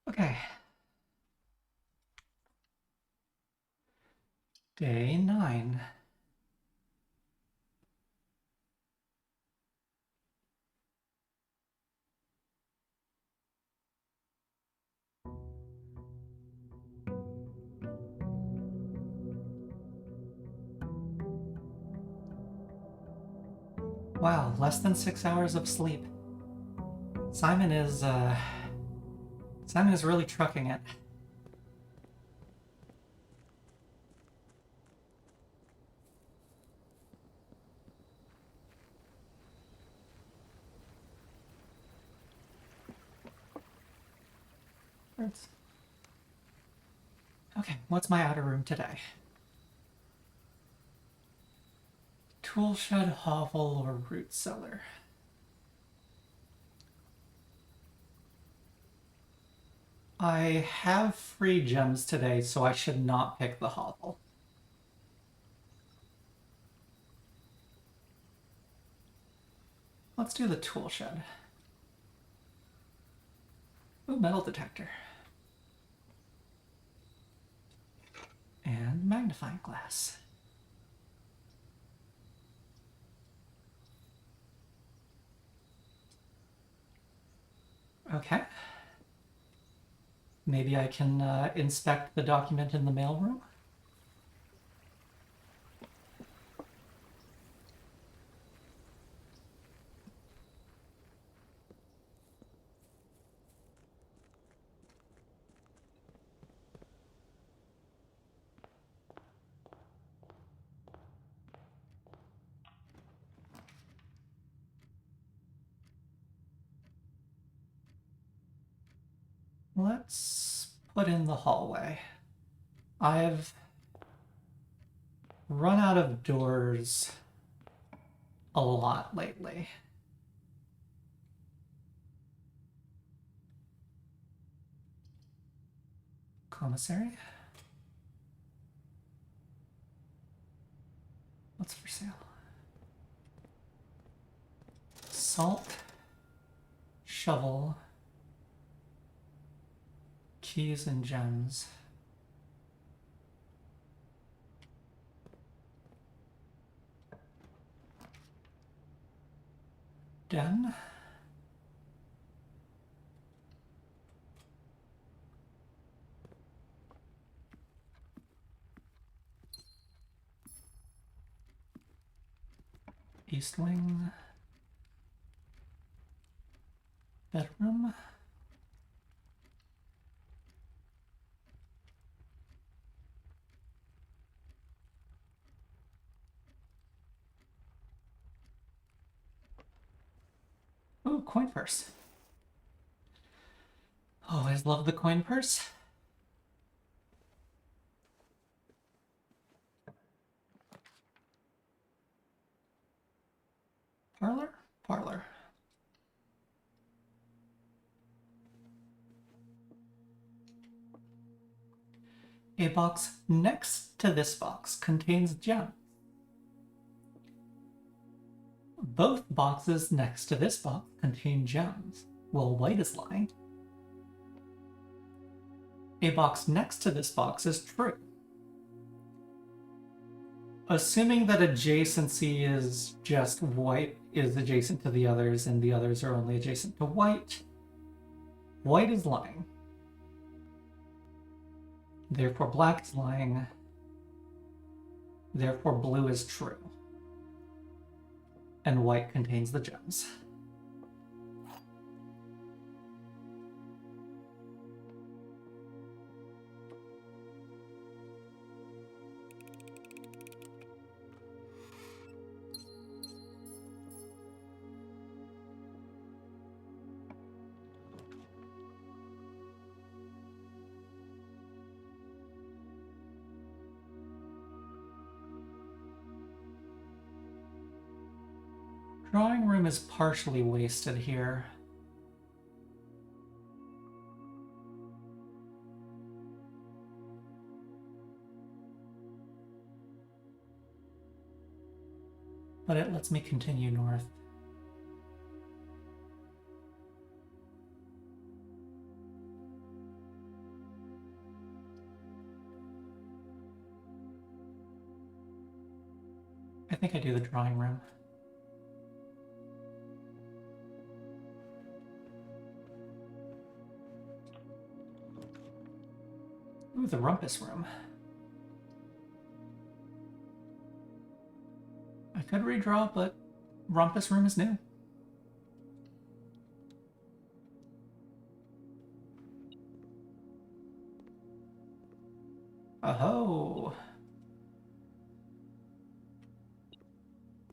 Okay. Day 9. Wow, less than 6 hours of sleep. Simon is really trucking it. Okay, what's my outer room today? Tool shed, hovel, or root cellar? I have free gems today, so I should not pick the hovel. Let's do the tool shed. Ooh, metal detector. And magnifying glass. Okay. Maybe I can inspect the document in the mailroom? Let's put in the hallway. I've run out of doors a lot lately. Commissary? What's for sale? Salt, shovel, keys and gems. Den. East wing. Bedroom. Ooh, coin purse. Always love the coin purse. Parlor? Parlor. A box next to this box contains gems. Both boxes next to this box contain gems. Well, white is lying. A box next to this box is true. Assuming that adjacency is just white is adjacent to the others and the others are only adjacent to white, white is lying. Therefore black is lying. Therefore blue is true. And white contains the gems. Drawing room is partially wasted here. But it lets me continue north. I think I do the drawing room. Ooh, the rumpus room. I could redraw, but rumpus room is new. Oh.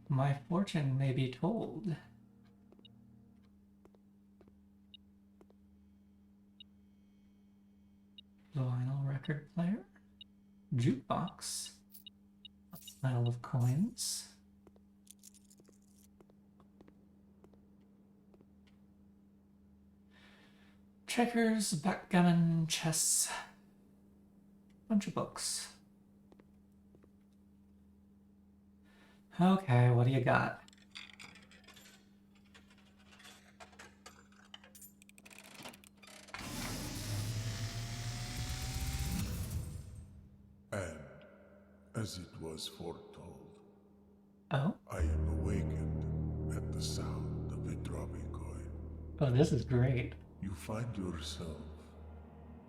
My fortune may be told. Vinyl record player. Jukebox. A pile of coins. Checkers, backgammon, chess. Bunch of books. Okay, what do you got? And, as it was foretold, Oh? I am awakened at the sound of a dropping coin. Oh, this is great. You find yourself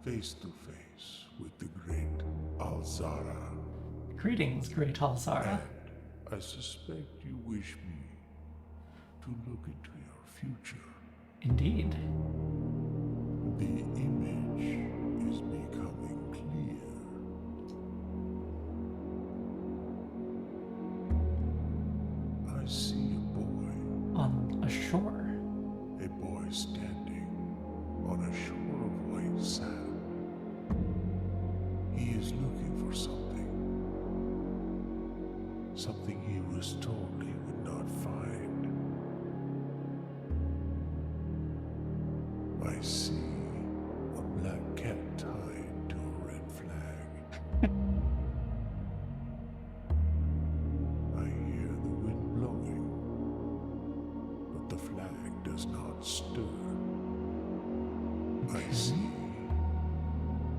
face to face with the great Alzara. Greetings, great Alzara. And I suspect you wish me to look into your future. Indeed. The image is becoming clear. I see a boy. On a shore. A boy standing on a shore of white sand. He is looking for something. Something he was told he would not find. I see a black cat tied to a red flag. I hear the wind blowing, but the flag does not stir. I see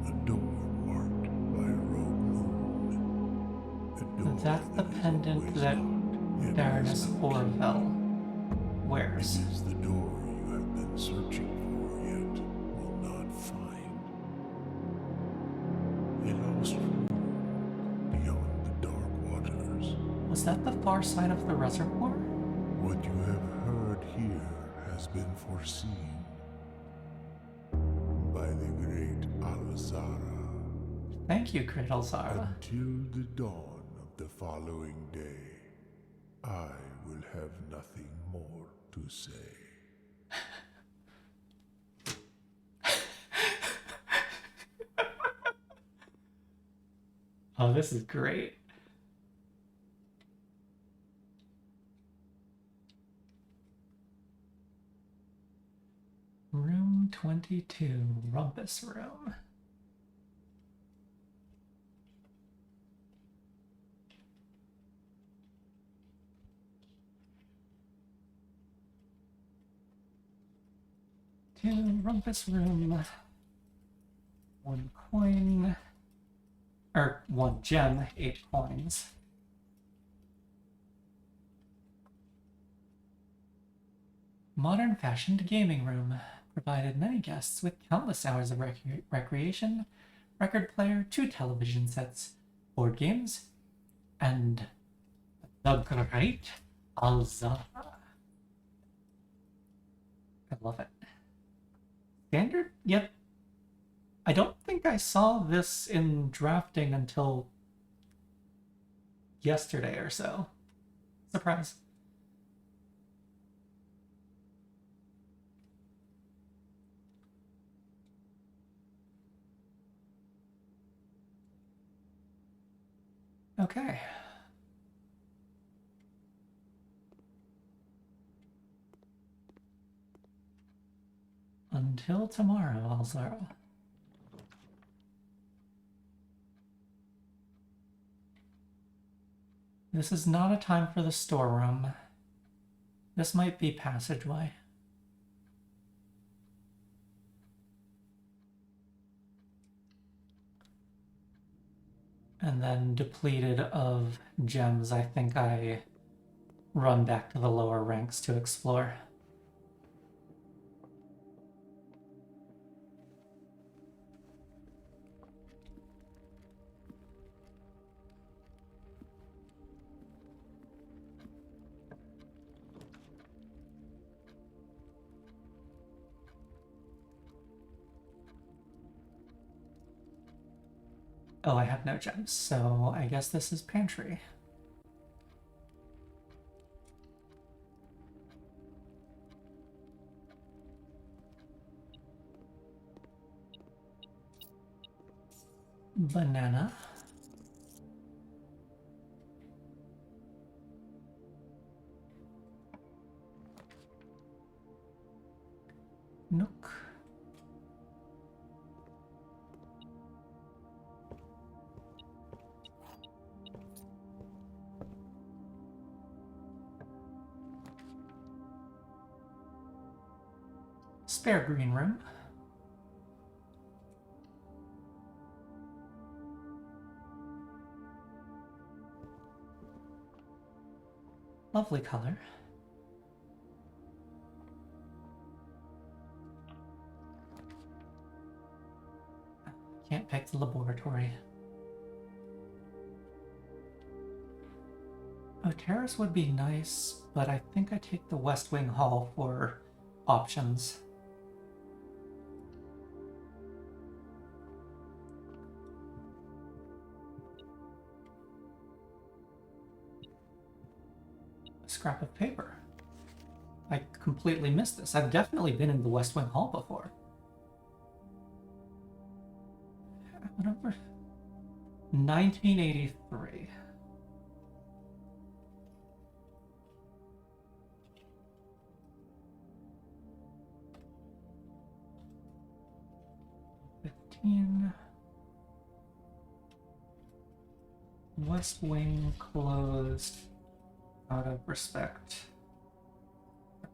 a door marked by a rogue moon. A door That's the that is pendant always that locked, yet Baroness has no key. Orville wears. It is the door you have been searching for, yet will not find. A lost room beyond the dark waters. Was that the far side of the reservoir? What you have heard here has been foreseen by the great Alzara. Thank you, great Alzara. Until the dawn of the following day, I will have nothing more to say. Oh, this is great. Room 22, Rumpus Room. To Rumpus Room. 1 coin. Or 1 gem, 8 coins. Modern fashioned gaming room provided many guests with countless hours of recreation, record player, 2 television sets, board games, and the great Alzara. I love it. Standard? Yep. I don't think I saw this in drafting until yesterday or so. Surprise. Okay. Until tomorrow, Alzara. This is not a time for the storeroom. This might be passageway. And then depleted of gems, I think I run back to the lower ranks to explore. Oh, I have no gems, so I guess this is pantry. Banana. Nook. Spare green room. Lovely color. Can't pick the laboratory. Oh, terrace would be nice, but I think I take the West Wing Hall for options. A scrap of paper. I completely missed this. I've definitely been in the West Wing Hall before. Whatever. 1983. West Wing closed out of respect.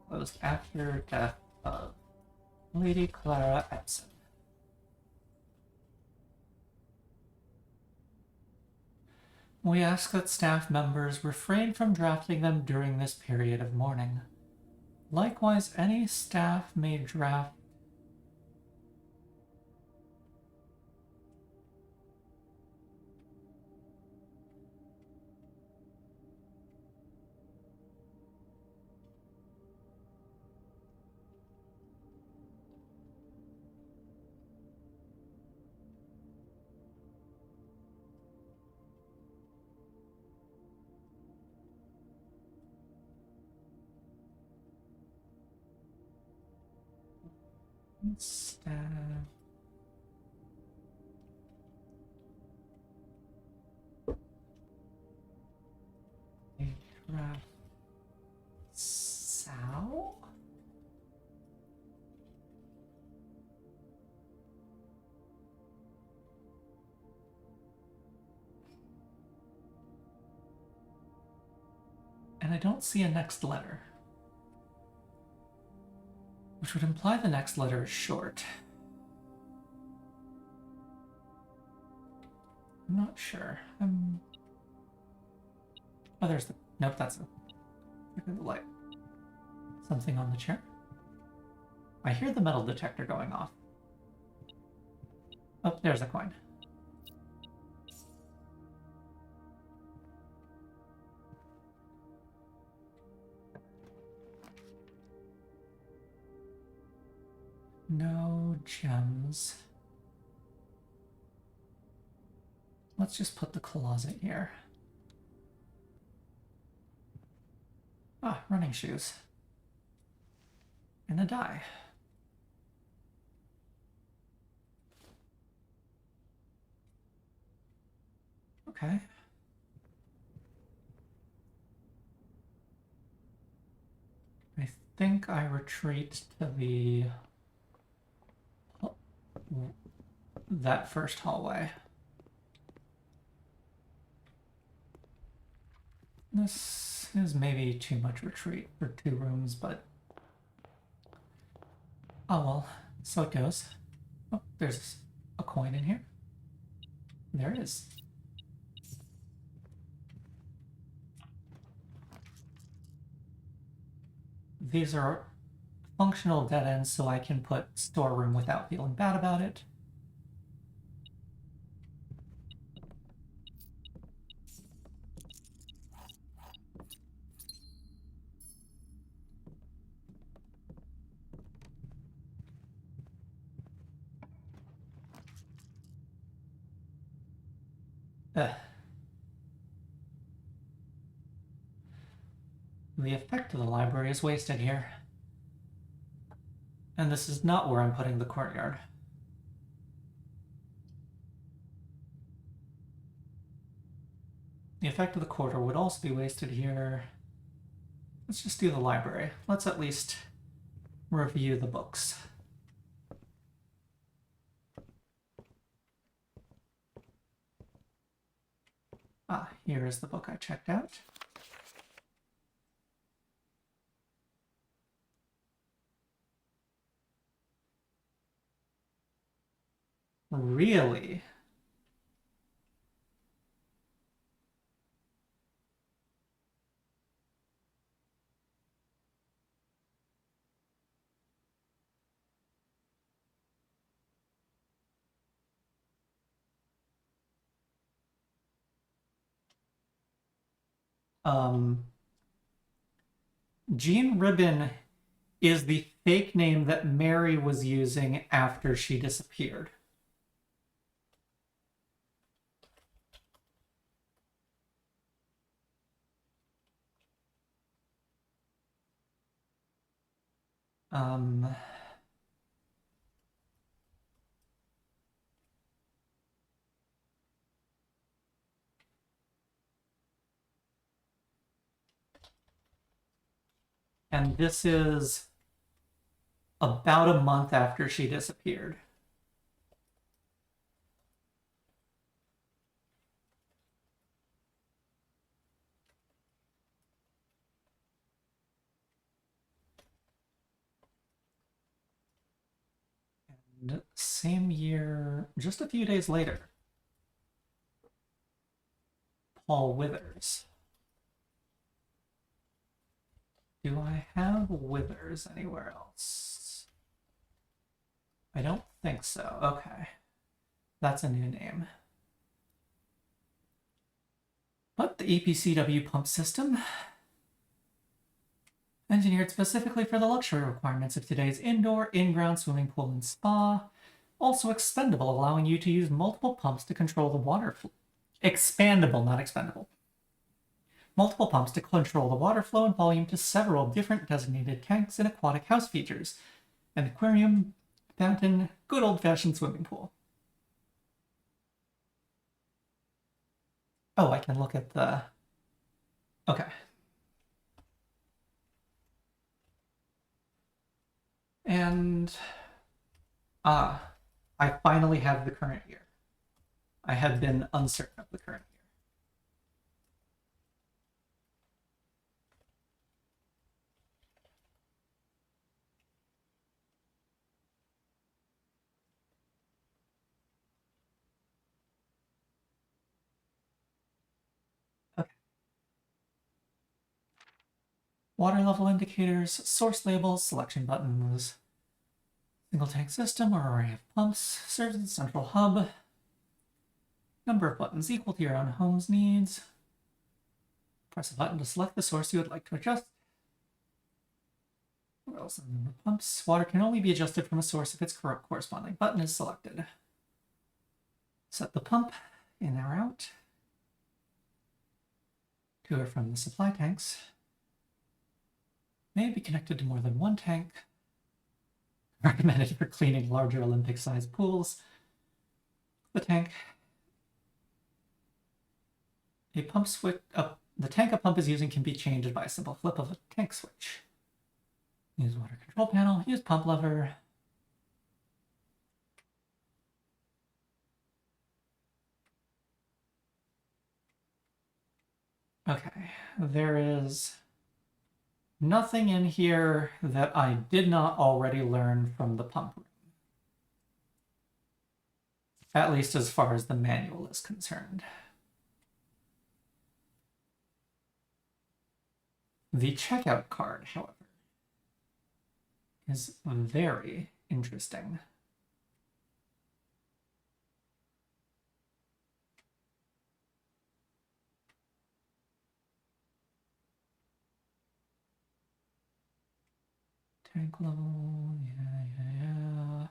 Closed after death of Lady Clara Epson. We ask that staff members refrain from drafting them during this period of mourning. Likewise, any staff may draft staff may draft Sal? And I don't see a next letter, which would imply the next letter is short. I'm not sure. Oh, there's the... Nope, that's the light. Something on the chair. I hear the metal detector going off. Oh, there's a coin. No gems. Let's just put the closet here. Ah, running shoes. And a die. Okay. I think I retreat to the... that first hallway. This is maybe too much retreat for 2 rooms, but... oh well, so it goes. Oh, there's a coin in here. There is. these are functional dead ends, so I can put storeroom without feeling bad about it. Ugh. The effect of the library is wasted here. And this is not where I'm putting the courtyard. The effect of the quarter would also be wasted here. Let's just do the library. Let's at least review the books. Ah, here is the book I checked out. Really? Jean Ribbon is the fake name that Mary was using after she disappeared. Um, and this is about a month after she disappeared. And same year, just a few days later, Paul Withers. Do I have Withers anywhere else? I don't think so. Okay. That's a new name. But the EPCW pump system, engineered specifically for the luxury requirements of today's indoor, in-ground swimming pool and spa, also expendable, allowing you to use multiple pumps to control the water flow. Expandable, not expendable. Multiple pumps to control the water flow and volume to several different designated tanks and aquatic house features. An aquarium, fountain, good old-fashioned swimming pool. Oh, I can look at the... Okay. And... I finally have the current year. I had been uncertain of the current year. Okay. Water level indicators, source labels, selection buttons. Single tank system or array of pumps serves as a central hub. Number of buttons equal to your own home's needs. Press a button to select the source you would like to adjust. What else? Number of pumps. Water can only be adjusted from a source if its corresponding button is selected. Set the pump in or out. To or from the supply tanks. May be connected to more than one tank. Recommended for cleaning larger Olympic-sized pools. The tank. A pump switch. The tank a pump is using can be changed by a simple flip of a tank switch. Use water control panel. Use pump lever. Okay, there is nothing in here that I did not already learn from the pump room. At least as far as the manual is concerned. The checkout card, however, is very interesting. Tank level, yeah.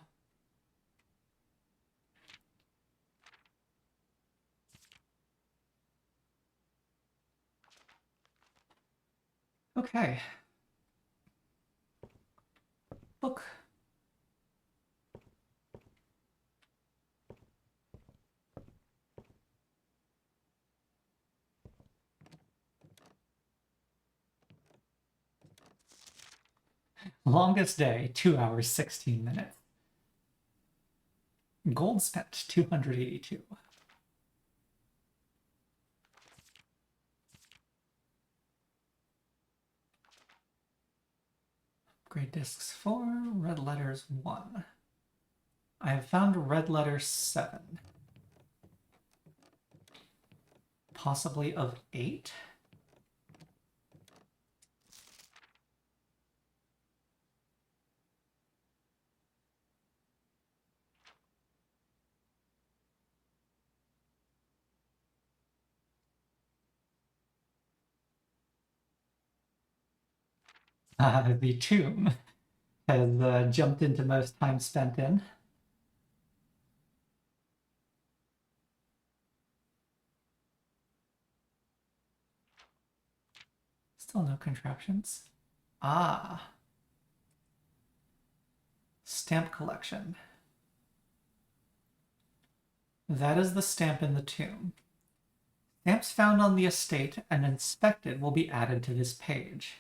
Okay. Book. Longest day, 2 hours, 16 minutes. Gold spent, 282. Upgrade discs 4, red letters 1. I have found red letter 7. Possibly of 8? The tomb has jumped into most time spent in. Still no contraptions. Ah. Stamp collection. That is the stamp in the tomb. Stamps found on the estate and inspected will be added to this page.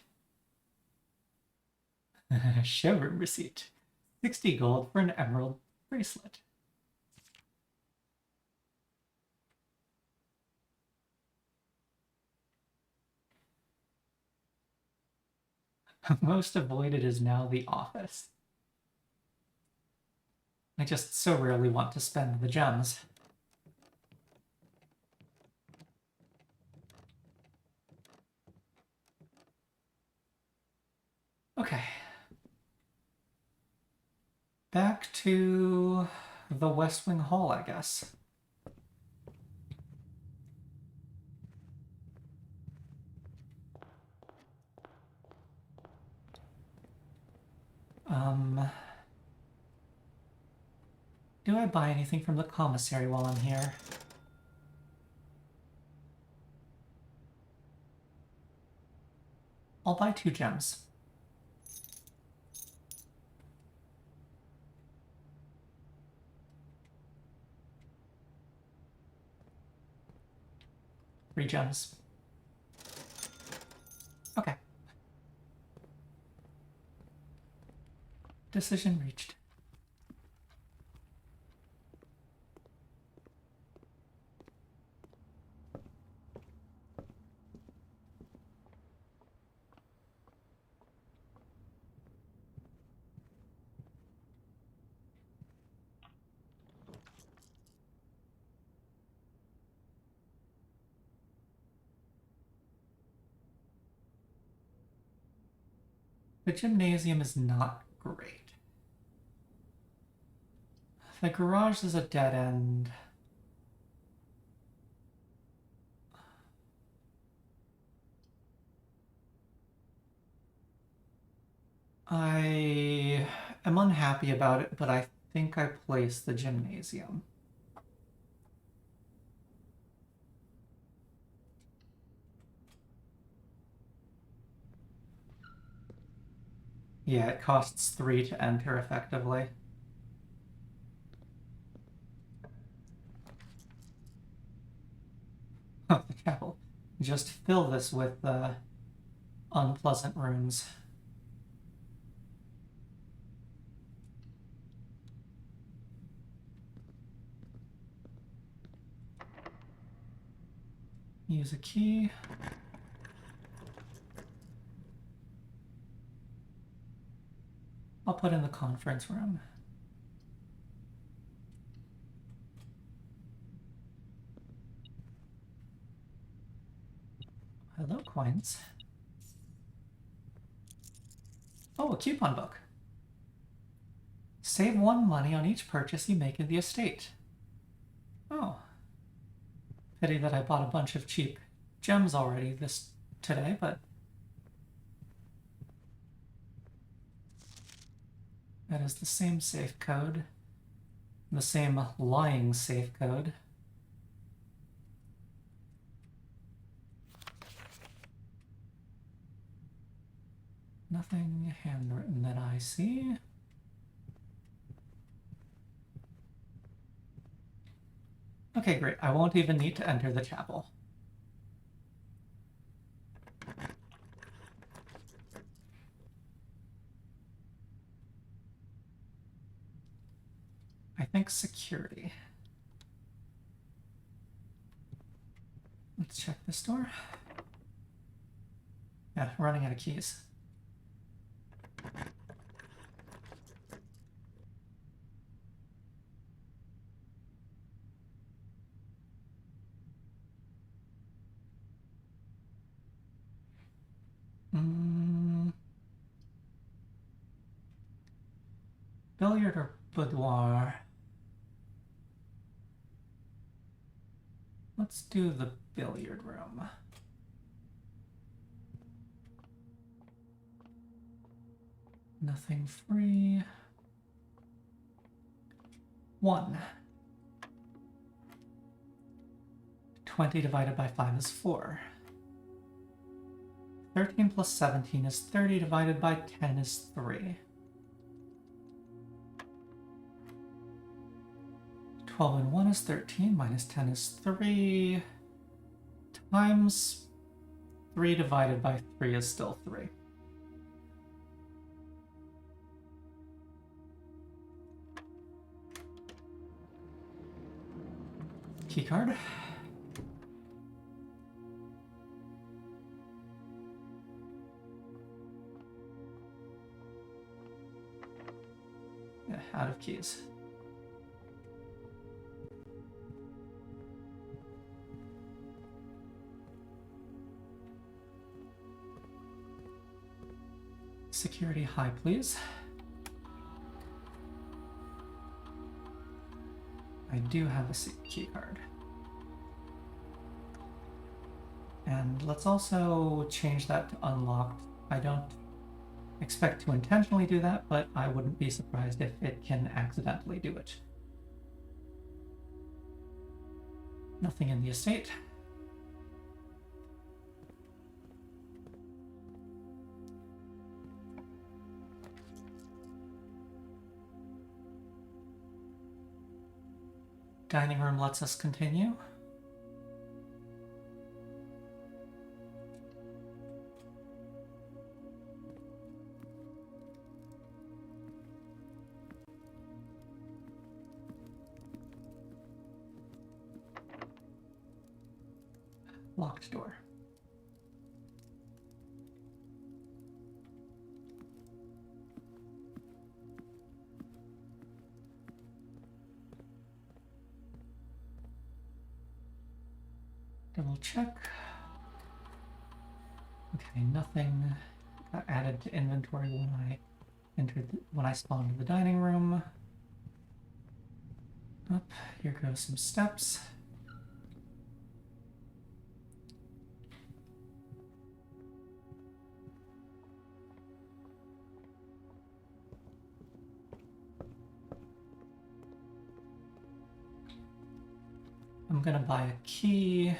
Showroom receipt. 60 gold for an emerald bracelet. Most avoided is now the office. I just so rarely want to spend the gems. Okay. Back to the West Wing Hall, I guess. Do I buy anything from the commissary while I'm here? I'll buy 2 gems. Three gems. Okay. Decision reached. The gymnasium is not great. The garage is a dead end. I am unhappy about it, but I think I placed the gymnasium. Yeah, it costs 3 to enter effectively. Oh, the chapel. Just fill this with unpleasant runes. Use a key. I'll put in the conference room. Hello, coins. Oh, a coupon book. Save 1 money on each purchase you make in the estate. Oh. Pity that I bought a bunch of cheap gems already today, but that is the same safe code. The same lying safe code. Nothing handwritten that I see. Okay, great. I won't even need to enter the chapel. I think security. Let's check this door. Yeah, running out of keys. Billiard or boudoir? Let's do the billiard room. Nothing free. 1. 20 divided by 5 is 4. 13 plus 17 is 30 divided by 10 is 3. 12 and 1 is 13, minus 10 is 3, times 3 divided by 3 is still 3. Keycard. Yeah, out of keys. Security high, please. I do have a key card. And let's also change that to unlocked. I don't expect to intentionally do that, but I wouldn't be surprised if it can accidentally do it. Nothing in the estate. Dining room lets us continue. Locked door. Double check. Okay, nothing got added to inventory when I spawned in the dining room. Up, here goes some steps. I'm gonna buy a key.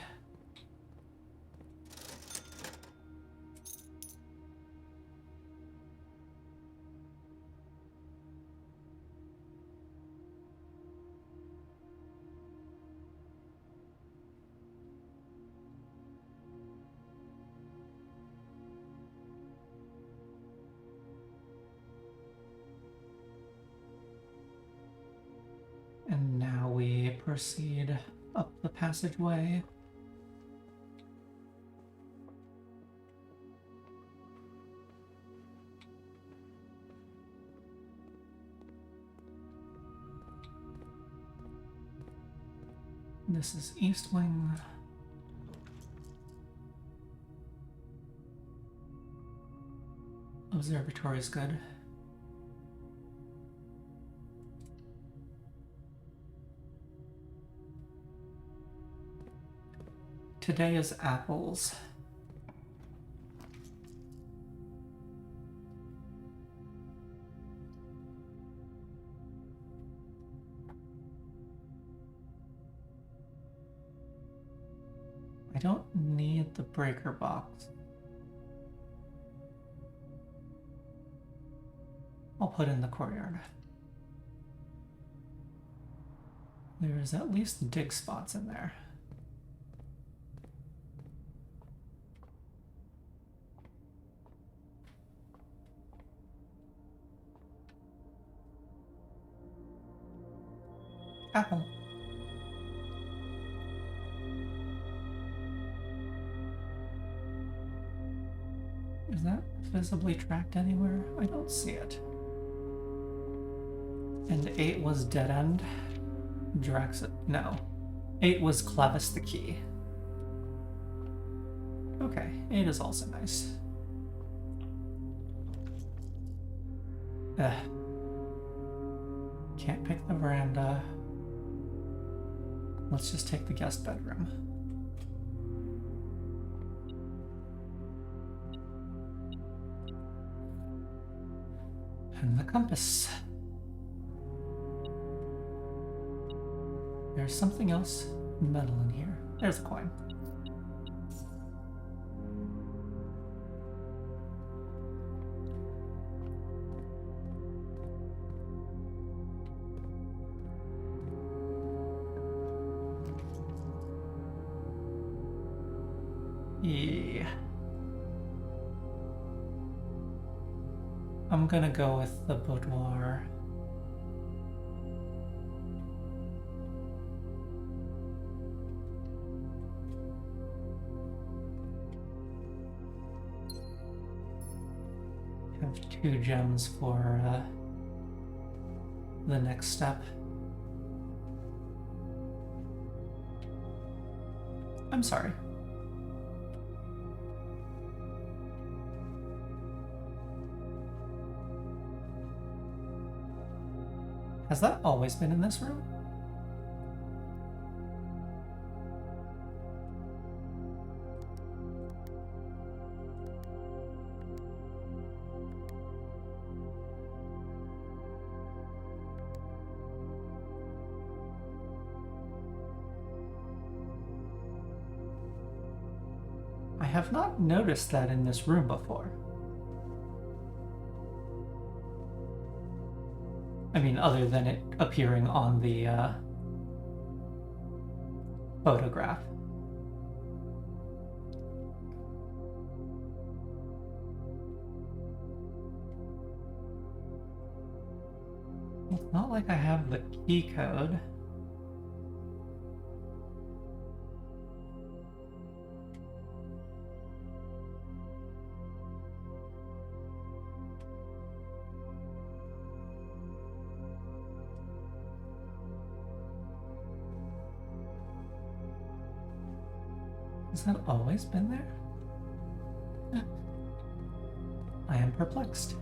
And now we proceed up the passageway. This is East Wing. Observatory is good. Today is apples. I don't need the breaker box. I'll put in the courtyard. There's at least dig spots in there. Apple. Is that visibly tracked anywhere? I don't see it. And 8 was dead end. Drax, no. 8 was Clevis the key. Okay, 8 is also nice. Can't pick the veranda. Let's just take the guest bedroom. And the compass. There's something else metal in here. There's a coin. Yeah. I'm gonna go with the boudoir. Have 2 gems for the next step. I'm sorry. Has that always been in this room? I have not noticed that in this room before. I mean, other than it appearing on the photograph. It's not like I have the key code. Has that always been there? I am perplexed.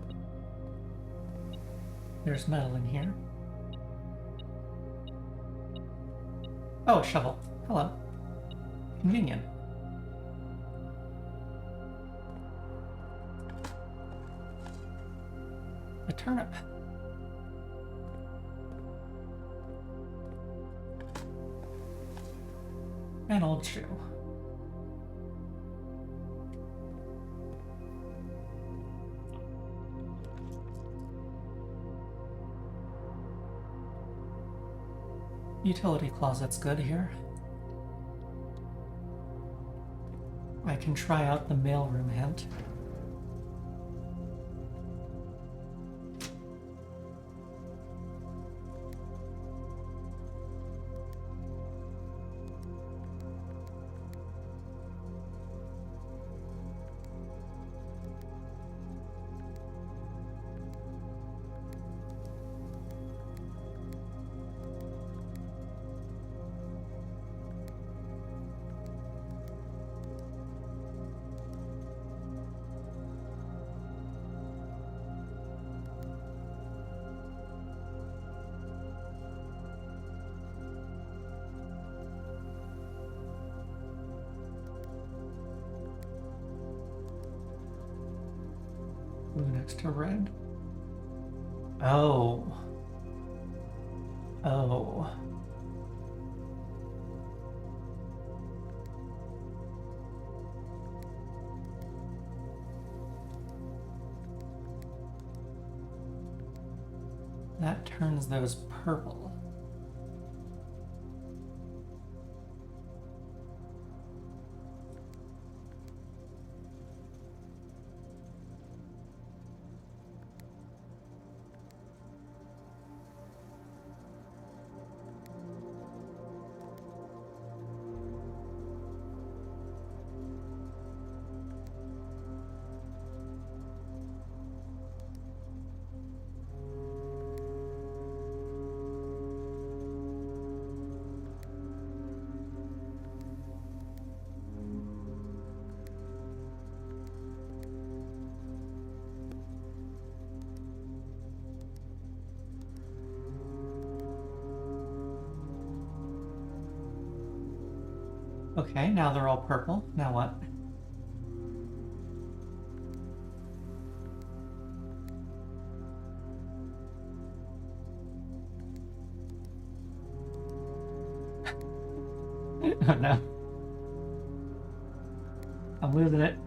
There's metal in here. Oh, a shovel. Hello. Convenient. A turnip. An old shoe. Utility closet's good here. I can try out the mailroom hint. next to red? Oh. Oh. That turns those purple. Okay, now they're all purple. Now what? Oh no. I'm losing it.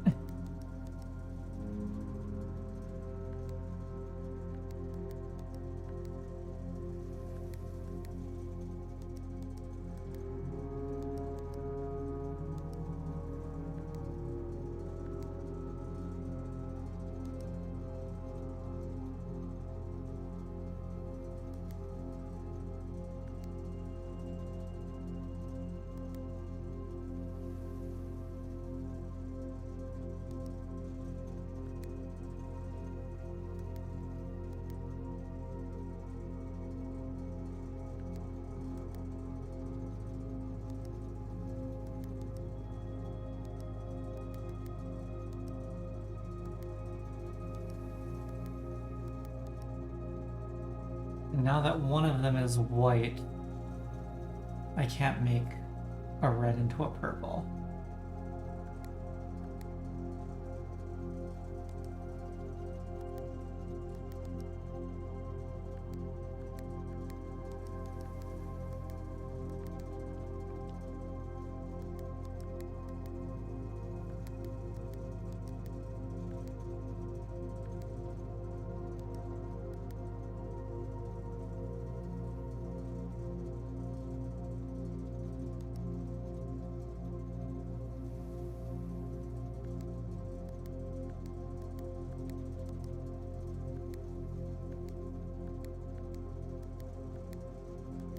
Now that one of them is white, I can't make a red into a purple.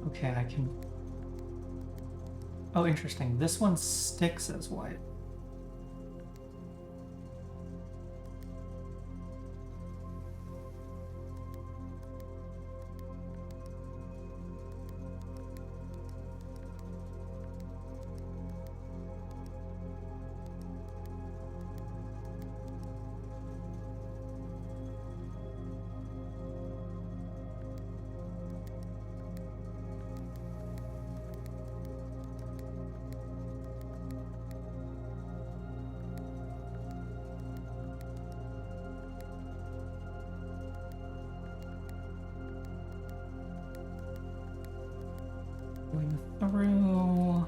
Okay, I can... Oh, interesting. This one sticks as white. Going through...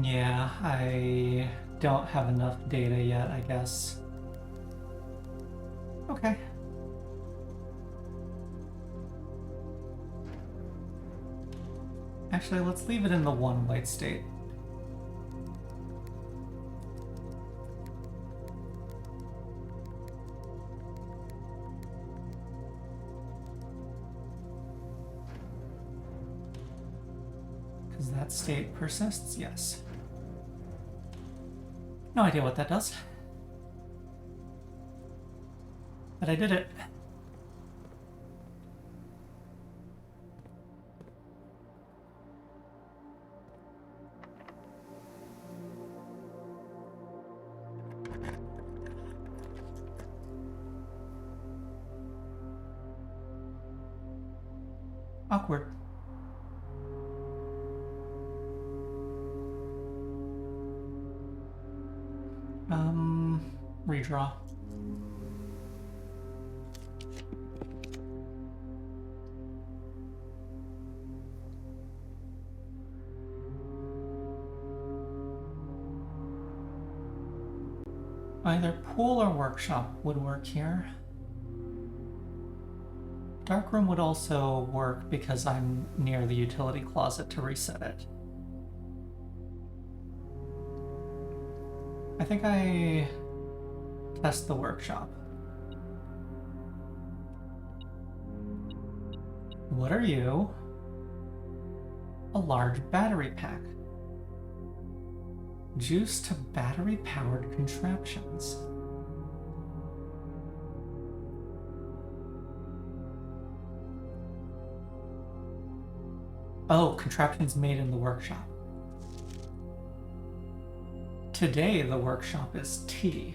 Yeah, I don't have enough data yet, I guess. Okay. Actually, let's leave it in the 1 white state. Because that state persists, yes. No idea what that does. But I did it. Awkward. Redraw. Either pool or workshop would work here. Darkroom would also work because I'm near the utility closet to reset it. I think I test the workshop. What are you? A large battery pack. Juice to battery-powered contraptions. Oh, contraptions made in the workshop. Today, the workshop is tea.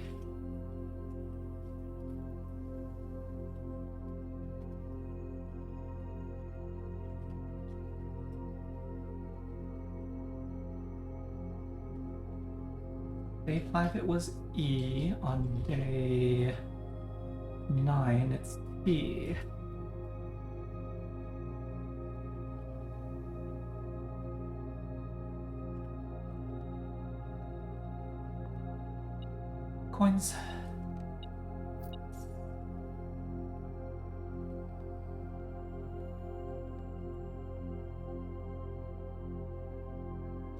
Day 5 it was E. On day 9 it's P. Coins.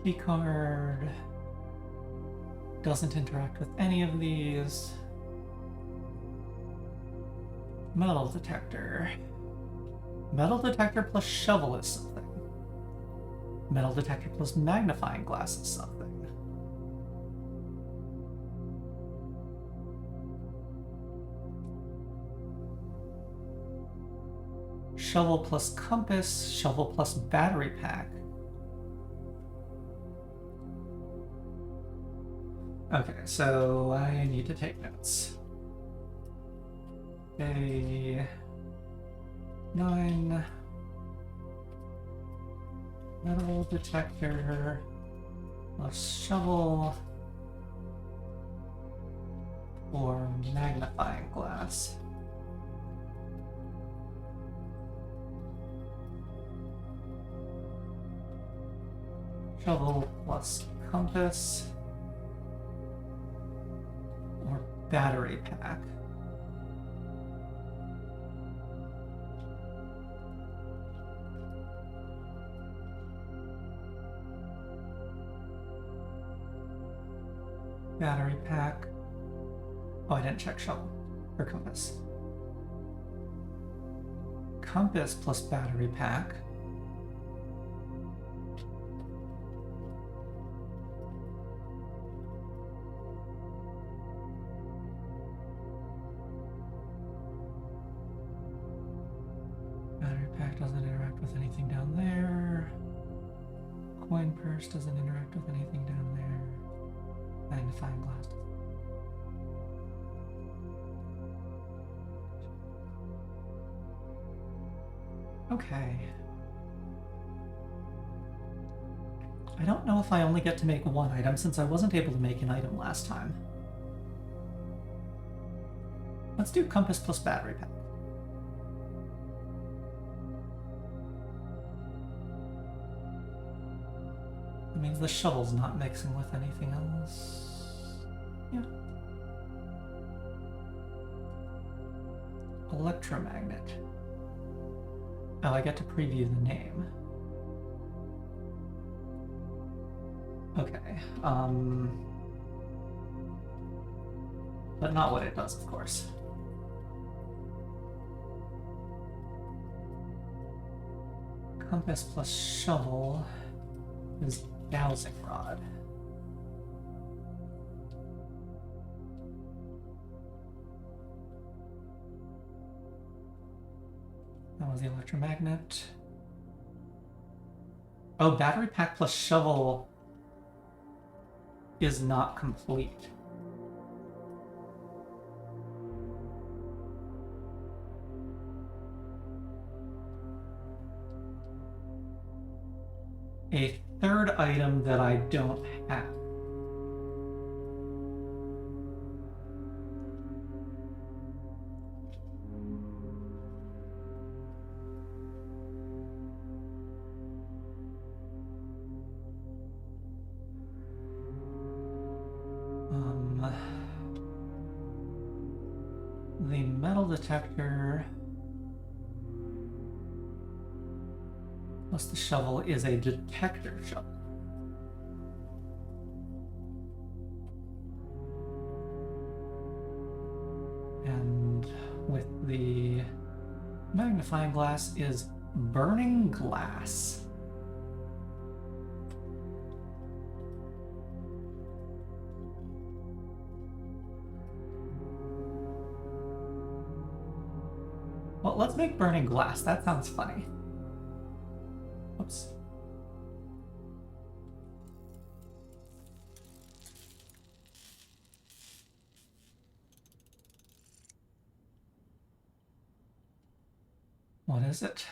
Key card. Doesn't interact with any of these. Metal detector. Metal detector plus shovel is something. Metal detector plus magnifying glass is something. Shovel plus compass, shovel plus battery pack. Okay, so I need to take notes. Day 9. Metal detector plus shovel or magnifying glass. Shovel plus compass or battery pack. Battery pack. Oh, I didn't check shovel or compass. Compass plus battery pack. Doesn't interact with anything down there. Coin purse doesn't interact with anything down there. Magnifying glass. Okay. I don't know if I only get to make one item since I wasn't able to make an item last time. Let's do compass plus battery pack. Means the shovel's not mixing with anything else. Yeah. Electromagnet. Oh, I get to preview the name. Okay. But not what it does, of course. Compass plus shovel is dowsing rod. That was the electromagnet. Oh, battery pack plus shovel is not complete. A third item that I don't have. The metal detector plus the shovel is a detector shovel. And with the magnifying glass is burning glass. Well, let's make burning glass. That sounds funny. Oops. What is it?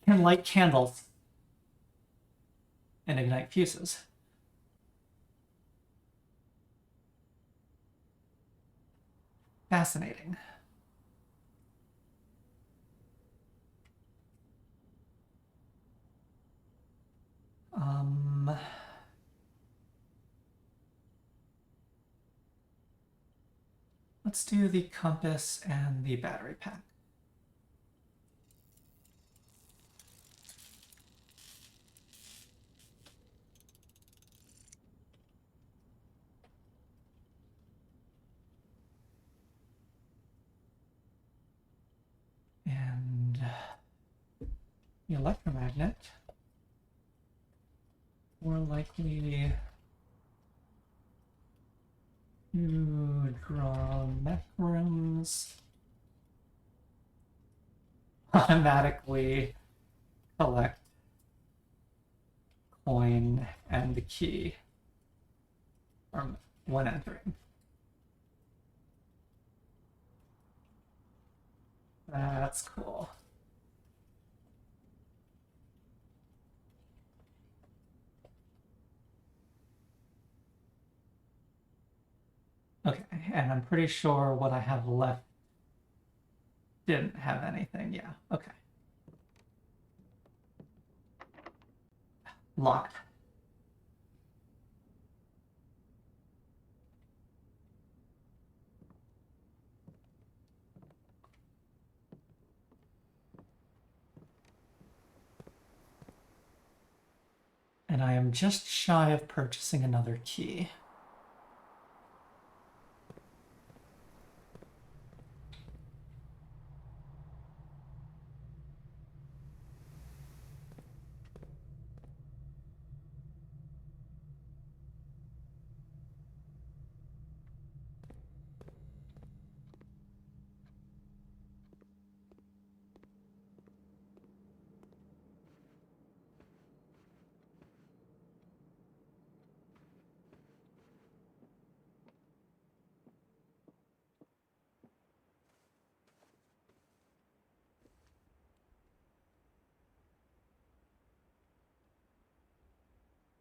Can light candles and ignite fuses. Fascinating. Let's do the compass and the battery pack. And the electromagnet, more likely to draw mech rooms, automatically collect coin and the key from when entering. That's cool. Okay, and I'm pretty sure what I have left didn't have anything. Yeah, okay. Locked. And I am just shy of purchasing another key.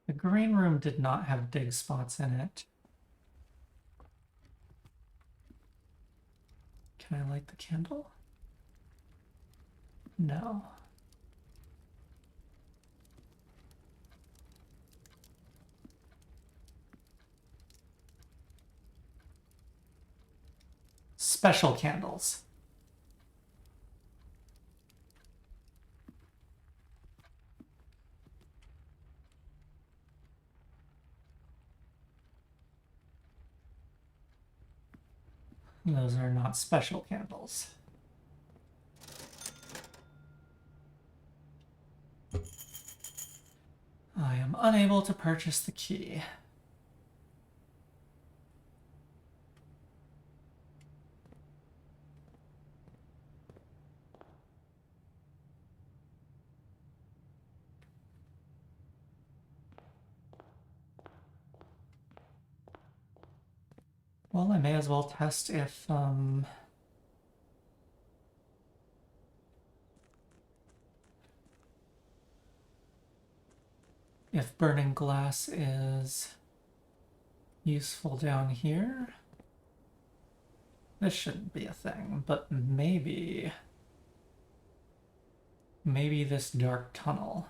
The green room did not have dig spots in it. Can I light the candle? No. Special candles. Those are not special candles. I am unable to purchase the key. Well, I may as well test if burning glass is useful down here. This shouldn't be a thing, but maybe this dark tunnel.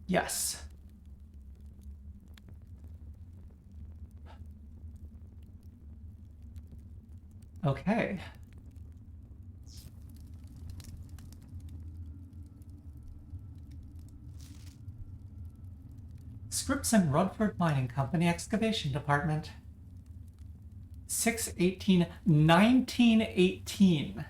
Yes. Okay. Scripps and Rudford Mining Company Excavation Department. 6/18/1918.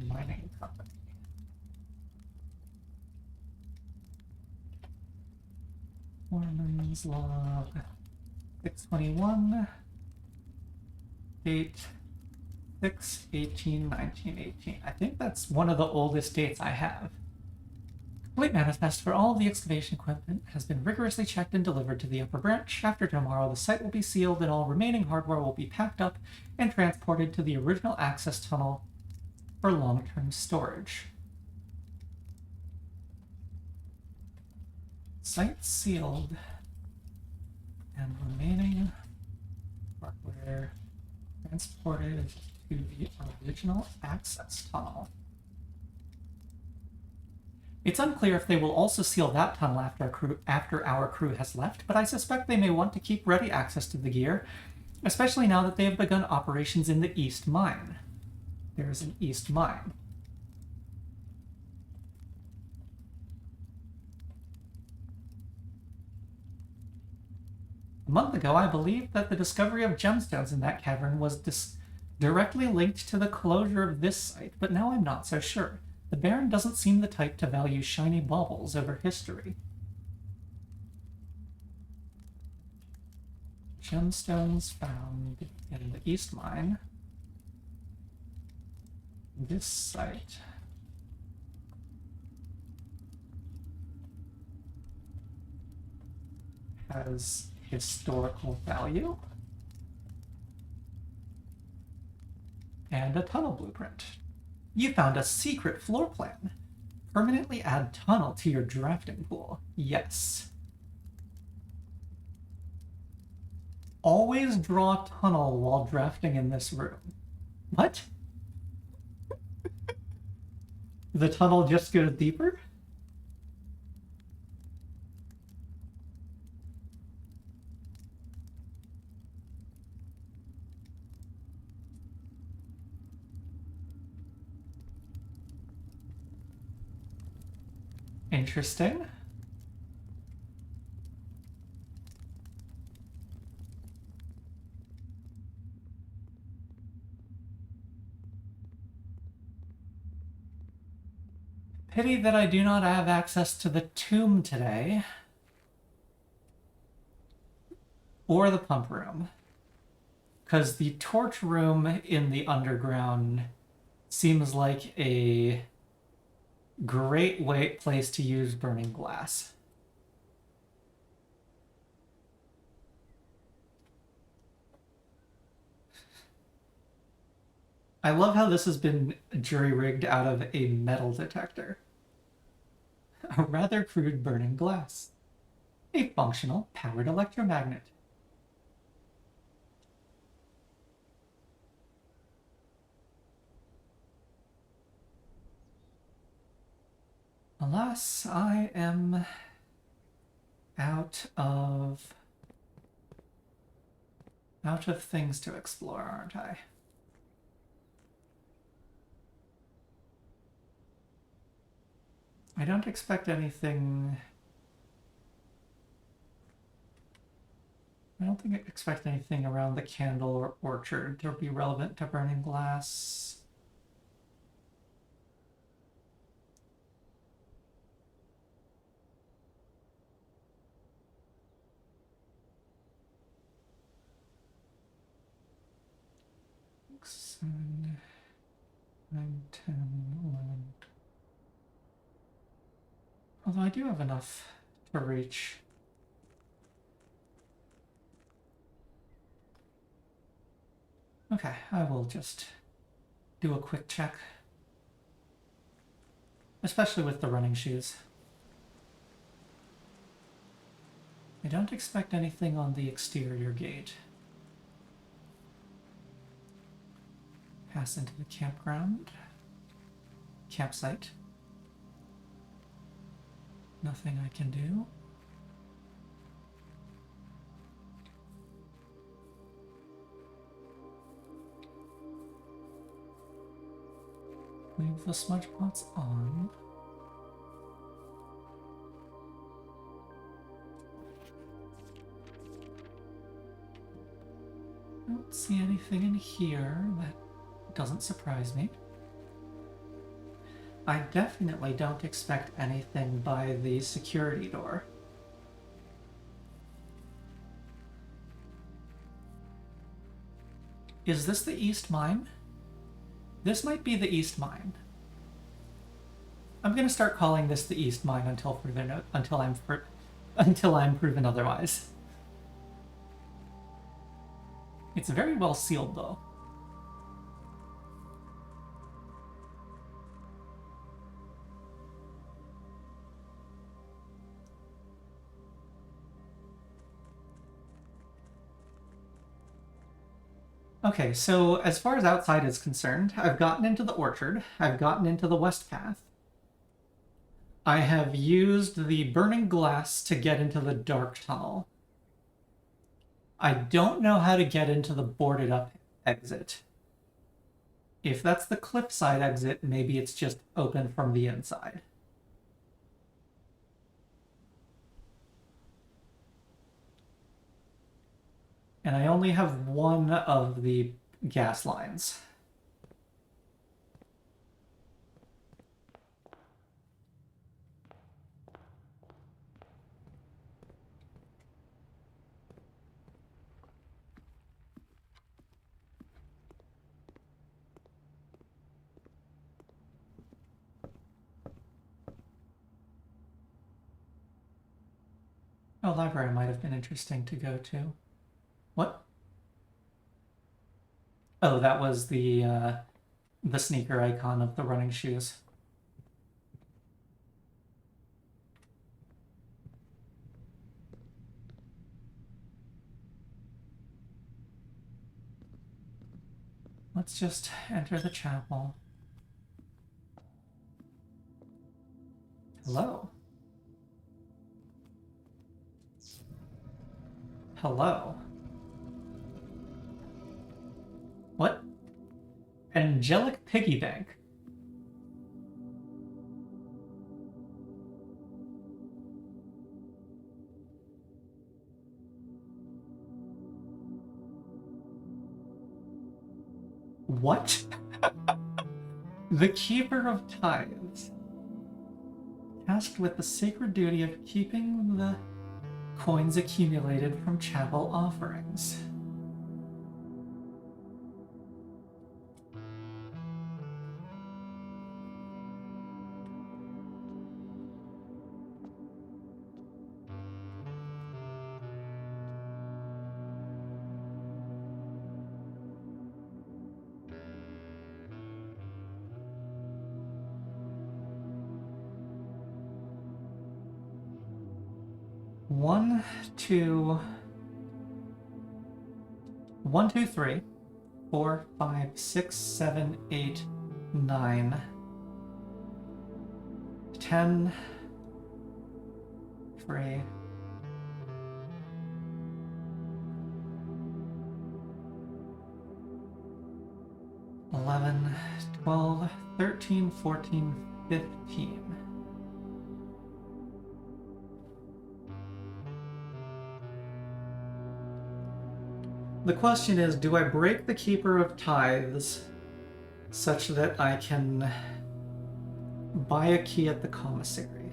Mining Company. Foreman's log 621. Date 6/18/1918. I think that's one of the oldest dates I have. Complete manifest for all of the excavation equipment has been rigorously checked and delivered to the upper branch. After tomorrow, the site will be sealed and all remaining hardware will be packed up and transported to the original access tunnel for long-term storage. Site sealed and remaining hardware transported to the original access tunnel. It's unclear if they will also seal that tunnel after our crew has left, but I suspect they may want to keep ready access to the gear, especially now that they have begun operations in the East Mine. There is an East Mine. A month ago, I believed that the discovery of gemstones in that cavern was directly linked to the closure of this site, but now I'm not so sure. The Baron doesn't seem the type to value shiny baubles over history. Gemstones found in the East Mine. This site. Has historical value. And a tunnel blueprint. You found a secret floor plan. Permanently add tunnel to your drafting pool. Yes. Always draw tunnel while drafting in this room. What? The tunnel just goes deeper? Interesting. Pity that I do not have access to the tomb today. Or the pump room. Because the torch room in the underground seems like a great place to use burning glass. I love how this has been jury-rigged out of a metal detector. A rather crude burning glass. A functional powered electromagnet. Alas, I am out of things to explore, aren't I? I don't expect anything. I don't think I expect anything around the candle or orchard to be relevant to burning glass. Seven, 9, 10, 11. Although I do have enough to reach. Okay, I will just do a quick check. Especially with the running shoes. I don't expect anything on the exterior gate. Pass into the campsite. Nothing I can do. Leave the smudge pots on. Don't see anything in here that doesn't surprise me. I definitely don't expect anything by the security door. Is this the East Mine? This might be the East Mine. I'm gonna start calling this the East Mine until I'm proven otherwise. It's very well sealed, though. Okay, so as far as outside is concerned, I've gotten into the orchard, I've gotten into the west path. I have used the burning glass to get into the dark tunnel. I don't know how to get into the boarded up exit. If that's the cliffside exit, maybe it's just open from the inside. And I only have one of the gas lines. Oh, library might have been interesting to go to. What? Oh, that was the sneaker icon of the running shoes. Let's just enter the chapel. Hello. Hello. What? Angelic piggy bank. What? The Keeper of Tithes. Tasked with the sacred duty of keeping the coins accumulated from chapel offerings. One, two, 3, 4, 5, 6, 7, 8, 9, 10. Free. 11, 12, 13, 14, 15. The question is, do I break the Keeper of Tithes such that I can buy a key at the commissary?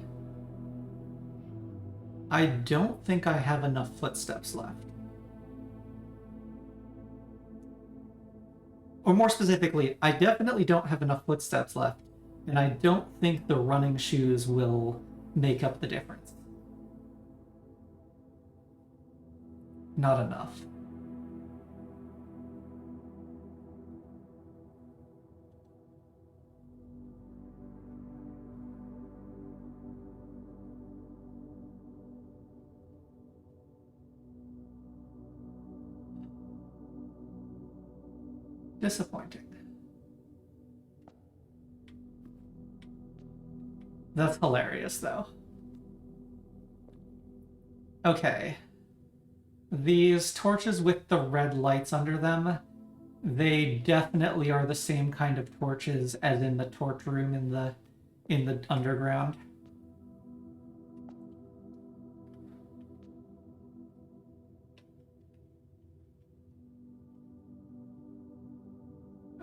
I don't think I have enough footsteps left. Or more specifically, I definitely don't have enough footsteps left, and I don't think the running shoes will make up the difference. Not enough. Disappointing. That's hilarious, though. Okay. These torches with the red lights under them, they definitely are the same kind of torches as in the torch room in the underground.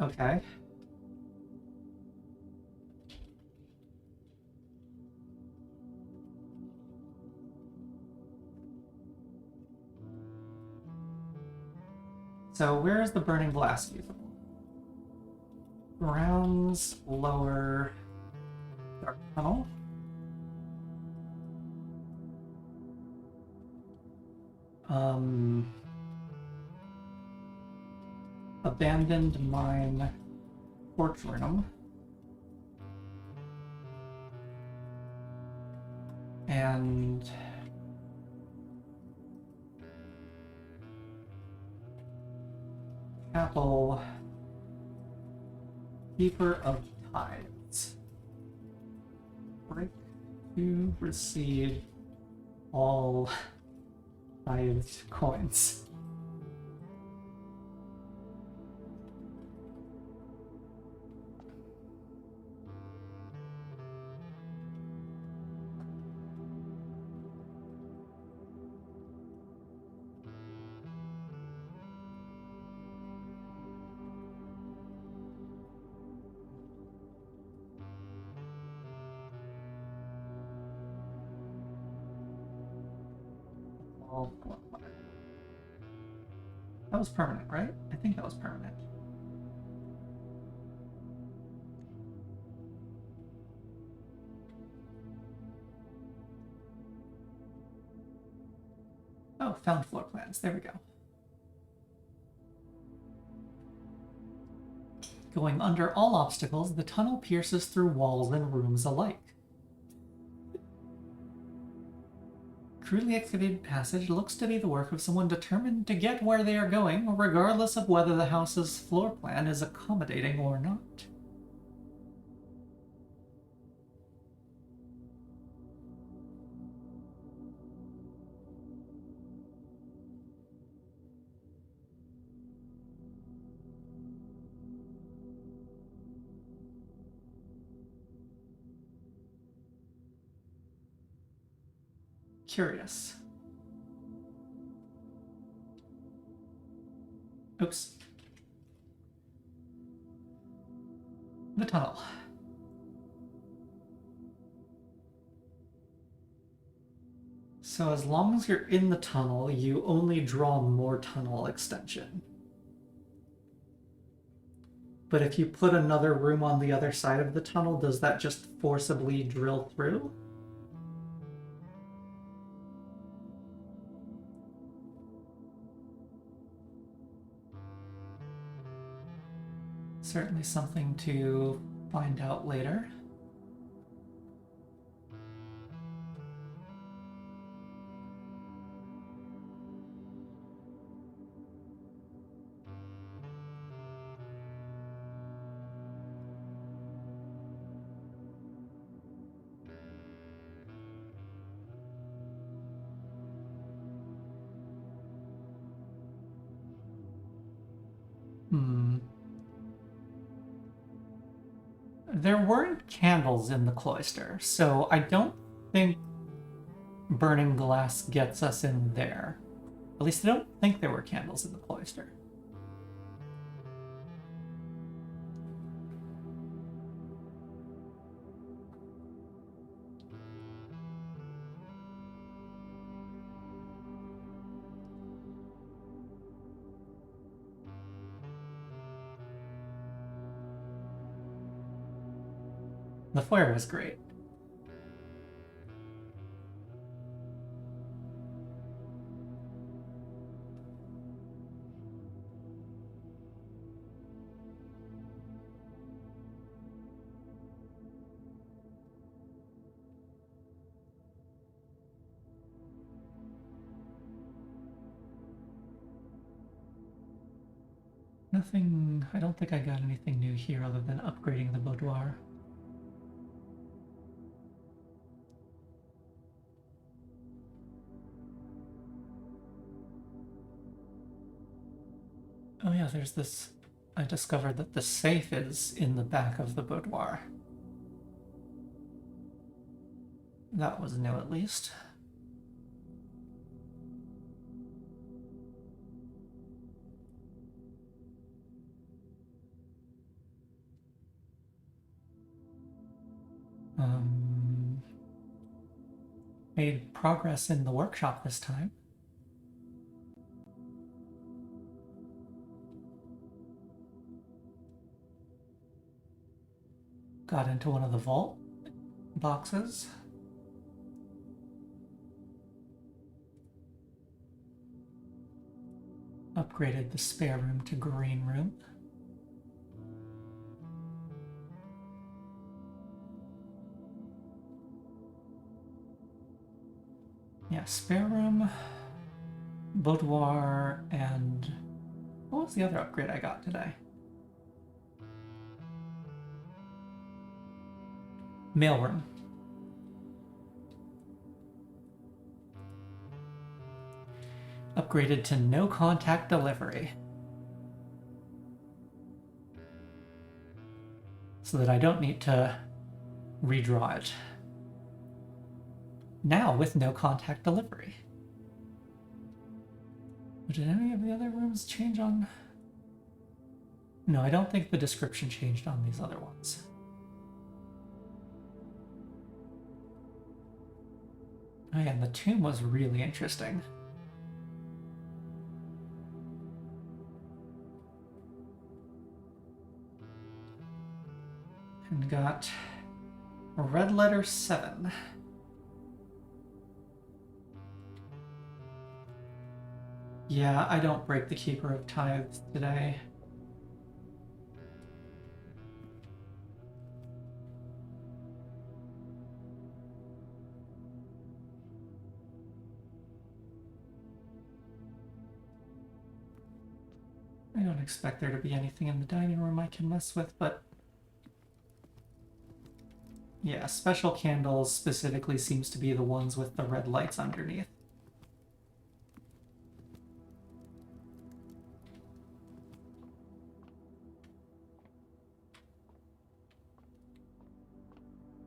Okay. So where is the burning glass usable? Grounds, lower, dark tunnel. Abandoned mine, torch room. And chapel, Keeper of Tides. Break to receive all tithed coins. That was permanent, right? I think that was permanent. Oh, found floor plans. There we go. Going under all obstacles, the tunnel pierces through walls and rooms alike. Crudely excavated passage looks to be the work of someone determined to get where they are going, regardless of whether the house's floor plan is accommodating or not. Curious. Oops. The tunnel. So as long as you're in the tunnel, you only draw more tunnel extension. But if you put another room on the other side of the tunnel, does that just forcibly drill through? Certainly something to find out later. Hmm. There weren't candles in the cloister, so I don't think burning glass gets us in there. At least I don't think there were candles in the cloister. The foyer was great. Nothing, I don't think I got anything new here other than upgrading the boudoir. Oh yeah, there's this, I discovered that the safe is in the back of the boudoir. That was new at least. Made progress in the workshop this time. Got into one of the vault boxes. Upgraded the spare room to green room. Yeah, spare room, boudoir, and what was the other upgrade I got today? Mailroom. Upgraded to no contact delivery. So that I don't need to redraw it. Now with no contact delivery. Did any of the other rooms change on? No, I don't think the description changed on these other ones. Oh yeah, and the tomb was really interesting. And got red letter 7. Yeah, I don't break the Keeper of Tithes today. I don't expect there to be anything in the dining room I can mess with, but yeah, special candles specifically seems to be the ones with the red lights underneath.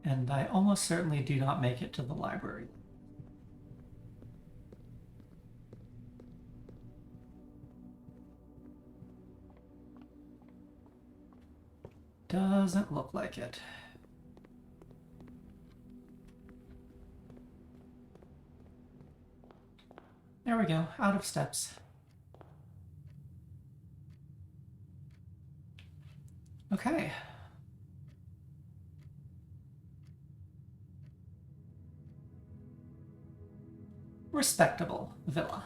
And I almost certainly do not make it to the library. Doesn't look like it. There we go, out of steps. Okay. Respectable villa.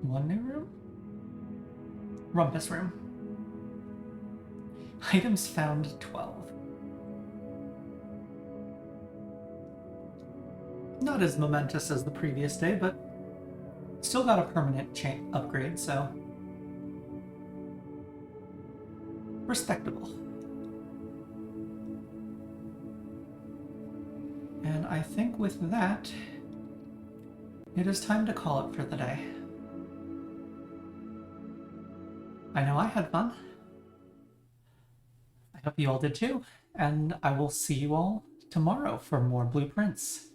One new room? Rumpus room. Items found 12. Not as momentous as the previous day, but still got a permanent chain upgrade, so respectable. I think with that, it is time to call it for the day. I know I had fun. I hope you all did too, and I will see you all tomorrow for more blueprints.